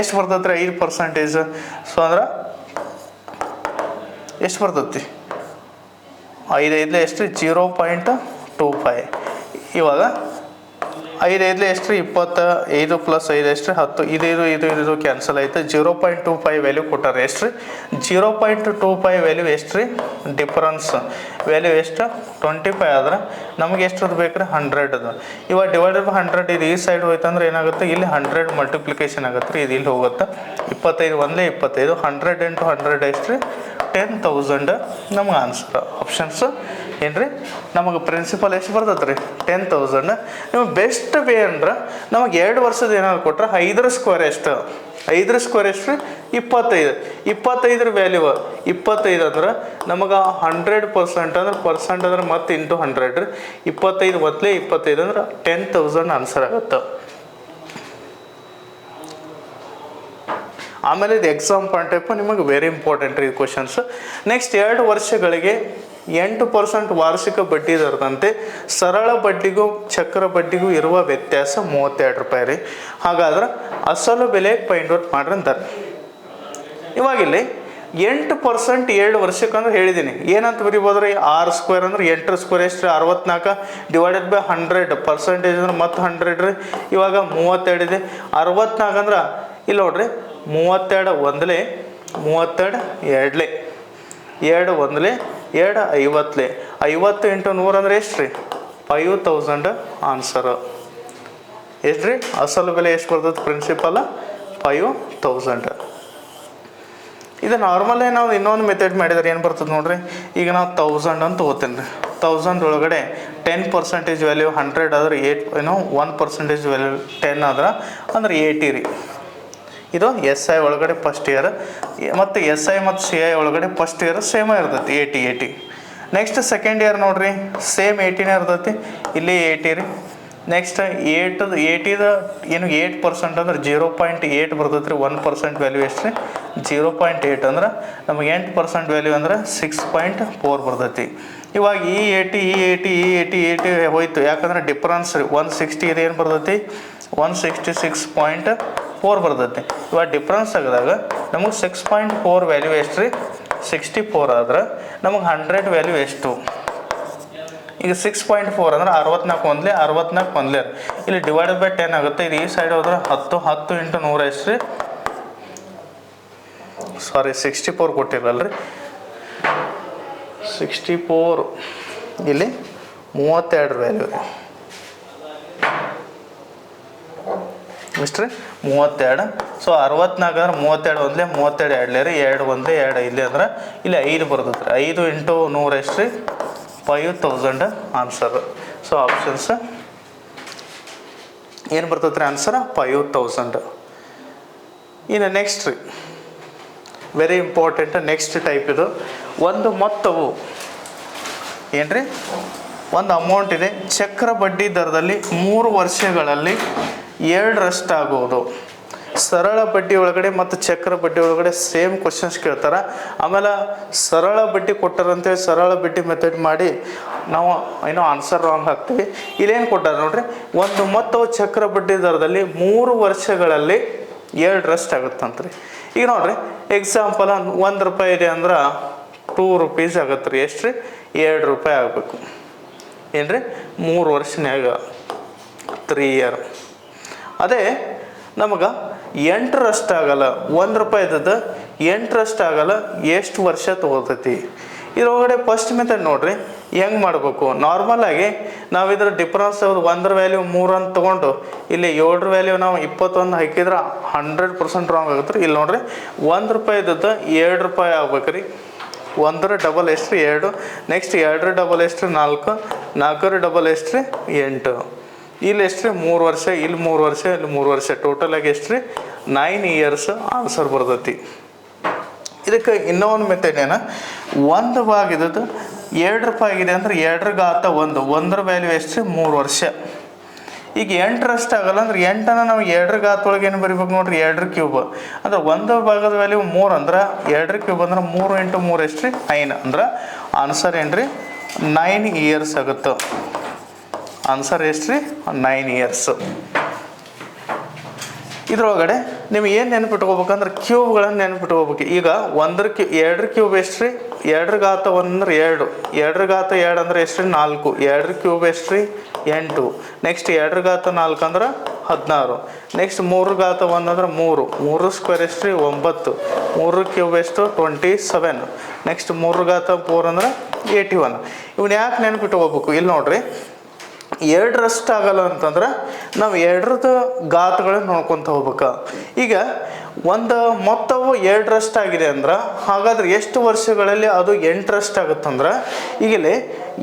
ಎಷ್ಟು ಬರ್ತೈತಿ ರೀ 5%. ಸೊ ಅಂದ್ರೆ ಎಷ್ಟು ಬರ್ತೈತಿ 5 ಎಷ್ಟು ರೀ 0.25. ಇವಾಗ 5 ಎಷ್ಟು ರೀ 25 + 5 ಎಷ್ಟು ರೀ 10. ಇದು ಕ್ಯಾನ್ಸಲ್ ಆಯ್ತು. 0.25 ವ್ಯಾಲ್ಯೂ ಕೊಟ್ಟಾರೆ ಎಷ್ಟು ರೀ 0.25 ವ್ಯಾಲ್ಯೂ ಎಷ್ಟು ರೀ ಡಿಫ್ರೆನ್ಸ್ ವ್ಯಾಲ್ಯೂ ಎಷ್ಟು 25 ಆದ್ರೆ ನಮಗೆ ಎಷ್ಟು ಬೇಕು ರೀ 100 ಅದು. ಇವಾಗ ಡಿವೈಡೆಡ್ ಬೈ 100 ಇದು ಈ ಸೈಡ್ ಹೋಯ್ತು ಅಂದ್ರೆ ಏನಾಗುತ್ತೆ ಇಲ್ಲಿ 100 ಮಲ್ಟಿಪ್ಲಿಕೇಶನ್ ಆಗುತ್ತೆ ರೀ. ಇದು ಇಲ್ಲಿ ಹೋಗುತ್ತೆ 25 ಒಂದೇ 25. 100 × 100 ಎಷ್ಟು ರೀ 10,000 ನಮ್ಗೆ ಆನ್ಸರ್. ಆಪ್ಷನ್ಸ್ ಏನ್ರಿ ನಮಗೆ ಪ್ರಿನ್ಸಿಪಲ್ ಎಷ್ಟು ಬರ್ತೈತೆ ರೀ 10,000. ನಿಮಗೆ ಬೆಸ್ಟ್ ವೇ ಅಂದ್ರೆ ನಮಗೆ 2 ವರ್ಷದ ಏನಾದ್ರು ಕೊಟ್ರೆ 5² ಎಷ್ಟು 5² ಎಷ್ಟು ರೀ 25 ವ್ಯಾಲ್ಯೂ 25 ಅಂದ್ರೆ ನಮಗೆ 100% ಅಂದ್ರೆ ಪರ್ಸೆಂಟ್ ಅಂದ್ರೆ ಮತ್ತೆ ಇಂಟು 100 ರೀ. 25 ಮೊದಲೇ 25 ಅಂದ್ರೆ 10,000 ಆನ್ಸರ್ ಆಗುತ್ತೆ. ಆಮೇಲೆ ಇದು ಎಕ್ಸಾಮ್ ಪಾಯಿಂಟ್ ಆಫ್ ನಿಮಗೆ ವೆರಿ ಇಂಪಾರ್ಟೆಂಟ್ ರೀ ಕ್ವಶನ್ಸ್. ನೆಕ್ಸ್ಟ್ 2 ವರ್ಷಗಳಿಗೆ 8% ವಾರ್ಷಿಕ ಬಡ್ಡಿ ದರದಂತೆ ಸರಳ ಬಡ್ಡಿಗೂ ಚಕ್ರ ಬಡ್ಡಿಗೂ ಇರುವ ವ್ಯತ್ಯಾಸ 32 ರೂಪಾಯಿ ರೀ. ಹಾಗಾದ್ರೆ ಅಸಲು ಬೆಲೆ ಫೈಂಡ್ ಔಟ್ ಮಾಡ್ರಿ ಅಂತಾರೆ. ಇವಾಗಿಲ್ಲಿ 8% 7 ವರ್ಷಕ್ಕೆ ಅಂದ್ರೆ ಹೇಳಿದ್ದೀನಿ ಏನಂತ ಬರಿಬೋದ್ರಿ, R² ಅಂದ್ರೆ 8 ಸ್ಕ್ವೇರ್ ಎಷ್ಟು 64 ಡಿವೈಡೆಡ್ ಬೈ 100 ಪರ್ಸೆಂಟೇಜ್ ಅಂದ್ರೆ ಮತ್ತೆ 100 ರೀ. ಇವಾಗ 32 ಇದೆ. 64 ಅಂದ್ರೆ ಇಲ್ಲಿ ನೋಡ್ರಿ 32 ಒಂದಲೇ 32 ಎರಡ್ಲೆ 2 ಒಂದಲೇ 2 50 50 ಇಂಟು 100 ಅಂದ್ರೆ ಎಷ್ಟು ರೀ 5000 ಆನ್ಸರ್. ಎಷ್ಟು ರೀ ಅಸಲು ಬೆಲೆ ಎಷ್ಟು ಬರ್ತದೆ ಪ್ರಿನ್ಸಿಪಲ್ 5000. ಇದು ನಾರ್ಮಲೇ ನಾವು ಇನ್ನೊಂದು ಮೆಥಡ್ ಮಾಡಿದ್ರೆ ಏನು ಬರ್ತದೆ ನೋಡ್ರಿ, ಈಗ ನಾವು 1000 ಅಂತ ತಗೋತೀನಿ ರೀ. 1000 ಒಳಗಡೆ 10% ವ್ಯಾಲ್ಯೂ 100 ಆದ್ರೆ 1% ವ್ಯಾಲ್ಯೂ 10 ಆದ್ರೆ ಅಂದ್ರೆ 80 ರೀ. ಇದು SI ಒಳಗಡೆ ಫಸ್ಟ್ ಇಯರ್ ಮತ್ತು SI ಮತ್ತು CI ಒಳಗಡೆ ಫಸ್ಟ್ ಇಯರ್ ಸೇಮ್ ಇರ್ತೈತಿ 80. ನೆಕ್ಸ್ಟ್ ಸೆಕೆಂಡ್ ಇಯರ್ ನೋಡ್ರಿ ಸೇಮ್ 80ನೇ ಇರ್ತೈತಿ, ಇಲ್ಲಿ 80 ರೀ. ನೆಕ್ಸ್ಟ್ 80ದ ಏನು 8% ಅಂದ್ರೆ 0.8 ಬರ್ತೈತೆ ರೀ. 1% ವ್ಯಾಲ್ಯೂ ಎಷ್ಟು ರೀ 0.8 ಅಂದ್ರೆ ನಮಗೆ 8% ವ್ಯಾಲ್ಯೂ ಅಂದ್ರೆ 6.4 ಬರ್ತೈತಿ. ಇವಾಗ ಈ 80 ಹೋಯ್ತು, ಯಾಕಂದ್ರೆ ಡಿಫ್ರೆನ್ಸ್ ರೀ 160 ಇದು ಏನು ಬರ್ತೈತಿ 166.4 ಬರ್ತೈತಿ. ಇವಾಗ ಡಿಫ್ರೆನ್ಸ್ ತೆಗೆದಾಗ ನಮಗೆ 6.4 ವ್ಯಾಲ್ಯೂ ಎಷ್ಟು ರೀ 64 ಆದ್ರೆ ನಮಗೆ 100 ವ್ಯಾಲ್ಯೂ ಎಷ್ಟು, ಈಗ 6.4 ಅಂದ್ರೆ 64 ಒಂದ್ಲೆ 64 ಒಂದ್ಲೆ ಇಲ್ಲಿ ಡಿವೈಡೆಡ್ ಬೈ 10 ಆಗುತ್ತೆ. ಇದು ಈ ಸೈಡ್ ಹೋದ್ರೆ 10 ಇಂಟು 100 ಎಷ್ಟು ರೀ 64 ಕೊಟ್ಟಿರಲ್ರಿ 64 ಇಲ್ಲಿ 32 ವ್ಯಾಲ್ಯೂ ರೀ ಎಷ್ಟು ರೀ 32. ಸೊ 64 ಅಂದ್ರೆ 32 ಒಂದ್ಲೆ 32 ಎರಡ್ಲೆ ರೀ 2 ಒಂದ್ಲೆ 2 ಇಲ್ಲಿ ಅಂದ್ರೆ ಇಲ್ಲಿ 5 ಬರ್ತೈತೆ ರೀ. 5 ಇಂಟು 100 ಎಷ್ಟು ರೀ 5000 ಆನ್ಸರ್. ಸೊ ಆಪ್ಷನ್ಸ್ ಏನು ಬರ್ತೈತೆ ರೀ ಆನ್ಸರ್ 5000. ಇನ್ನು ನೆಕ್ಸ್ಟ್ ರೀ ವೆರಿ ಇಂಪಾರ್ಟೆಂಟ್ ನೆಕ್ಸ್ಟ್ ಟೈಪ್ ಇದು. ಒಂದು ಮೊತ್ತವು ಏನ್ರಿ ಒಂದು ಅಮೌಂಟ್ ಇದೆ, ಚಕ್ರ ಬಡ್ಡಿ ದರದಲ್ಲಿ 3 ವರ್ಷಗಳಲ್ಲಿ 2 ಆಗುವುದು. ಸರಳ ಬಡ್ಡಿ ಒಳಗಡೆ ಮತ್ತು ಚಕ್ರ ಬಡ್ಡಿ ಒಳಗಡೆ ಸೇಮ್ ಕ್ವಶನ್ಸ್ ಕೇಳ್ತಾರೆ. ಆಮೇಲೆ ಸರಳ ಬಡ್ಡಿ ಕೊಟ್ಟಾರಂತೇಳಿ ಸರಳ ಬಡ್ಡಿ ಮೆಥಡ್ ಮಾಡಿ ನಾವು ಏನೋ ಆನ್ಸರ್ ರಾಂಗ್ ಹಾಕ್ತೀವಿ. ಇಲ್ಲೇನು ಕೊಟ್ಟಾರೆ ನೋಡ್ರಿ, ಒಂದು ಮೊತ್ತವು ಚಕ್ರ ಬಡ್ಡಿ ದರದಲ್ಲಿ 3 ವರ್ಷಗಳಲ್ಲಿ 2 ಆಗುತ್ತಂತ್ರಿ. ಈಗ ನೋಡ್ರಿ ಎಕ್ಸಾಂಪಲ್ 1 ರೂಪಾಯಿ ಇದೆ ಅಂದ್ರೆ 2 ರೂಪೀಸ್ ಆಗತ್ತೆ ರೀ. ಎಷ್ಟು ರೀ 2 ರೂಪಾಯಿ ಆಗಬೇಕು ಏನ್ರಿ 3 ವರ್ಷನ್ಯಾಗ 3 ಇಯರ್. ಅದೇ ನಮಗೆ 8 ಆಗಲ್ಲ, 1 ರೂಪಾಯಿ ಇದ್ದದ್ದು 8 ಆಗಲ್ಲ, ಎಷ್ಟು ವರ್ಷ ತಗೋತೈತಿ. ಇದರೊಳಗಡೆ ಫಸ್ಟ್ ಮೆಥಡ್ ನೋಡ್ರಿ ಹೆಂಗೆ ಮಾಡಬೇಕು. ನಾರ್ಮಲ್ ಆಗಿ ನಾವು ಇದ್ರ ಡಿಫ್ರೆನ್ಸ್ 1 ವ್ಯಾಲ್ಯೂ 3 ಅಂತ ತೊಗೊಂಡು ಇಲ್ಲಿ 7 ವ್ಯಾಲ್ಯೂ ನಾವು 21 ಹಾಕಿದ್ರೆ 100% ರಾಂಗ್ ಆಗುತ್ತೆ ರೀ. ಇಲ್ಲಿ ನೋಡ್ರಿ 1 ರೂಪಾಯಿ ಇದ್ದದ್ದು 2 ರೂಪಾಯಿ ಆಗ್ಬೇಕು ರೀ. 1 ಡಬಲ್ ಎಷ್ಟು ರೀ 2, ನೆಕ್ಸ್ಟ್ 2 ಡಬಲ್ ಎಷ್ಟು ರೀ 4, 4 ಡಬಲ್ ಎಷ್ಟು ರೀ 8, ಇಲ್ಲಿ ಎಷ್ಟು ರೀ 3 ವರ್ಷ, ಇಲ್ಲಿ 3 ವರ್ಷ, ಇಲ್ಲಿ 3 ವರ್ಷ, ಟೋಟಲ್ ಆಗಿ ಎಷ್ಟು ರೀ 9 ಇಯರ್ಸ್ ಆನ್ಸರ್ ಬರ್ತೈತಿ. ಇದಕ್ಕೆ ಇನ್ನೊಂದು ಮೆಥಡ್ ಏನ, 1 ಭಾಗ ಇದ್ದದ್ದು 2 ರೂಪಾಯಿ ಆಗಿದೆ ಅಂದ್ರೆ 2 ಘಾತ 1, 1ರ ವ್ಯಾಲ್ಯೂ ಎಷ್ಟು ರೀ 3 ವರ್ಷ. ಈಗ 8 ಆಗಲ್ಲ ಅಂದ್ರೆ 8ನ ನಾವು 2 ಘಾತ ಒಳಗೆ ಏನು ಬರಿಬೇಕು ನೋಡ್ರಿ 2 ಕ್ಯೂಬ್ ಅಂದ್ರೆ 1 ಭಾಗದ ವ್ಯಾಲ್ಯೂ 3 ಅಂದ್ರೆ 2 ಕ್ಯೂಬ್ ಅಂದ್ರೆ 3 ಇಂಟು 3 ಎಷ್ಟು ರೀ 9 ಅಂದ್ರೆ ಆನ್ಸರ್ ಏನ್ರಿ 9 ಇಯರ್ಸ್ ಆಗುತ್ತೆ. ಆನ್ಸರ್ ಎಷ್ಟು ರೀ 9 ಇಯರ್ಸ್. ಇದ್ರೊಳಗಡೆ ನೀವು ಏನು ನೆನಪಿಟ್ಕೋಬೇಕಂದ್ರೆ ಕ್ಯೂಬ್ಗಳನ್ನು ನೆನಪಿಟ್ಕೋಬೇಕು. ಈಗ 2 ಕ್ಯೂಬ್ ಎಷ್ಟು ರೀ 2 ಘಾತ 1 ಅಂದ್ರೆ 2, 2 ಘಾತ 2 ಅಂದ್ರೆ ಎಷ್ಟು ರೀ 4, 2 ಕ್ಯೂಬ್ ಎಷ್ಟು ರೀ 8, ನೆಕ್ಸ್ಟ್ 2 ಘಾತ 4 ಅಂದ್ರೆ 16, ನೆಕ್ಸ್ಟ್ 3 ಘಾತ 1 ಅಂದ್ರೆ 3, 3 ಸ್ಕ್ವೇರ್ ಎಷ್ಟು ರೀ 9, 3 ಕ್ಯೂಬ್ ಎಷ್ಟು 27, ನೆಕ್ಸ್ಟ್ 3 ಘಾತ 4 ಅಂದ್ರೆ 81. ಇವನ್ನ ಯಾಕೆ ನೆನಪಿಟ್ಕೋಬೇಕು, ಇಲ್ಲಿ ನೋಡ್ರಿ 2 ಆಗಲ್ಲ ಅಂತಂದ್ರೆ ನಾವು 2ರದ ಘಾತಗಳನ್ನ ನೋಡ್ಕೊತ ಹೋಗ್ಬೇಕು. ಈಗ ಒಂದು ಮೊತ್ತವು 2 ಆಗಿದೆ ಅಂದ್ರೆ ಹಾಗಾದ್ರೆ ಎಷ್ಟು ವರ್ಷಗಳಲ್ಲಿ ಅದು 8 ಆಗುತ್ತಂದ್ರೆ ಈಗಲೇ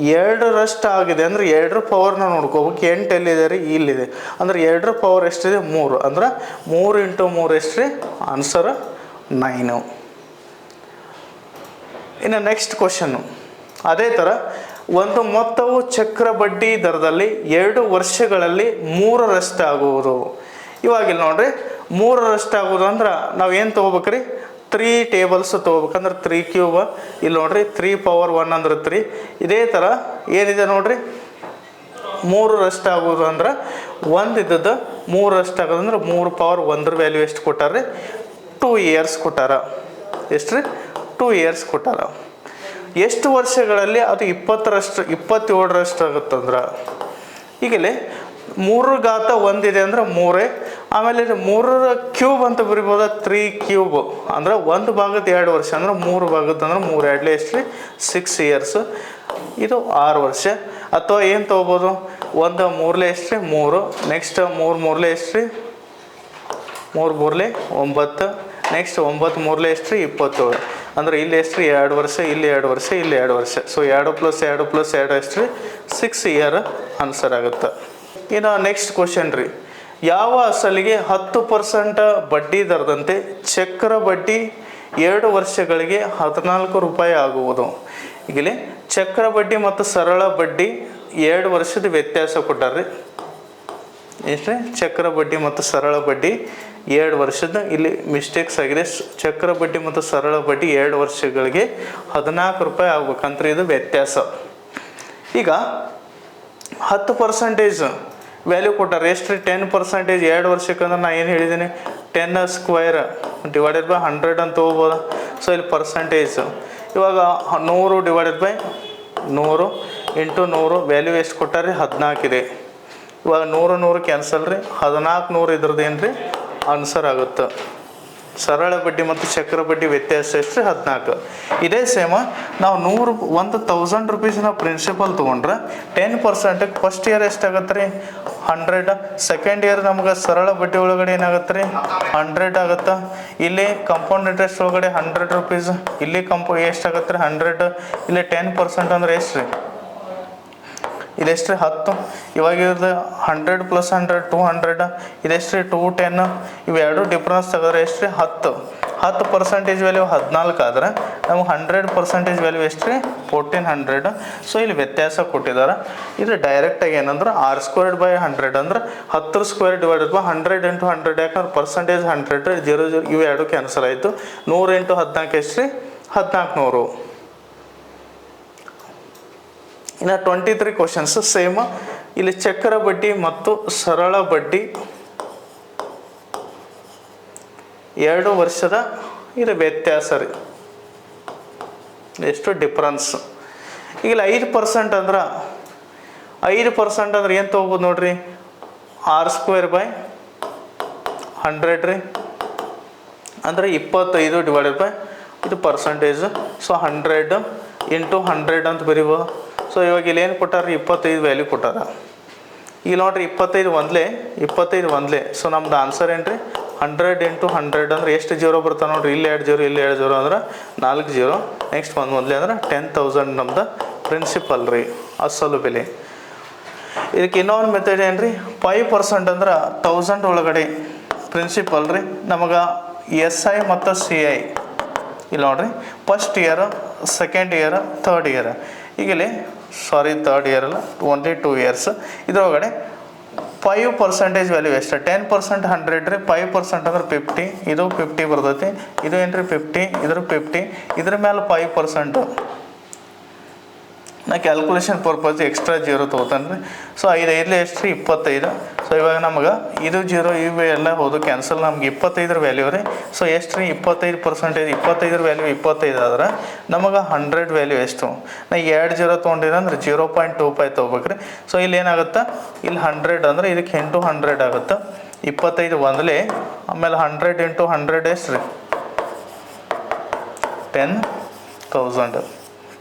2 ಆಗಿದೆ ಅಂದ್ರೆ 2 ಪವರ್ನ ನೋಡ್ಕೋಬೇಕು. 8 ಎಲ್ಲಿದೆ ರೀ ಇಲ್ಲಿದೆ ಅಂದ್ರೆ 2 ಪವರ್ ಎಷ್ಟಿದೆ 3 ಅಂದ್ರೆ 3 ಇಂಟು 3 ಎಷ್ಟು ರೀ ಆನ್ಸರ್ 9. ಇನ್ನು ನೆಕ್ಸ್ಟ್ ಕ್ವಶನ್ನು ಅದೇ ಥರ ಒಂದು ಮೊತ್ತವು ಚಕ್ರ ಬಡ್ಡಿ ದರದಲ್ಲಿ 2 ವರ್ಷಗಳಲ್ಲಿ 3 ಆಗುವುದು. ಇವಾಗಿಲ್ಲಿ ನೋಡ್ರಿ 3ರಷ್ಟು ಆಗೋದು ಅಂದ್ರೆ ನಾವು ಏನು ತೊಗೋಬೇಕ್ರಿ 3 ಟೇಬಲ್ಸ್ ತೊಗೋಬೇಕಂದ್ರೆ 3 ಕ್ಯೂಬ್ ಇಲ್ಲಿ ನೋಡ್ರಿ 3 ಪವರ್ 1 ಅಂದ್ರೆ 3. ಇದೇ ಥರ ಏನಿದೆ ನೋಡ್ರಿ 3ರಷ್ಟು ಆಗೋದು ಅಂದ್ರೆ 1 ಇದ್ದದ್ದು 3ರಷ್ಟು ಆಗೋದು ಅಂದ್ರೆ 3 ಪವರ್ 1 ವ್ಯಾಲ್ಯೂ ಎಷ್ಟು ಕೊಟ್ಟಾರ್ರಿ 2 ಇಯರ್ಸ್ ಕೊಟ್ಟಾರ. ಎಷ್ಟು ರೀ 2 ಇಯರ್ಸ್ ಕೊಟ್ಟಾರ. ಎಷ್ಟು ವರ್ಷಗಳಲ್ಲಿ ಅದು 27ರಷ್ಟು ಆಗುತ್ತಂದ್ರೆ ಈಗಲೇ 3 ಇದೆ ಅಂದ್ರೆ 3. ಆಮೇಲೆ 3ರ ಕ್ಯೂಬ್ ಅಂತ ಬರಿಬೋದು 3 ಕ್ಯೂಬ್ ಅಂದ್ರೆ 1 ಭಾಗದ 2 ವರ್ಷ ಅಂದ್ರೆ 3 ಭಾಗದ ಅಂದ್ರೆ 3 2 ಎಷ್ಟು ರೀ 6 ಇಯರ್ಸ್. ಇದು 6 ವರ್ಷ. ಅಥವಾ ಏನು ತೊಗೋಬೋದು 1 3 ಎಷ್ಟು ರೀ 3. ನೆಕ್ಸ್ಟ್ 3 3 ಎಷ್ಟು ರೀ 3 3 9. ನೆಕ್ಸ್ಟ್ 9 3 ಎಷ್ಟು ರೀ 27. ಅಂದ್ರೆ ಇಲ್ಲಿ ಎಷ್ಟು ರೀ 2 ವರ್ಷ, ಇಲ್ಲಿ 2 ವರ್ಷ, ಇಲ್ಲಿ 2 ವರ್ಷ. ಸೊ 2 + 2 + 2 ಎಷ್ಟು ರೀ 6 ಇಯರ್ ಆನ್ಸರ್ ಆಗುತ್ತೆ. ಇನ್ನು ನೆಕ್ಸ್ಟ್ ಕ್ವಶನ್ ರೀ, ಯಾವ ಅಸಲಿಗೆ 10% ಬಡ್ಡಿ ದರದಂತೆ ಚಕ್ರ ಬಡ್ಡಿ 2 ವರ್ಷಗಳಿಗೆ 14 ರೂಪಾಯಿ ಆಗುವುದು? ಈಗಲೇ ಚಕ್ರ ಬಡ್ಡಿ ಮತ್ತು ಸರಳ ಬಡ್ಡಿ 2 ವರ್ಷದ ವ್ಯತ್ಯಾಸ ಕೊಟ್ಟಾರ್ರಿ. ಎಷ್ಟು ಚಕ್ರ ಬಡ್ಡಿ ಮತ್ತು ಸರಳ ಬಡ್ಡಿ 2 ವರ್ಷದ ಇಲ್ಲಿ ಮಿಸ್ಟೇಕ್ಸ್ ಆಗಿದೆ. ಚಕ್ರ ಬಡ್ಡಿ ಮತ್ತು ಸರಳ ಬಡ್ಡಿ 2 ವರ್ಷಗಳಿಗೆ 14 ರೂಪಾಯಿ ಆಗ್ಬೇಕಂದ್ರೆ ಇದು ವ್ಯತ್ಯಾಸ. ಈಗ 10% ವ್ಯಾಲ್ಯೂ ಕೊಟ್ಟಾರೆ. ಎಷ್ಟು ರೀ 10% 2 ವರ್ಷಕ್ಕೆ ಅಂದ್ರೆ ನಾನು ಏನು ಹೇಳಿದ್ದೀನಿ 10 ಸ್ಕ್ವೇರ್ ಡಿವೈಡೆಡ್ ಬೈ 100 ಅಂತ ತೊಗೋಬೋದ. ಸೊ ಇಲ್ಲಿ ಪರ್ಸಂಟೇಜ್ ಇವಾಗ 100 ಡಿವೈಡೆಡ್ ಬೈ 100 ಇಂಟು 100 ವ್ಯಾಲ್ಯೂ ಎಷ್ಟು ಕೊಟ್ಟಾರೆ 14 ಇದೆ. ಇವಾಗ 100 100 ಕ್ಯಾನ್ಸಲ್ ರೀ 14 100 ಇದ್ರದ್ದು ಏನು ರೀ ಆನ್ಸರ್ ಆಗುತ್ತೆ. ಸರಳ ಬಡ್ಡಿ ಮತ್ತು ಚಕ್ರ ಬಡ್ಡಿ ವ್ಯತ್ಯಾಸ ಎಷ್ಟು ರೀ 14. ಇದೇ ಸೇಮ ನಾವು 1000 ರೂಪೀಸ್ನ ಪ್ರಿನ್ಸಿಪಲ್ ತೊಗೊಂಡ್ರೆ 10% ಫಸ್ಟ್ ಇಯರ್ ಎಷ್ಟಾಗತ್ತೆ ರೀ 100. ಸೆಕೆಂಡ್ ಇಯರ್ ನಮ್ಗೆ ಸರಳ ಬಡ್ಡಿ ಒಳಗಡೆ ಏನಾಗುತ್ತೆ ರೀ 100 ಆಗುತ್ತೆ. ಇಲ್ಲಿ ಕಂಪೌಂಡ್ ಇಂಟ್ರೆಸ್ಟ್ ಒಳಗಡೆ 100 ರೂಪೀಸ್. ಇಲ್ಲಿ ಎಷ್ಟಾಗತ್ತೆ ರೀ 100. ಇಲ್ಲಿ 10% ಅಂದ್ರೆ ಎಷ್ಟು ರೀ ಇದೆಷ್ಟು ರೀ 10. ಇವಾಗ ಇವ್ರದ್ದು 100 + 100 200. ಇದೆಷ್ಟು ರೀ 210. ಇವೆರಡು ಡಿಫ್ರೆನ್ಸ್ ತೆಗೆದ್ರೆ ಎಷ್ಟು ರೀ 10. 10% ವ್ಯಾಲ್ಯೂ 14 ಆದ್ರೆ ನಮ್ಗೆ 100% ವ್ಯಾಲ್ಯೂ ಎಷ್ಟು ರೀ 1400. ಸೊ ಇಲ್ಲಿ ವ್ಯತ್ಯಾಸ ಕೊಟ್ಟಿದ್ದಾರೆ. ಇದು ಡೈರೆಕ್ಟಾಗಿ ಏನಂದ್ರೆ r² / 100 ಅಂದ್ರೆ 10² ಡಿವೈಡೆಡ್ ಬೈ 100 × 100. ಯಾಕಂದ್ರೆ ಪರ್ಸಂಟೇಜ್ 100 0 0 ಇವೆರಡು ಕ್ಯಾನ್ಸಲ್ ಆಯಿತು. 100 × 14 ಎಷ್ಟು ರೀ 1400. ಇನ್ನು 23 ಕ್ವಶನ್ಸ್ ಸೇಮ್. ಇಲ್ಲಿ ಚಕ್ರ ಬಡ್ಡಿ ಮತ್ತು ಸರಳ ಬಡ್ಡಿ 2 ವರ್ಷದ ಇದು ವ್ಯತ್ಯಾಸ ರೀ ಎಷ್ಟು ಡಿಫ್ರೆನ್ಸ್. ಈಗ 5% ಅಂದ್ರೆ 5% ಅಂದ್ರೆ ಏನು ತೊಗೋಬೋದು ನೋಡ್ರಿ r² / 100 ರೀ ಅಂದರೆ 25 ಡಿವೈಡೆಡ್ ಬೈ ಇದು ಪರ್ಸಂಟೇಜ್. ಸೊ 100 × 100 ಅಂತ ಬರೀಬೋದು. ಸೊ ಇವಾಗ ಇಲ್ಲಿ ಏನು ಕೊಟ್ಟಾರ 25 ವ್ಯಾಲ್ಯೂ ಕೊಟ್ಟಾರ. ಈಗ ನೋಡ್ರಿ 25 ಒಂದ್ಲೆ. ಸೊ ನಮ್ದು ಆನ್ಸರ್ ಏನು ರೀ 100 × 100 ಅಂದ್ರೆ ಎಷ್ಟು ಜೀರೋ ಬರ್ತಾವೆ ನೋಡ್ರಿ. ಇಲ್ಲಿ 2 0 ಇಲ್ಲಿ 2 0 ಅಂದ್ರೆ 4 0. ನೆಕ್ಸ್ಟ್ ಒಂದ್ಲೆ ಅಂದ್ರೆ 10,000 ನಮ್ದು ಪ್ರಿನ್ಸಿಪಲ್ ರೀ ಅಸಲು ಬೆಲೆ. ಇದಕ್ಕೆ ಇನ್ನೊಂದು ಮೆಥಡ್ ಏನು ರೀ 5% ಅಂದ್ರೆ 1000 ಒಳಗಡೆ ಪ್ರಿನ್ಸಿಪಲ್ ರೀ ನಮಗೆ SI ಮತ್ತು CI. ಇಲ್ಲಿ ನೋಡ್ರಿ first year, second year, third year. ಈಗಲೇ ಥರ್ಡ್ ಇಯರ್ ಅಲ್ಲ ಓನ್ಲಿ 2 ಇಯರ್ಸ್. ಇದರೊಳಗಡೆ 5% ವ್ಯಾಲ್ಯೂ ಎಷ್ಟು 10% 100 ರೀ 5% ಅಂದ್ರೆ 50. ಇದು 50 ಬರ್ತೈತಿ. ಇದು ಏನು ರೀ 50, ಇದ್ರ 50, ಇದ್ರ ಮೇಲೆ 5%. ನಾ ಕ್ಯಾಲ್ಕುಲೇಷನ್ ಪರ್ಪಸ್ ಎಕ್ಸ್ಟ್ರಾ 0 ತೊಗೋತಾನೆ ರೀ. ಸೊ 5 5 ಎಷ್ಟು ರೀ 25. ಸೊ ಇವಾಗ ನಮಗೆ ಇದು 0 ಇವು ಎಲ್ಲ ಹೋದು ಕ್ಯಾನ್ಸಲ್. ನಮ್ಗೆ 25 ವ್ಯಾಲ್ಯೂ ರೀ. ಸೊ ಎಷ್ಟು ರೀ 25%. 25 ವ್ಯಾಲ್ಯೂ 25 ಆದ್ರೆ ನಮಗೆ 100 ವ್ಯಾಲ್ಯೂ ಎಷ್ಟು. ನಾ 2 0 ತೊಗೊಂಡಿದ್ರೆ ಅಂದ್ರೆ 0.25 ತೊಗೋಬೇಕ್ರಿ. ಸೊ ಇಲ್ಲಿ ಏನಾಗುತ್ತೆ ಇಲ್ಲಿ 100 ಅಂದ್ರೆ ಇದಕ್ಕೆ ಇಂಟು 100 ಆಗುತ್ತೆ. 25 ಒಂದ್ಲೆ ಆಮೇಲೆ 100 × 100 ಎಷ್ಟು ರೀ 10,000.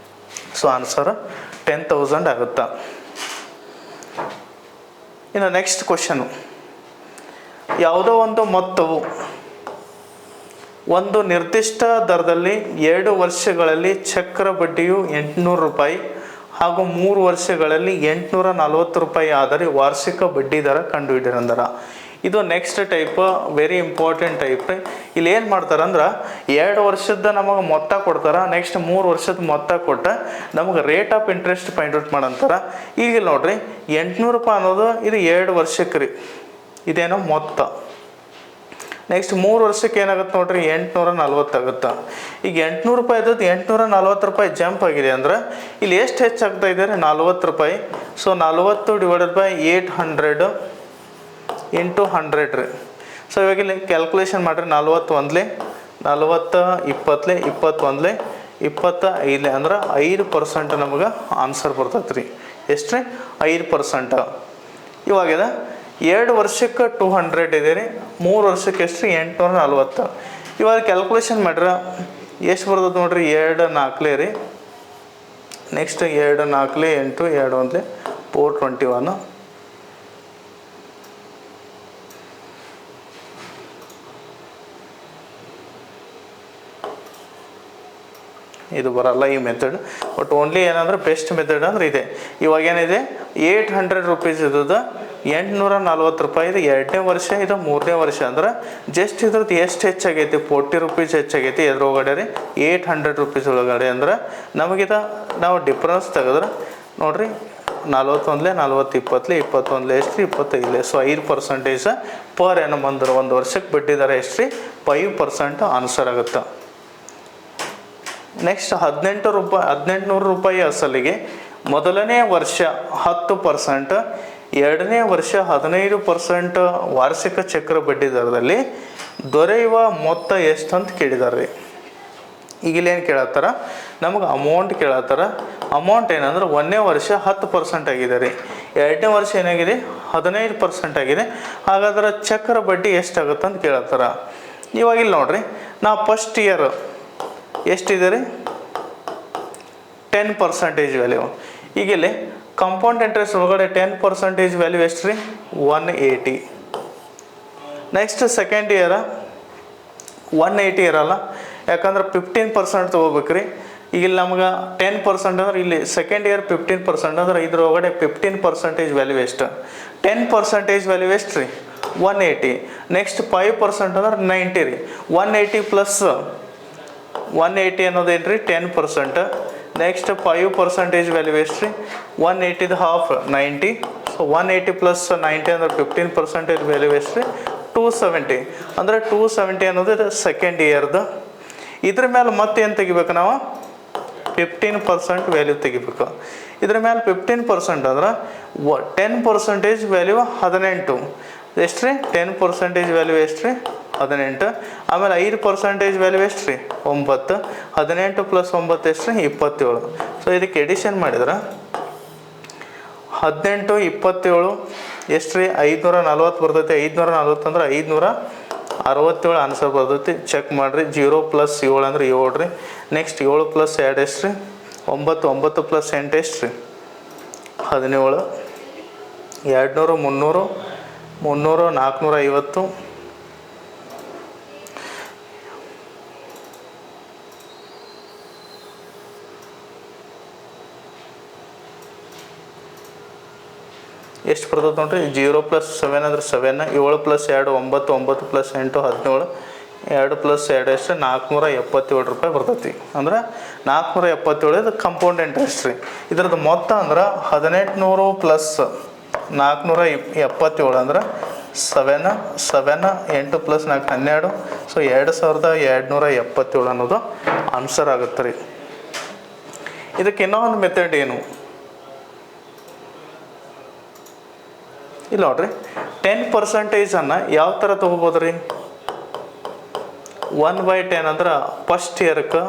ಸೊ ಆನ್ಸರ್ 10,000 ಆಗುತ್ತಾ. ಇನ್ನು ನೆಕ್ಸ್ಟ್ ಕ್ವಶನು, ಯಾವುದೋ ಒಂದು ಮೊತ್ತವು ಒಂದು ನಿರ್ದಿಷ್ಟ ದರದಲ್ಲಿ 2 ವರ್ಷಗಳಲ್ಲಿ ಚಕ್ರ ಬಡ್ಡಿಯು 800 ರೂಪಾಯಿ ಹಾಗೂ 3 ವರ್ಷಗಳಲ್ಲಿ 840 ರೂಪಾಯಿ ಆದರೆ ವಾರ್ಷಿಕ ಬಡ್ಡಿ ದರ ಕಂಡುಹಿಡಿಯಂದರ. ಇದು next type very important type. ಇಲ್ಲಿ ಏನು ಮಾಡ್ತಾರಂದ್ರೆ 2 ವರ್ಷದ ನಮಗೆ ಮೊತ್ತ ಕೊಡ್ತಾರೆ. ನೆಕ್ಸ್ಟ್ 3 ವರ್ಷದ ಮೊತ್ತ ಕೊಟ್ಟ ನಮಗೆ rate of interest find out ಮಾಡಂತಾರೆ. ಈಗ ನೋಡ್ರಿ 800 ರೂಪಾಯಿ ಅನ್ನೋದು ಇದು 2 ವರ್ಷಕ್ಕೆ ರೀ. ಇದೇನೋ ಮೊತ್ತ. ನೆಕ್ಸ್ಟ್ 3 ವರ್ಷಕ್ಕೆ ಏನಾಗುತ್ತೆ ನೋಡ್ರಿ 840 ಆಗುತ್ತೆ. ಈಗ 800 ರೂಪಾಯಿ ಇದ್ದದ್ದು 840 ರೂಪಾಯಿ ಜಂಪ್ ಆಗಿದೆ ಅಂದ್ರೆ ಇಲ್ಲಿ ಎಷ್ಟು ಹೆಚ್ಚಾಗ್ತಾ ಇದ್ದಾರೆ 40 ರೂಪಾಯಿ. ಸೊ 40 ಡಿವೈಡೆಡ್ ಬೈ 800 ಇಂಟು 100 ರೀ. ಸೊ ಇವಾಗ ಇಲ್ಲಿ ಕ್ಯಾಲ್ಕುಲೇಷನ್ ಮಾಡಿರಿ 41 40 20 21 25 ಅಂದ್ರೆ 5% ನಮಗೆ ಆನ್ಸರ್ ಬರ್ತೈತೆ ರೀ. ಎಷ್ಟು ರೀ 5%. ಇವಾಗಿದೆ 2 ವರ್ಷಕ್ಕೆ 200 ಇದೆ ರೀ, 3 ವರ್ಷಕ್ಕೆ ಎಷ್ಟು ರೀ 840. ಇವಾಗ ಕ್ಯಾಲ್ಕುಲೇಷನ್ ಮಾಡ್ರೆ ಎಷ್ಟು ಬರ್ತದೆ ನೋಡ್ರಿ 2 4 ರೀ. ನೆಕ್ಸ್ಟ್ 2 4 8 2 1 421. ಇದು ಬರಲ್ಲ ಈ ಮೆಥಡ್. ಬಟ್ ಓನ್ಲಿ ಏನಂದ್ರೆ ಬೆಸ್ಟ್ ಮೆಥಡ್ ಅಂದ್ರೆ ಇದೆ. ಇವಾಗ ಏನಿದೆ 800 ರೂಪೀಸ್ ಇದ್ದದ್ದು 840 ರೂಪಾಯಿ. ಇದು 2ನೇ ವರ್ಷ, ಇದು 3ನೇ ವರ್ಷ. ಅಂದ್ರೆ ಜಸ್ಟ್ ಇದ್ರದ್ದು ಎಷ್ಟು ಹೆಚ್ಚಾಗೈತಿ 40 ರೂಪೀಸ್ ಹೆಚ್ಚಾಗೈತಿ. ಎದ್ರೊಳಗಡೆ ರೀ 800 ರೂಪೀಸ್ ಒಳಗಡೆ. ಅಂದ್ರೆ ನಮಗಿದ ನಾವು ಡಿಫ್ರೆನ್ಸ್ ತೆಗೆದ್ರೆ ನೋಡ್ರಿ 41 40 20 21 ಎಷ್ಟು ರೀ 25. ಸೊ 5% ಪರ್ ಏನೋ ಬಂದ್ರೆ ಒಂದು ವರ್ಷಕ್ಕೆ ಬಡ್ಡಿದಾರೆ ಎಷ್ಟು ರೀ 5% ಆನ್ಸರ್ ಆಗುತ್ತೆ. ನೆಕ್ಸ್ಟ್ 1800 ರೂಪಾಯಿ ಅಸಲಿಗೆ ಮೊದಲನೇ ವರ್ಷ 10%, 2ನೇ ವರ್ಷ 15% ವಾರ್ಷಿಕ ಚಕ್ರ ಬಡ್ಡಿ ದರದಲ್ಲಿ ದೊರೆಯುವ ಮೊತ್ತ ಎಷ್ಟು ಅಂತ ಕೇಳಿದಾರೆ. ಈಗ ಇಲ್ಲೇನು ಕೇಳತ್ತಾರ ನಮಗೆ ಅಮೌಂಟ್ ಕೇಳತ್ತಾರ. ಅಮೌಂಟ್ ಏನಂದ್ರೆ 1ನೇ ವರ್ಷ 10% ಆಗಿದೆ ರೀ, 2ನೇ ವರ್ಷ ಏನಾಗಿದೆ 15% ಆಗಿದೆ. ಹಾಗಾದ್ರೆ ಚಕ್ರ ಬಡ್ಡಿ ಎಷ್ಟಾಗುತ್ತೆ ಅಂತ ಕೇಳತ್ತಾರ. ಇವಾಗ ಇಲ್ಲಿ ನೋಡ್ರಿ ನಾವು ಫಸ್ಟ್ ಇಯರ್ ಎಷ್ಟಿದೆ ರೀ 10% ವ್ಯಾಲ್ಯೂ. ಈಗ ಇಲ್ಲಿ ಕಂಪೌಂಡ್ ಇಂಟ್ರೆಸ್ಟ್ ಒಳಗಡೆ 10% ವ್ಯಾಲ್ಯೂ ಎಷ್ಟು ರೀ 180. ನೆಕ್ಸ್ಟ್ ಸೆಕೆಂಡ್ ಇಯರ್ 180 ಇರಲ್ಲ, ಯಾಕಂದ್ರೆ 15% ತೊಗೋಬೇಕು ರೀ. ಈಗ ಇಲ್ಲಿ ನಮ್ಗೆ 10% ಅಂದ್ರೆ ಇಲ್ಲಿ ಸೆಕೆಂಡ್ ಇಯರ್ 15% ಅಂದ್ರೆ ಇದ್ರೊಳಗಡೆ 15% ವ್ಯಾಲ್ಯೂ ಎಷ್ಟು 10% ವ್ಯಾಲ್ಯೂ ಎಷ್ಟು ರೀ 180. ನೆಕ್ಸ್ಟ್ 5% ಅಂದ್ರೆ 90 ರೀ. 180 ಪ್ಲಸ್ 180 ಅನ್ನೋದೇನು ರೀ 10%. ನೆಕ್ಸ್ಟ್ 5% ವ್ಯಾಲ್ಯೂ ಎಷ್ಟು ರೀ 180 ಹಾಫ್ 90. ಸೊ 180 ಪ್ಲಸ್ 90 ಅಂದ್ರೆ 15% ವ್ಯಾಲ್ಯೂ ಎಷ್ಟು ರೀ 270. ಅಂದರೆ 270 ಅನ್ನೋದು ಇದು ಸೆಕೆಂಡ್ ಇಯರ್ದು. ಇದ್ರ ಮೇಲೆ ಮತ್ತೆ ಏನು ತೆಗಿಬೇಕು ನಾವು 15% ವ್ಯಾಲ್ಯೂ ತೆಗಿಬೇಕು. ಇದ್ರ ಮೇಲೆ 15% ಅಂದ್ರೆ 10% ವ್ಯಾಲ್ಯೂ 18 ಎಷ್ಟು ರೀ 10% ವ್ಯಾಲ್ಯೂ ಎಷ್ಟು ರೀ 18. ಆಮೇಲೆ 5% ವ್ಯಾಲ್ಯೂ ಎಷ್ಟು ರೀ 9. 18 ಪ್ಲಸ್ 9 ಎಷ್ಟು ರೀ 27. ಸೊ ಇದಕ್ಕೆ ಎಡಿಷನ್ ಮಾಡಿದ್ರೆ 18 27 ಎಷ್ಟು ರೀ 540 ಬರ್ತೈತೆ. 540 ಅಂದ್ರೆ 567 ಆನ್ಸರ್ ಬರ್ತೈತಿ. ಚೆಕ್ ಮಾಡಿರಿ. 0 ಪ್ಲಸ್ 7 ಅಂದ್ರೆ 7 ರೀ. ನೆಕ್ಸ್ಟ್ 7 ಪ್ಲಸ್ 2 ಎಷ್ಟು ರೀ 9. 9 ಪ್ಲಸ್ 8 ಎಷ್ಟು ರೀ 17. 200 300 450. ಎಷ್ಟು ಬರ್ತದೆ ನೋಡ್ರಿ 0 ಪ್ಲಸ್ 7 ಅಂದ್ರೆ 7. 7 ಪ್ಲಸ್ 2 9. 9 ಪ್ಲಸ್ 8 17. 2 ಪ್ಲಸ್ 2 ಎಷ್ಟು 477 ರೂಪಾಯಿ ಬರ್ತೈತಿ. ಅಂದ್ರೆ 477 ಇದು ಕಂಪೌಂಡ್ ಇಂಟ್ರೆಸ್ಟ್ ರೀ. ಇದ್ರದ್ದು ಮೊತ್ತ ಅಂದ್ರೆ 1800 ಪ್ಲಸ್ 477 ಅಂದ್ರೆ 7 8 ಪ್ಲಸ್ 4 12. ಸೊ 2277 ಅನ್ನೋದು ಆನ್ಸರ್ ಆಗುತ್ತೆ ರೀ. ಇದಕ್ಕೆ ಇನ್ನೂ ಒಂದು ಮೆಥಡ್ ಏನು ಇಲ್ಲ ನೋಡ್ರಿ. 10% ಯಾವ ಥರ ತೊಗೋಬೋದು ರೀ 1/10 ಅಂದ್ರೆ ಫಸ್ಟ್ ಇಯರ್ಕ್ಕೆ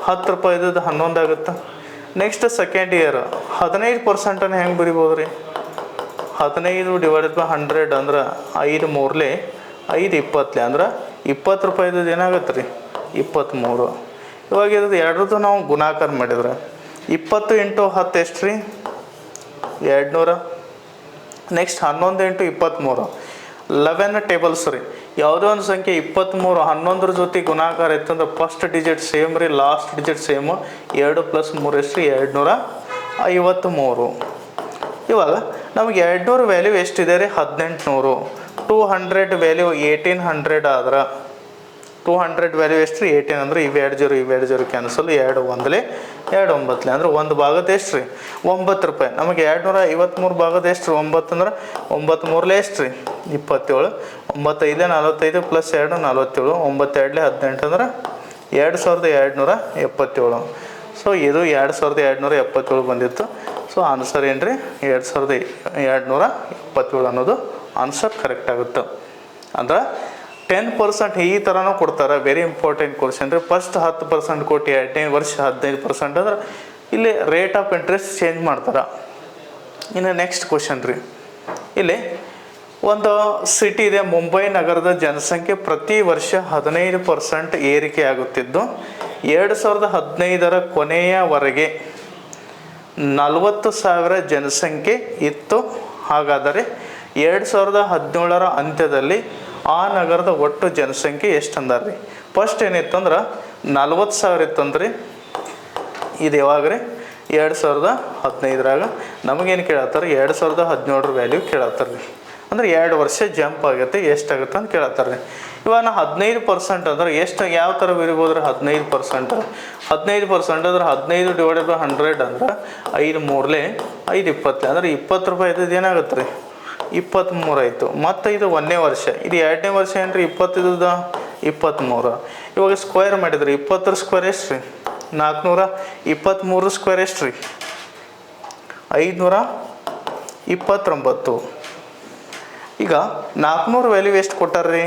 10 ರೂಪಾಯಿ ಇದ್ದದ್ದು 11 ಆಗುತ್ತೆ. ನೆಕ್ಸ್ಟ್ ಸೆಕೆಂಡ್ ಇಯರ್ 15% ಹೆಂಗೆ ಬರಿಬೋದು ರೀ 15 ಡಿವೈಡೆಡ್ ಬೈ 100 ಅಂದ್ರೆ 5 3 5 20 ಅಂದ್ರೆ 20 ರೂಪಾಯಿ ಇದ್ದದ್ದು ಏನಾಗುತ್ತೆ ರೀ 23. ಇವಾಗ ಇದ್ದು ಎರಡರದ್ದು ನಾವು ಗುಣಾಕಾರ ಮಾಡಿದ್ರೆ 20 ಇಂಟು 10 ಎಷ್ಟು ರೀ 200. ನೆಕ್ಸ್ಟ್ 11 ಇಂಟು 23 11 ಟೇಬಲ್ಸ್ ರೀ. ಯಾವುದೋ ಒಂದು ಸಂಖ್ಯೆ 23 11 ಜೊತೆ ಗುಣಾಕಾರ ಇತ್ತಂದ್ರೆ ಫಸ್ಟ್ ಡಿಜಿಟ್ ಸೇಮ್ ರೀ, ಲಾಸ್ಟ್ ಡಿಜಿಟ್ ಸೇಮು. 2 ಪ್ಲಸ್ 3 ಎಷ್ಟು ರೀ 253. ಇವಾಗ ನಮಗೆ 200 ವ್ಯಾಲ್ಯೂ ಎಷ್ಟಿದೆ ರೀ 1800. 200 ವ್ಯಾಲ್ಯೂ 1800 ಆದ್ರೆ 200 ವ್ಯಾಲ್ಯೂ ಎಷ್ಟು ರೀ 18 ಅಂದ್ರೆ ಇವೆರಡು ಜೀರೋ ಕ್ಯಾನ್ಸಲ್, 2 ಒಂದಲೇ 2 ಒಂಬತ್ತಲೆ ಅಂದ್ರೆ ಒಂದು ಭಾಗದ ಎಷ್ಟು ರೀ 9 ರೂಪಾಯಿ. ನಮಗೆ 253 ಭಾಗದ ಎಷ್ಟು ರೀ 9 ಅಂದ್ರೆ 9 ಮೂರಲೆ ಎಷ್ಟು ರೀ 27, 9 5 45 ಪ್ಲಸ್ 2 47, 9 2 18 ಅಂದ್ರೆ 2277. ಸೊ ಇದು 2277 ಬಂದಿತ್ತು. ಸೊ ಆನ್ಸರ್ ಏನು ರೀ 2277 ಅನ್ನೋದು ಆನ್ಸರ್ ಕರೆಕ್ಟ್ ಆಗುತ್ತೆ. ಅಂದ್ರೆ 10% ಈ ಥರನೂ ಕೊಡ್ತಾರೆ. ವೆರಿ ಇಂಪಾರ್ಟೆಂಟ್ ಕ್ವಶನ್ ರೀ. ಫಸ್ಟ್ 10% ಕೊಟ್ಟು 2ನೇ ವರ್ಷ 15% ಅಂದ್ರೆ ಇಲ್ಲಿ ರೇಟ್ ಆಫ್ ಇಂಟ್ರೆಸ್ಟ್ ಚೇಂಜ್ ಮಾಡ್ತಾರೆ. ಇನ್ನು ನೆಕ್ಸ್ಟ್ ಕ್ವಶನ್ ರೀ, ಇಲ್ಲಿ ಒಂದು ಸಿಟಿ ಇದೆ, ಮುಂಬೈ ನಗರದ ಜನಸಂಖ್ಯೆ ಪ್ರತಿ ವರ್ಷ 15% ಏರಿಕೆ ಆಗುತ್ತಿದ್ದು 2015 ಕೊನೆಯವರೆಗೆ 40,000 ಜನಸಂಖ್ಯೆ ಇತ್ತು. ಹಾಗಾದರೆ 2017 ಅಂತ್ಯದಲ್ಲಿ ಆ ನಗರದ ಒಟ್ಟು ಜನಸಂಖ್ಯೆ ಎಷ್ಟು ಅಂದಾರ ರೀ? ಫಸ್ಟ್ ಏನಿತ್ತು ಅಂದ್ರೆ 40,000 ಇತ್ತಂದ್ರಿ. ಇದು ಯಾವಾಗ ರೀ 2015. ನಮಗೇನು ಕೇಳತ್ತಾರೆ 2017 ವ್ಯಾಲ್ಯೂ ಕೇಳತ್ತಾರೆ ರೀ. ಅಂದ್ರೆ 2 ವರ್ಷ ಜಂಪ್ ಆಗುತ್ತೆ, ಎಷ್ಟಾಗುತ್ತೆ ಅಂತ ಕೇಳತ್ತಾರೆ ರೀ. ಇವಾಗ 15% ಅಂದ್ರೆ ಎಷ್ಟು ಯಾವ ಥರ ಬರಿಬೋದ್ರಿ? 15% ಅಂದ್ರೆ 15 ಡಿವೈಡೆಡ್ ಬೈ 100 ಅಂದ್ರೆ 5 ಮೂರಲೆ 5 20 ಅಂದ್ರೆ 20 ರೂಪಾಯಿ ಇದ್ದದ್ದು ಏನಾಗುತ್ತೆ ರೀ 23 ಆಯಿತು. ಮತ್ತು ಇದು 1ನೇ ವರ್ಷ, ಇದು 2ನೇ ವರ್ಷ ಏನು ರೀ 25 23. ಇವಾಗ ಸ್ಕ್ವೇರ್ ಮಾಡಿದ್ರಿ 20 ಸ್ಕ್ವೇರ್ ಎಷ್ಟು ರೀ 423 ಸ್ಕ್ವೇರ್ ಎಷ್ಟು ರೀ 529. ಈಗ 400 ವ್ಯಾಲ್ಯೂ ಎಷ್ಟು ಕೊಟ್ಟಾರ್ರಿ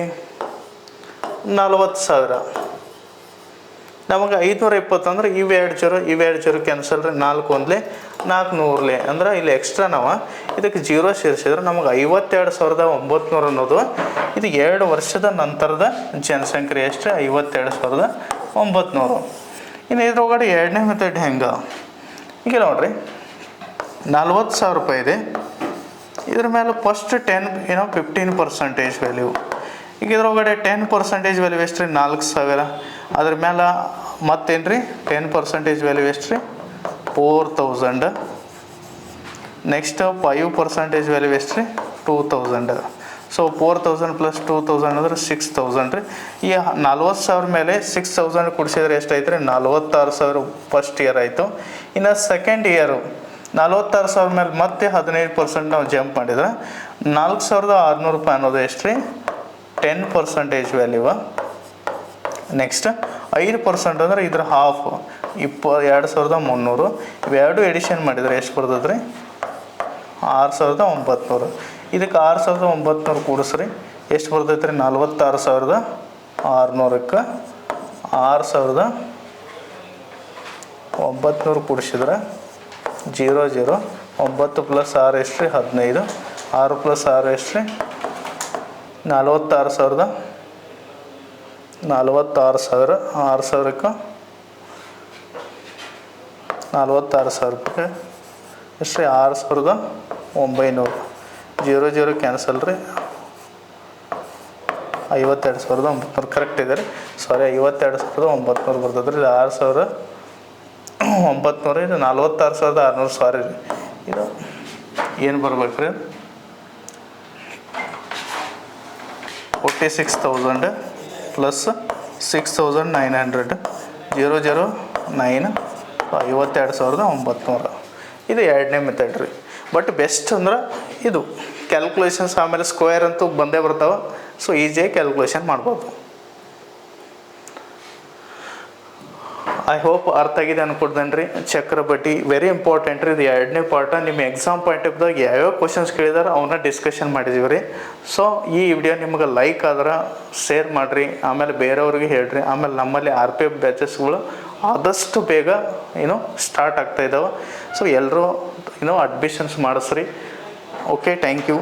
40,000. ನಮಗೆ 520 ಅಂದ್ರೆ ಇವೆರಡು ಜೀರೋ ಕ್ಯಾನ್ಸಲ್ ರೀ. 4 ಒಂದಲೇ 400 ಅಂದ್ರೆ ಇಲ್ಲಿ ಎಕ್ಸ್ಟ್ರಾ ನಾವು ಇದಕ್ಕೆ ಜೀರೋ ಸೇರಿಸಿದ್ರೆ ನಮಗೆ 52,900 ಅನ್ನೋದು ಇದು 2 ವರ್ಷದ ನಂತರದ ಜನಸಂಖ್ಯೆ ಎಷ್ಟು 52,900. ಇನ್ನು ಇದ್ರೊಳಗಡೆ ಎರಡನೇ ಮೆಥಡ್ ಹೆಂಗೆ? ಈಗ ನೋಡ್ರಿ 40,000 ರೂಪಾಯಿ ಇದೆ, ಇದ್ರ ಮೇಲೆ ಫಸ್ಟ್ 15% ವ್ಯಾಲ್ಯೂ. ಈಗ ಇದ್ರೊಳಗಡೆ 10% ವ್ಯಾಲ್ಯೂ ಎಷ್ಟು ರೀ 4,000. ಅದ್ರ ಮೇಲೆ ಮತ್ತೇನು ರೀ 10% ವ್ಯಾಲ್ಯೂ ಎಷ್ಟು ರೀ 4,000. ನೆಕ್ಸ್ಟ್ 5% ವ್ಯಾಲ್ಯೂ ಎಷ್ಟು ರೀ 2,000. ಸೊ 4,000 ಪ್ಲಸ್ 2,000 ಅಂದ್ರೆ 6,000 ರೀ. ಈ 40,000 ಮೇಲೆ 6,000 ಕೊಡಿಸಿದ್ರೆ ಎಷ್ಟಾಯ್ತು ರೀ 46,000 ಫಸ್ಟ್ ಇಯರ್ ಆಯಿತು. ಇನ್ನು ಸೆಕೆಂಡ್ ಇಯರು 46,000 ಮೇಲೆ ಮತ್ತೆ 15% ನಾವು ಜಂಪ್ ಮಾಡಿದ್ರೆ 4,600 ರೂಪಾಯಿ ಅನ್ನೋದು ಎಷ್ಟು ರೀ 10% ವ್ಯಾಲ್ಯೂ. ನೆಕ್ಸ್ಟ್ 5% ಅಂದ್ರೆ ಇದ್ರ ಹಾಫ್ 2,300. ಇವೆರಡು ಎಡಿಷನ್ ಮಾಡಿದರೆ ಎಷ್ಟು ಬರ್ತದೆ ರೀ 6,900. ಇದಕ್ಕೆ 6,900 ಕೂಡಿಸ್ರಿ ಎಷ್ಟು ಬರ್ತೈತೆ ರೀ 46,600ಕ್ಕೆ 6,900 ಕೂಡಿಸಿದ್ರೆ 0 0 9 ಪ್ಲಸ್ 6 ಎಷ್ಟು ರೀ 15. 6 ಪ್ಲಸ್ 6 ಎಷ್ಟು ರೀ 46,000. 46,000 6,000ಕ್ಕೆ 46,000 ರೂಪಾಯಿ ಎಷ್ಟು ರೀ 6,900. 0 0 ಕ್ಯಾನ್ಸಲ್ ರೀ 52,900 ಕರೆಕ್ಟ್ ಇದೆ ರೀ. ಸಾರಿ 52,900 ಬರ್ತದೆ ರೀ. 6,900 ಇದು 46,600. ಸಾರಿ ರೀ ಇದು ಏನು ಬರ್ಬೇಕು ರೀ 46,000 ಪ್ಲಸ್ 6,900 0 0 9 52,900. ಇದು ಎರಡನೇ ಮೆಥಡ್ ರೀ. ಬಟ್ ಬೆಸ್ಟ್ ಅಂದ್ರೆ ಇದು ಕ್ಯಾಲ್ಕುಲೇಷನ್ಸ್ ಆಮೇಲೆ ಸ್ಕ್ವೇರ್ ಅಂತೂ ಬಂದೇ ಬರ್ತಾವೆ. ಸೊ ಈಸಿಯಾಗಿ ಕ್ಯಾಲ್ಕುಲೇಷನ್ ಮಾಡ್ಬೋದು. ಐ ಹೋಪ್ ಅರ್ಥ ಆಗಿದೆ ಅನ್ಕೊಡ್ದೇನೆ ರೀ. ಚಕ್ರ ಬಡ್ಡಿ ವೆರಿ ಇಂಪಾರ್ಟೆಂಟ್ ರೀ. ಇದು ಎರಡನೇ ಪಾರ್ಟ. ನಿಮ್ಮ ಎಕ್ಸಾಮ್ ಪಾಯಿಂಟ್ ಆಫ್ ದಾಗ ಯಾವ್ಯಾವ ಕ್ವಶನ್ಸ್ ಕೇಳಿದಾರೆ ಅವನ್ನ ಡಿಸ್ಕಷನ್ ಮಾಡಿದೀವಿ ರೀ. ಸೊ ಈ ವಿಡಿಯೋ ನಿಮ್ಗೆ ಲೈಕ್ ಆದ್ರೆ ಶೇರ್ ಮಾಡಿರಿ, ಆಮೇಲೆ ಬೇರೆಯವ್ರಿಗೆ ಹೇಳ್ರಿ. ಆಮೇಲೆ ನಮ್ಮಲ್ಲಿ RPF ಬ್ಯಾಚಸ್ಗಳು ಆದಷ್ಟು ಬೇಗ ಸ್ಟಾರ್ಟ್ ಆಗ್ತಾ ಇದ್ದಾವೆ. ಸೊ ಎಲ್ಲರೂ ಅಡ್ಮಿಷನ್ಸ್ ಮಾಡಿಸ್ರಿ. Okay, thank you.